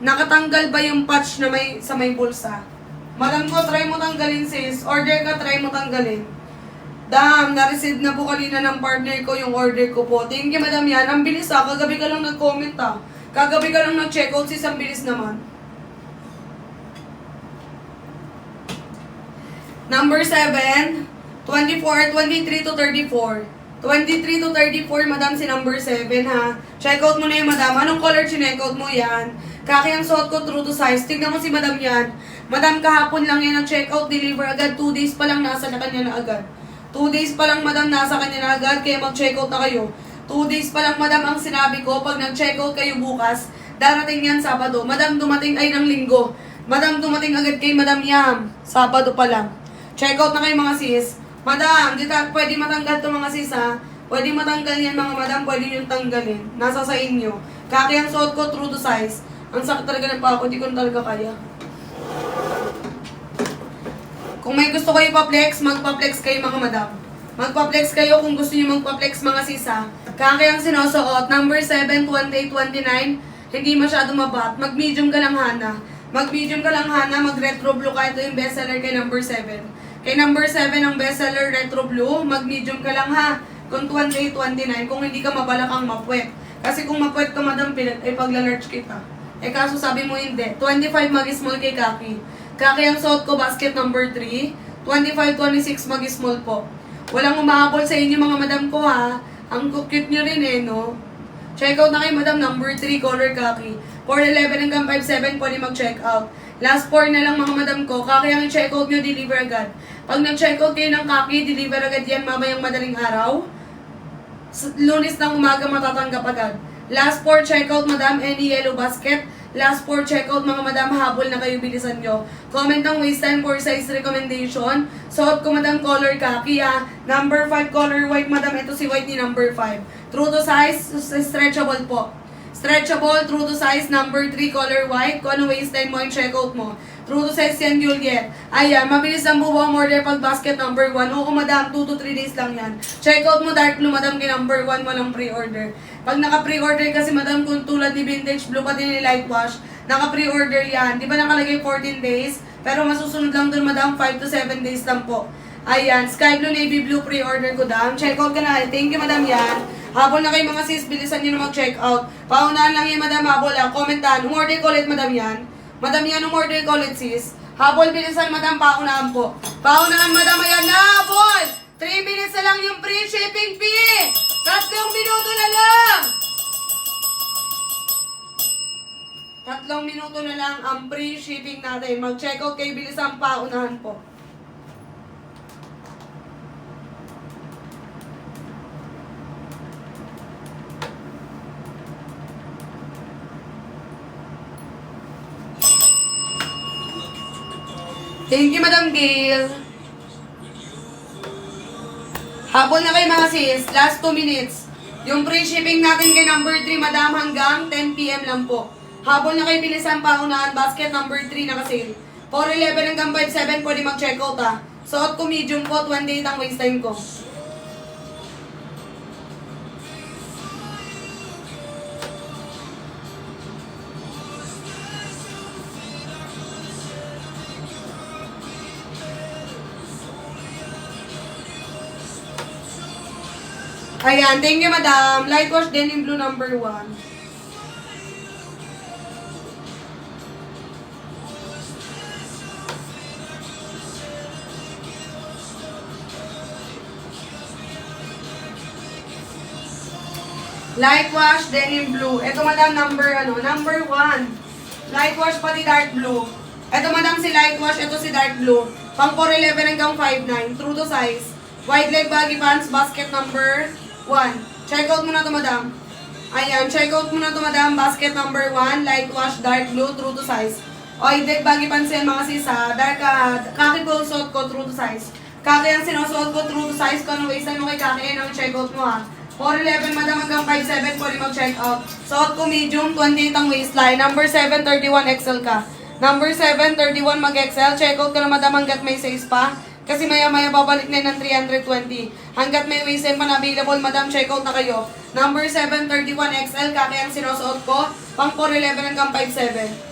Nakatanggal ba yung patch na sa may bulsa? Madam ko, try mo tanggalin, sis. Order ka, try mo tanggalin. Dam, na-receive na po kanina ng partner ko yung order ko po. Thank you, madam yan. Ang bilis ha, kagabi ka lang nag-comment ha. Kagabi ka lang nag-check out, sis, ang bilis naman. Number 7, 24, 23 to 34. 23 to 34, madam, si number 7, ha. Check out mo na yung madam. Anong color chineck out mo yan? Kaki ang suot ko, true to size. Tignan mo si madam yan. Madam, kahapon lang yan ang check out, deliver agad. 2 days pa lang nasa na kanya na agad. 2 days pa lang, madam, nasa kanya na agad. Kaya mag-check out na kayo. 2 days pa lang, madam, ang sinabi ko. Pag nag-check out kayo bukas, darating yan Sabado. Madam, dumating ay ng Linggo. Madam, dumating agad kay Madam Yam. Sabado pa lang. Check out na kayo mga sis. Madam, pwede matanggal to mga sis ha. Pwede matanggal yan mga madam, pwede yung tanggalin. Nasa sa inyo. Kaki ang suot ko, true to size. Ang sakit talaga ng paa ko, di ko talaga kaya. Kung may gusto kayo pa-flex, magpa-flex kayo mga madam. Magpa-flex kayo kung gusto nyo magpa-flex mga sis ha. Kaki ang sinusuot, number 7, 28, 29. Hindi masyado mabat. Mag-medium ka lang hana. Mag-medium ka lang hana, mag-retro blue ka. Ito yung bestseller kay number 7. Kay number 7 ang bestseller retro blue, mag-medium ka lang ha. Kung 28, 29, kung hindi ka mabalak ang mapwet. Kasi kung mapwet ka madam pilit, ay pagla-large kita. Eh kaso sabi mo hindi. 25 mag-small kay Kaki. Kaki ang suot ko, basket number 3. 25, 26 mag-small po. Walang umahabol sa inyo mga madam ko ha. Ang cute nyo rin eh no. Check out na kayo madam, number 3, color Kaki. 4'11 hanggang 5'7, pwede mag-check out. Last 4 na lang mga madam ko. Kaki ang check out nyo, deliver agad. Pag nag-check out kayo ng Kaki, deliver agad yan mamayang madaling araw. Lunes ng umaga matatanggap agad. Last 4 check out madam, any yellow basket. Last 4 check out mga madam, habol na kayo, bilisan nyo. Comment ang waistline for size recommendation. Suot ko madam, color Kaki ha. Number 5 color white madam, ito si white ni number 5. True to size, stretchable po. Stretchable, true to size, number 3 color white. Kung ano waistline mo, yung check out mo. True to size yan, Juliet. Ayan, mabilis ang bubuang order pag basket number 1. Oo, madam, 2 to 3 days lang yan. Check out mo dark blue, madam, kay number 1, walang pre-order. Pag naka-pre-order kasi, madam, kung tulad ni vintage blue, pati ni light wash, naka-pre-order yan. Di ba nakalagay 14 days? Pero masusunod lang dun, madam, 5 to 7 days lang po. Ayan, sky blue, navy blue, pre-order ko, dam. Check out ka na. Thank you, madam, yan. Habol na kayo mga sis, bilisan nyo na mag-check out. Paunahan lang yan, madam, habol lang. Commentan, umorder ko ulit, madam, yan. Madam, yan, umorder ko ulit, sis. Habol, bilisan, madam, paunahan po. Paunahan, madam, ayan na, habol! 3 minutes na lang yung free shipping fee! 3 minuto na lang! 3 minuto na lang ang free shipping natin. Mag-check out kayo, bilisan, paunahan po. Thank you, Madam Gail. Habol na kayo mga sis. Last 2 minutes. Yung free shipping natin kay number 3, Madam, hanggang 10 PM lang po. Habol na kayo, bilisan paunahan. Basket number 3 naka-sale. 4'11 hanggang 5'7, pwede mag-check out ha. Suot ko medium po, 28 ang waistline ko. Ayan, thank you madam. Light wash denim blue number 1. Light wash, denim blue. Ito madam, number 1. Light wash pati dark blue. Ito madam si light wash, ito si dark blue. Pang 411 hanggang 5'9", true to size. Wide leg baggy pants, basket number 1. Check out mo na to madam. Ayan, check out mo na to madam, basket number 1, light wash, dark blue, true to size. Wide leg baggy pants yan mga sisa, dark, kaki po suot ko, true to size. Kaki ang sinusuot ko, true to size, kung ano waistline mo kay kaki, ang check out mo ha. 411 madam hanggang 5'7", pwede mag-check out. Suot ko medium, 28 ang waistline, number 7, 31 XL ka. Number 7, 31 mag-XL, check out ka na madam hanggat may size pa. Kasi maya-maya babalik na yun ng 320. Hanggat may waistline pa na available, madam, check out na kayo. Number 7, 31 XL, kaki ang sinusuot ko, pang 411 hanggang 5'7".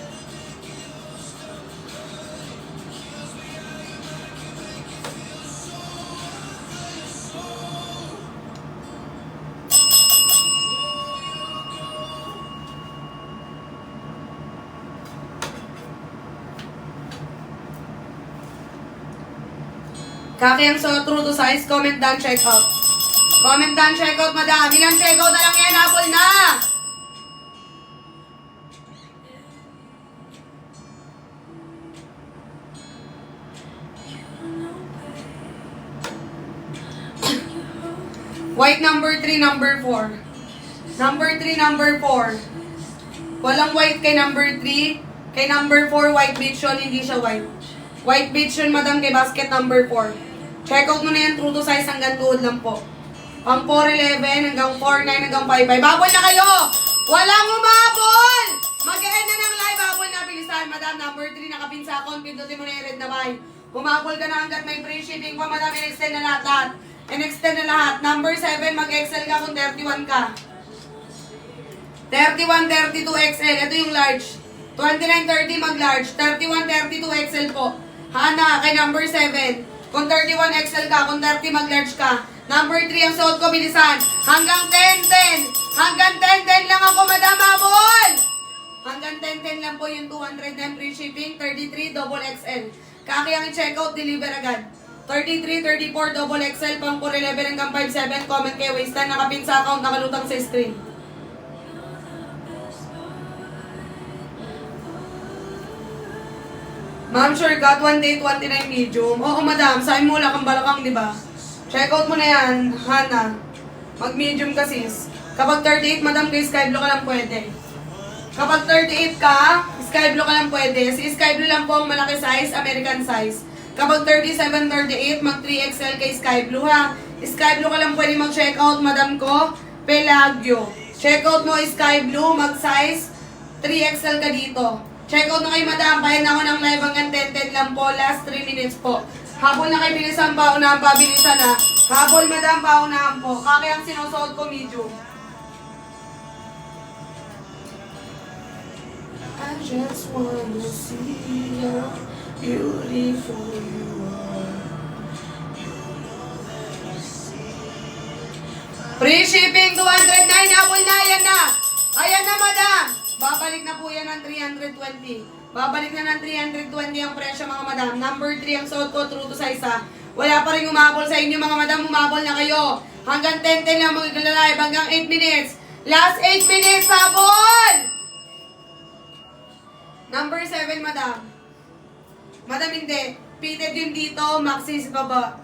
Kaki ang suot, true to size, comment down, check out. Comment down, check out, madam. Ilang check out na lang yan, habol na! White number 3, number 4. Number 3, number 4. Walang white kay number 3. Kay number 4, white beach yun, hindi siya white. White beach yun, madam, kay basket number 4. Check out mo na yan, true to size, hanggang tuhod lang po. Pang 4'11", hanggang 4'9", hanggang 5'5". Babol na kayo! Walang umabol! Mag-end na ng live, babol na, bilisan. Madam, number 3, nakapin sa account, pindutin mo na yung red na buy. Umabol ka na hanggat may free shipping pa, madam, in-extend na lahat. In-extend na lahat. Number 7, mag-XL ka kung 31 ka. 31, 32 XL, ito yung large. 29, 30 mag-large. 31, 32 XL po. Hana, kay number 7. Kung 31 XL ka, kung 30 mag-large ka. Number 3 ang suot ko, bilisan. Hanggang 10-10. Hanggang 10-10 lang ako, madam, habol! Hanggang 10-10 lang po yung 200 na free shipping. 33 double XL. Kaki ang i-check out, deliver agad. 33, 34 double XL, pang 411 hanggang 57. Comment kayo, waistline, nakapin sa account, nakalutang sa screen. Ma'am, sure cut, 28, 29 medium. Oo, madam, sabi mo wala kang balakang, di ba? Check out mo na yan, Hana. Mag-medium ka, sis. Kapag 38, madam, kay sky blue ka lang pwede. Kapag 38 ka, sky blue ka lang pwede. Si sky blue lang po ang malaki size, American size. Kapag 37, 38, mag 3XL kay sky blue, ha? Sky blue ka lang pwede mag-check out, madam ko. Pelagyo. Check out mo, sky blue, mag-size 3XL ka dito. Check out na kayo, madam. Pahin ako ng live hanggang 10-10 lang po. Last 3 minutes po. Habol na kayo, bilisan pa. Unahan pa, bilisan na. Habol, madam, paunahan po. Kaki ang sinusuot ko, medium. I just wanna see how beautiful you are. Free shipping, 209. Habol na, ayan na. Ayan na, madam. Babalik na po yan ng 320. Babalik na ng 320 ang presyo, mga madam. Number 3 ang suot ko, true to size, ha. Wala pa rin umabol sa inyo, mga madam. Umabol na kayo. Hanggang 10-10 lang mag-live. Hanggang 8 minutes. Last 8 minutes, habol! Number 7, madam. Madam, hindi. Fitted yun dito, maxi sa baba.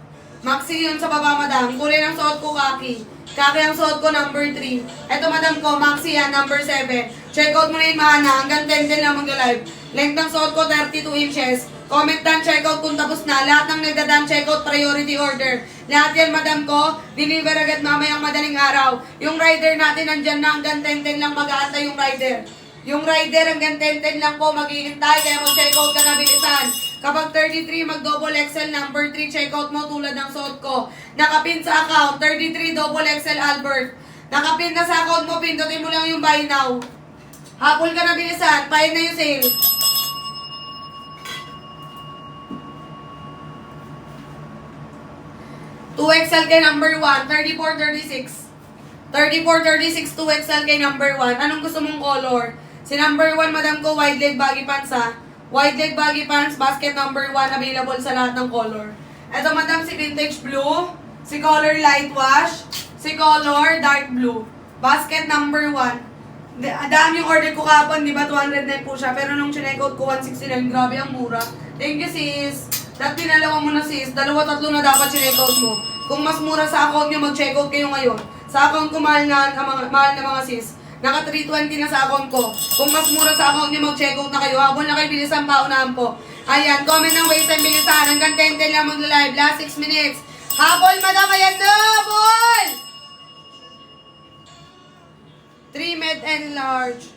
Maxi yun sa baba, madam. Kulay ng suot ko, kaki. Kaki ang suot ko, number 3. Eto, madam ko, maxi yan, number 7. Check out mo na yun, mahana. Hanggang 10-10 lang mag-live. Length ng suot ko, 32 inches. Comment down, check out kung tapos na. Lahat ng nagdadaan, check out, priority order. Lahat yan, madam ko, deliver agad mamayang madaling araw. Yung rider natin nandyan na, hanggang 10-10 lang mag-aantay yung rider. Yung rider hanggang 10-10 lang po maghihintay, kaya mag-check out ka na bilisan. Kapag 33, mag-double XL, number 3, check out mo tulad ng suot ko. Nakapin sa account, 33, double XL Albert. Nakapin na sa account mo, pindutin mo lang yung buy now. Hapol ka na bilisan, pahin na yung sale. XL kay number 1, 34-36. 34-36, 2XL kay number 1. Anong gusto mong color? Si number 1, madam ko, wide leg baggy pants, ha. Wide leg baggy pants, basket number 1, available sa lahat ng color. Ito, madam, si vintage blue, si color light wash, si color dark blue. Basket number 1. Dami yung order ko kapon, di ba? 209 po siya. Pero nung chinek out ko, 169. Grabe, ang mura. Thank you, sis. Dahil pinalawa mo na, sis. 2-3 na dapat chinek out mo. Kung mas mura sa account nyo, mag-check out kayo ngayon. Sa account ko, mahal na mga sis. Naka 320 na sa account ko. Kung mas mura sa account nyo, mag-check out na kayo. Habol na kayo, bilisan, paunahan po. Ayan, comment ng waste and bilisan. Hanggang 10 lang magla-live. Last 6 minutes. Habol, madam. Ayan na, habol! 3 med and large.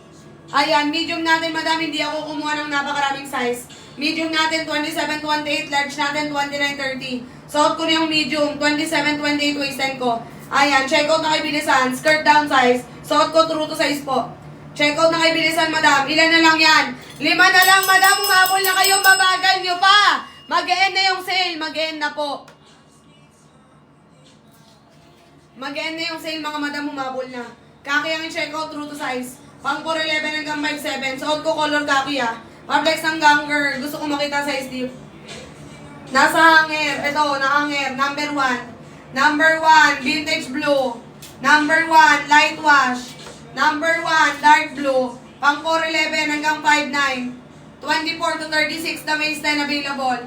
Ayan, medium natin, madam. Hindi ako kumuha ng napakaraming size. Medium natin, 27-28. Large natin, 29-30. Suot ko na yung medium, 27-28 waistline ko. Ayan, check out na kayo bilisan. Skirt down size. Suot ko true to size po. Check out na kayo bilisan, madam. Ilan na lang yan? 5 na lang, madam. Umabol na kayo. Mabagal nyo pa. Mag-end na yung sale. Mag-end na po. Mag-end na yung sale, mga madam. Umabol na. Kaki ang check out true to size. Pang 411 hanggang 57. Suot ko color kaki ah. Pablex ng ganger. Gusto ko makita size deep. Nasa hanger. Ito, na-hanger. Number 1. Number 1, vintage blue. Number 1, light wash. Number 1, dark blue. Pang 411 hanggang 59. 24 to 36 na waistline available.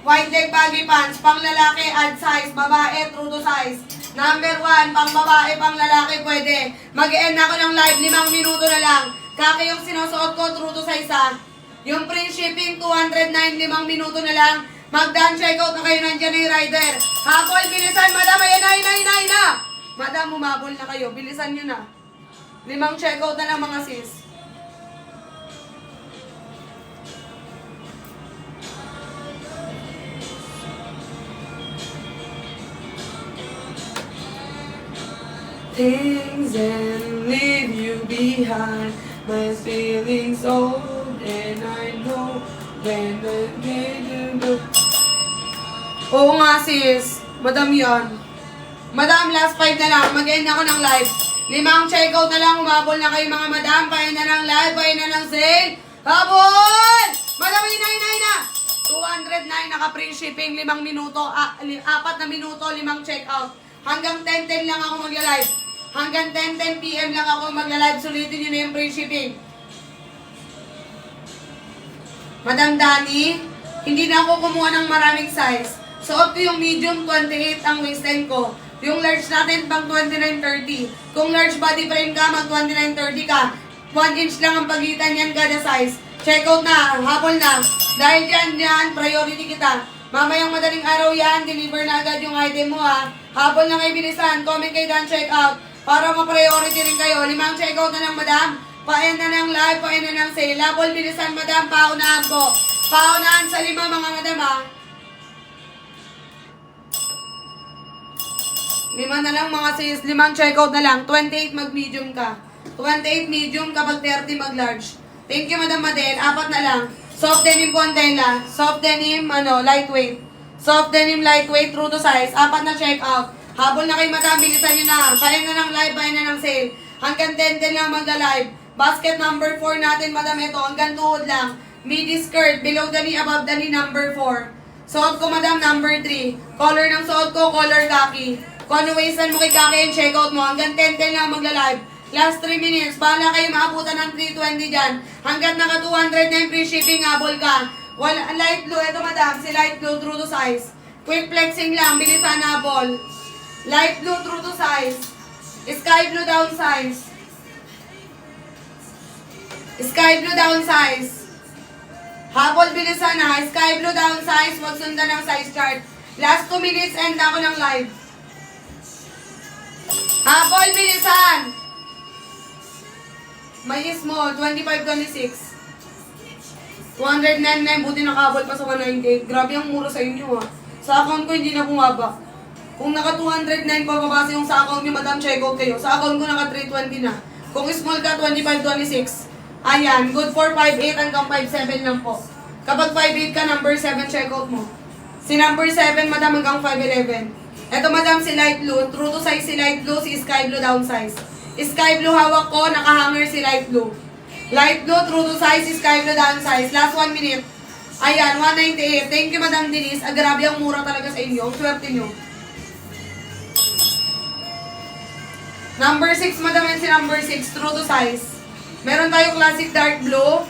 White leg baggy pants. Pang lalaki, add size. Babae, true to size. Number 1, pang babae, pang lalaki, pwede. Mag-end na ako ng live, 5 minuto na lang. Kaki yung sinusuot ko, true to size ha. Yung free shipping, 209, 5 minuto na lang. Mag-done checkout na kayo, nandiyan na yung rider. Habol, bilisan, madam, ayan na. Madam, umabol na kayo, bilisan nyo na. 5 checkout na lang mga sis. Things and leave you behind. My feelings old and I know when the day you go. Oo nga sis, madam yan. Madam, last 5 na lang. Mag-end ako ng live. 5 checkout na lang. Umabol na kayo mga madam. Pahin na ng live, pahin na ng sale. Habol! Madam, ina. 209 naka-free shipping. 5 minuto. 4 na minuto, 5 checkout. Hanggang 10:10 lang ako magla-live. Hanggang 10:10 PM lang ako magla-live. Sulitin nyo na yung free shipping. Madam Dani, hindi na ako kumuha ng maraming size. Suot ko yung medium, 28 ang waistline ko. Yung large natin, pang 29-30. Kung large body frame ka, mag 29-30 ka. 1 inch lang ang pagitan yan kada size. Check out na, habol na. Dahil dyan, priority kita. Mamayang madaling araw yan, deliver na agad yung item mo ha. Habol na kayo bilisan, comment kayo dyan, check out. Para ma-priority rin kayo. 5 check out na lang, madam. Paen na ng live, paen na ng sale. Habol, bilisan, madam, paunahan po. Paunahan sa 5 mga madam ha. 5 na lang mga sis, 5 checkout na lang. 28 mag-medium ka. 28 medium kapag 30 mag-large. Thank you, Madam Madel. 4 na lang. Soft denim po ang tela. Soft denim, lightweight. Soft denim, lightweight, true to size. 4 na checkout. Habol na kayo, madam. Bilisan nyo na. Pahin na ng live, pahin na ng sale. Hanggang 10 lang magla-live. Basket number 4 natin, madam. Ito, hanggang tuhod lang. Midi skirt, below the knee, above the knee, number 4. Suot ko, madam, number 3. Color ng suot ko, color khaki. Kung ano waistan mo kay Kaki and checkout mo, hanggang 10 lang magla-live. Last 3 minutes, bahala kayo maabutan ng 320 dyan. Hanggat naka 200 na yung free shipping, habol ka. Light blue, ito madam, si light blue, true to size. Quick flexing lang, bilisan habol. Light blue, true to size. Sky blue down size. Sky blue down size. Habol, bilisan na. Sky blue down size, wag sundan ng size chart. Last 2 minutes, end ako ng live. Habol, bilisan! May small, 25-26. 299, buti nakabol pa sa 198. Grabe ang mura sa inyo ha. Sa account ko hindi na bumaba. Kung naka 209 pa babase yung sa account ni Madam, check out kayo. Sa account ko naka 320 na. Kung small ka, 25-26. Ayan, good for 5'8 hanggang 5'7 lang po. Kapag 5'8 ka, number 7 check out mo. Si number 7, Madam, hanggang 5'11. Eto, Madam, si light blue. True to size si light blue, si sky blue down size. Sky blue hawak ko, nakahanger si light blue. Light blue, true to size, si sky blue down size. Last 1 minute. Ayan, 198. Thank you, Madam Denise. Grabe ang mura talaga sa inyo. Ang swerte nyo. Number 6, madam, yan si number 6, true to size. Meron tayo classic dark blue,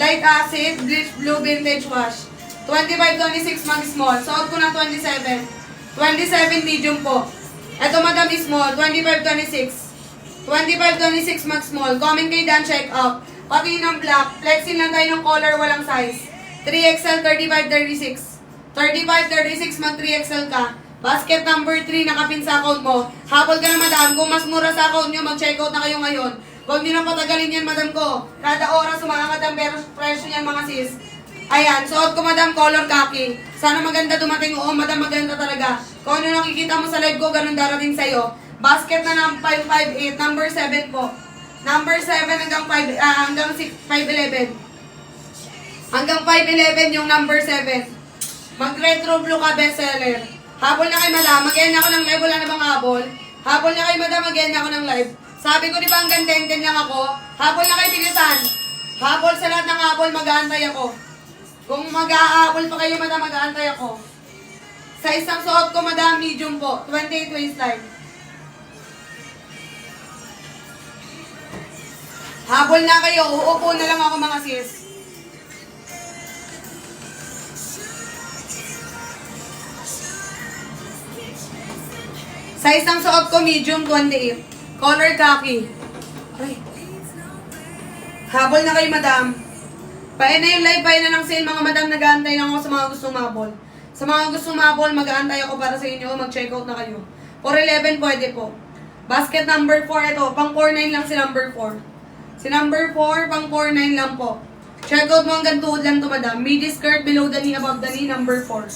light acid, bleach blue, vintage wash. 25-26 mag small. Suot ko ng 27. 27 medium po. Ito madam is small, 25-26. 25-26 mag small. Comment kayo dyan, check out. Pati ng black, flexing lang tayo ng color, walang size. 3XL, 35-36. 35-36 mag 3XL ka. Basket number 3, nakapin sa account mo. Habol ka na madam, kung mas mura sa account nyo, mag-checkout na kayo ngayon. Huwag nyo na patagalin yan madam ko. Kada oras umaangat ang presyo niyan mga sis. Ayan, suot ko madam, color khaki. Sana maganda dumating, oo madam, maganda talaga. Kung ano nakikita mo sa live ko, ganun darating sa'yo. Basket na ng 558, number 7 po. Number 7 hanggang 511. Hanggang 511 yung number 7. Mag-retro blue ka, bestseller. Habol na kayo madam, mag-end ako ng live, wala na bang habol? Habol na kayo madam, mag-end ako ng live. Sabi ko di ba hanggang 10 lang ako? Habol na kayo, bilisan. Habol sa lahat ng habol, mag-aantay ako. Kung mag-ahabol pa kayo madam, mag-aantay ako. Sa isang suot ko madam, medium po, 28 waistline. Habol na kayo, uupo na lang ako mga sis. Sa isang suot ko, medium 28. Color khaki. Ay. Habol na kayo, madam. Pain na yung live, pain na lang sale, mga madam. Nag-aantay lang ako sa mga gustong mabol. Sa mga gustong mabol, mag-aantay ako para sa inyo. Mag-checkout na kayo. 411 pwede po. Basket number 4, ito. Pang 49 lang si number 4. Si number 4, pang 49 lang po. Checkout mo hanggang tuhod lang to, madam. Midi skirt, below the knee, above the knee, number 4.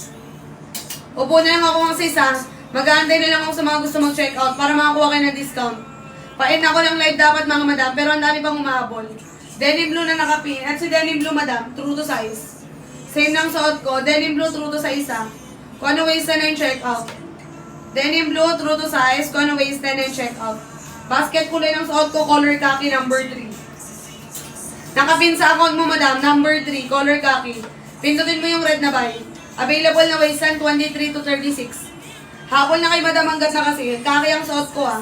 Upo na lang ako mga sis, ha. Mag-aantay na lang ako sa mga gusto mag-checkout para makakuha kayo ng discount. Pain ako ng live dapat mga madam, pero ang dami pang umahabol. Denim blue na nakapin. At si denim blue madam, true to size. Same ng suot ko, denim blue true to size ha. Kung ano waist na yung checkout. Denim blue true to size, kung ano waist na yung checkout. Basket kulay ng suot ko, color khaki number 3. Nakapin sa account mo madam, number 3, color khaki. Pindutin mo yung red na buy. Available na waistline 23 to 36. Habol na kay madam hanggat na kasi. Kaki ang suot ko ah.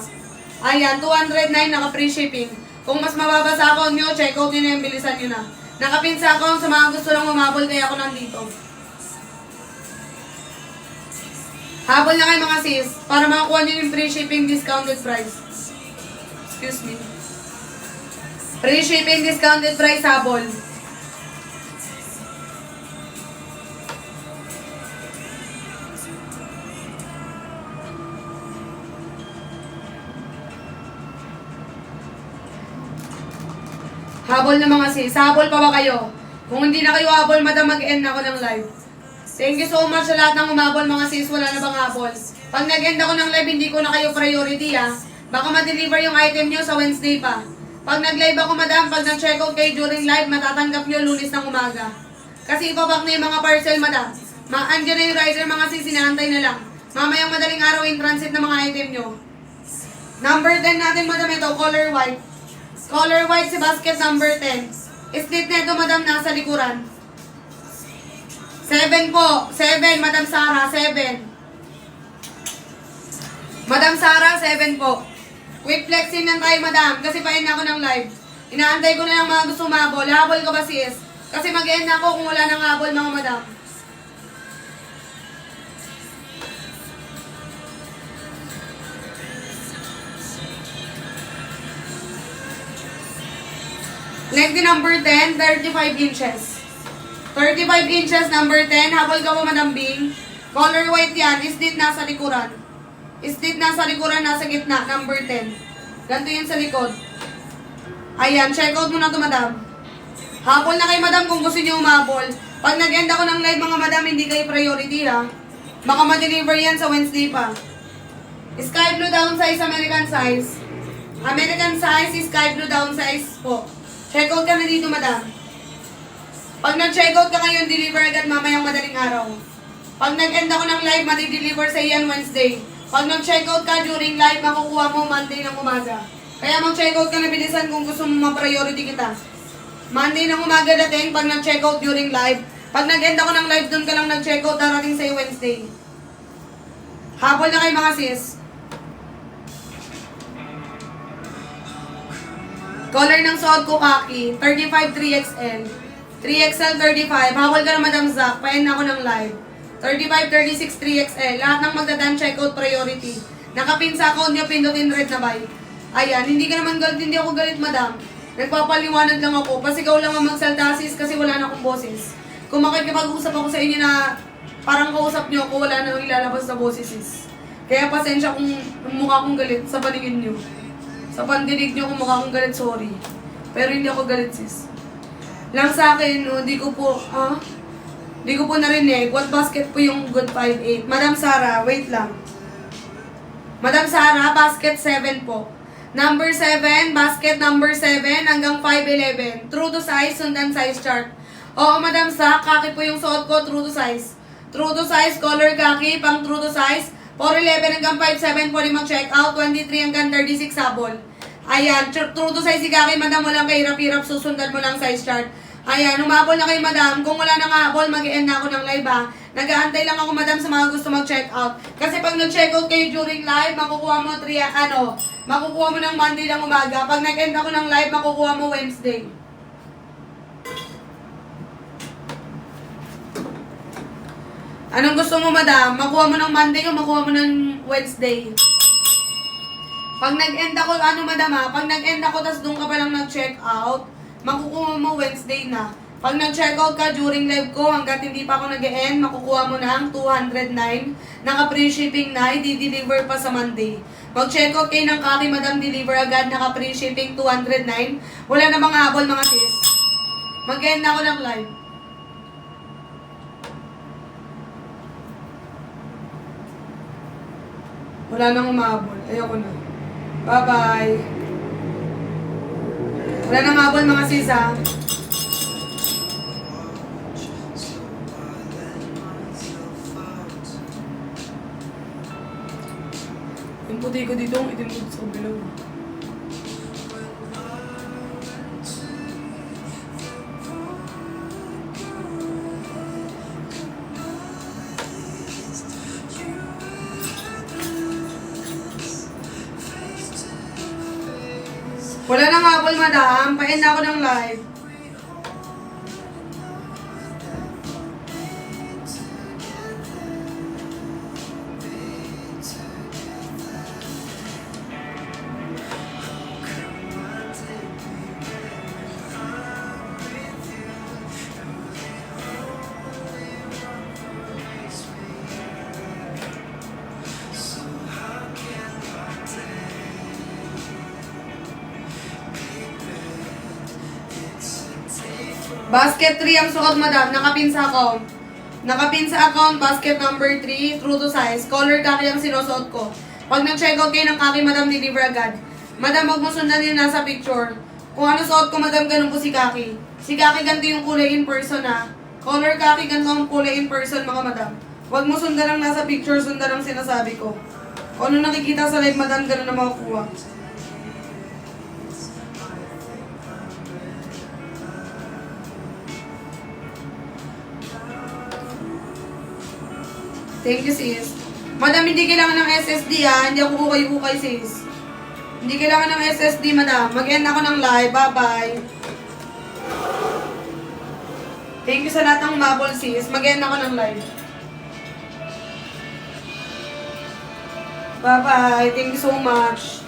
Ayan, 209 naka-free shipping. Kung mas mababa sa account nyo, check out nyo na yung bilisan nyo na. Nakapin sa account sa mga gusto lang umabol kaya ako nandito. Habol na kayo mga sis para makakuha nyo yung free shipping discounted price. Excuse me. Free shipping discounted price habol. Habol na mga sis. Habol pa ba kayo? Kung hindi na kayo habol, madam, mag-end na ako ng live. Thank you so much sa lahat ng umabol mga sis. Wala na bang habol? Pag nag-end ako ng live, hindi ko na kayo priority ha. Baka ma-deliver yung item nyo sa Wednesday pa. Pag nag-live ako madam, pag nag-checkout kayo during live, matatanggap nyo Lunes ng umaga. Kasi ipapak na yung mga parcel madam. Andiyan na yung rider mga sis, sinahantay na lang. Mamayang madaling araw in transit ng mga item nyo. Number 10 natin madam, ito, color white. Color white si basket number 10. Slit na ito, madam, nasa likuran. 7 po. 7, Madam Sara, 7. Madam Sara, 7 po. Quick flexing lang tayo, madam. Kasi pa-end ako ng live. Inaantay ko na yung mga gusto mabol. Habol ka ba, sis? Kasi mag-end ako kung wala nang habol, mga madam. Length number 10, 35 inches. 35 inches, number 10. Habol ka po, Madam Bing. Color white yan. Slit nasa likuran. Slit nasa likuran, nasa gitna. Number 10. Ganito yun sa likod. Ayan, check out mo na to, Madam. Habol na kayo, Madam, kung gusto niyo umabol. Pag nag-end ako ng live, mga Madam, hindi kayo priority, ha. Baka ma-deliver yan sa Wednesday pa. Sky blue down size, American size. American size, sky blue down size po. Check out ka na dito, madam. Pag nag-check out ka ngayon, deliver agad mamayang madaling araw. Pag nag-end ako ng live, madi-deliver sa iyan Wednesday. Pag nag-check out ka during live, makukuha mo Monday ng umaga. Kaya mag-check out ka na bilisan kung gusto mo ma-priority kita. Monday ng umaga dating pag nag-check out during live. Pag nag-end ako ng live, dun ka lang nag-check out, darating sa'yo Wednesday. Habol na kayo mga sis. Color ng suot ko, kaki. 35, 3XL. 3XL, 35. Hawal ka na, Madam Zack. Pain ako ng live. 35, 36, 3XL. Lahat ng magdadaan checkout priority. Nakapin sa account nyo, pindutin red na buy. Ayan, hindi ka naman galit. Hindi ako galit, Madam. Nagpapaliwanag lang ako. Pasigaw lang ang magsalta, sis, kasi wala na akong boses. Kung makikipag-usap ako sa inyo na parang kausap nyo ako, wala na akong ilalabas na boses, sis. Kaya pasensya kung mukha kong galit sa paningin nyo. Sa pandinig nyo kung mukha kong galit, sorry. Pero hindi ako galit, sis. Lang sa akin, no, di ko po narinig. What basket po yung good 5'8"? Madam Sara, wait lang. Madam Sara, basket 7 po. Number 7, basket number 7 hanggang 5'11". True to size, sundan size chart. Oo, Madam Sa, kaki po yung suot ko, true to size. True to size, color kaki, pang true to size. 4'11 hanggang 5'7", pwede mag-check out. 23 hanggang 36 sabol. Ayan, true to size si kaki, Madam, walang kahirap-hirap, susundan mo lang size chart. Ayan, umabol na kayo, Madam. Kung wala nang habol, mag-end na ako ng live, ha. Nag-aantay lang ako, Madam, sa mga gusto mag-check out. Kasi pag nag-check out kayo during live, makukuha mo makukuha mo ng Monday ng umaga. Pag nag-end ako ng live, makukuha mo Wednesday. Anong gusto mo, Madam? Makuha mo ng Monday o makuha mo ng Wednesday? Pag nag-end ako, Madam, ha? Pag nag-end ako, tas doon ka pa lang nag-check out, makukuha mo Wednesday na. Pag nag-checkout ka during live ko, hanggat hindi pa ako nag-e-end, makukuha mo ng 209. Naka-free shipping na, i-deliver pa sa Monday. Mag-checkout kayo ng kaki, Madam, deliver agad, naka-free shipping 209. Wala na mga habol, mga sis. Mag-e-end na ako ng live. Wala nang umabol. Ayoko na. Bye-bye. Wala nang habol, mga sis, ha? Yung puti ko dito, ang itim ko sa bilog. Wala nang habol, Madam. Pain na ako ng live. Basket 3 ang suot, Madam. Nakapin sa account. Nakapin sa account, basket number 3, true to size. Color kaki ang sinusuot ko. Pag nag-checkout kayo ng kaki, Madam, deliver agad. Madam, huwag mo sundan yung nasa picture. Kung ano suot ko, Madam, ganun po si kaki. Si kaki ganito yung kulay in person, ha. Color kaki, ganito ang kulay in person, mga Madam. Huwag mo sundan ang nasa picture, sundan ang sinasabi ko. Kung ano nakikita sa live, Madam, ganun na makukuha. Thank you, sis. Madam, hindi kailangan ng SSD, ha. Hindi ako hukay-hukay, sis. Hindi kailangan ng SSD, Madam. Mag-end ako ng live. Bye-bye. Thank you sa lahat ng mabol, sis. Mag-end ako ng live. Bye-bye. Thank you so much.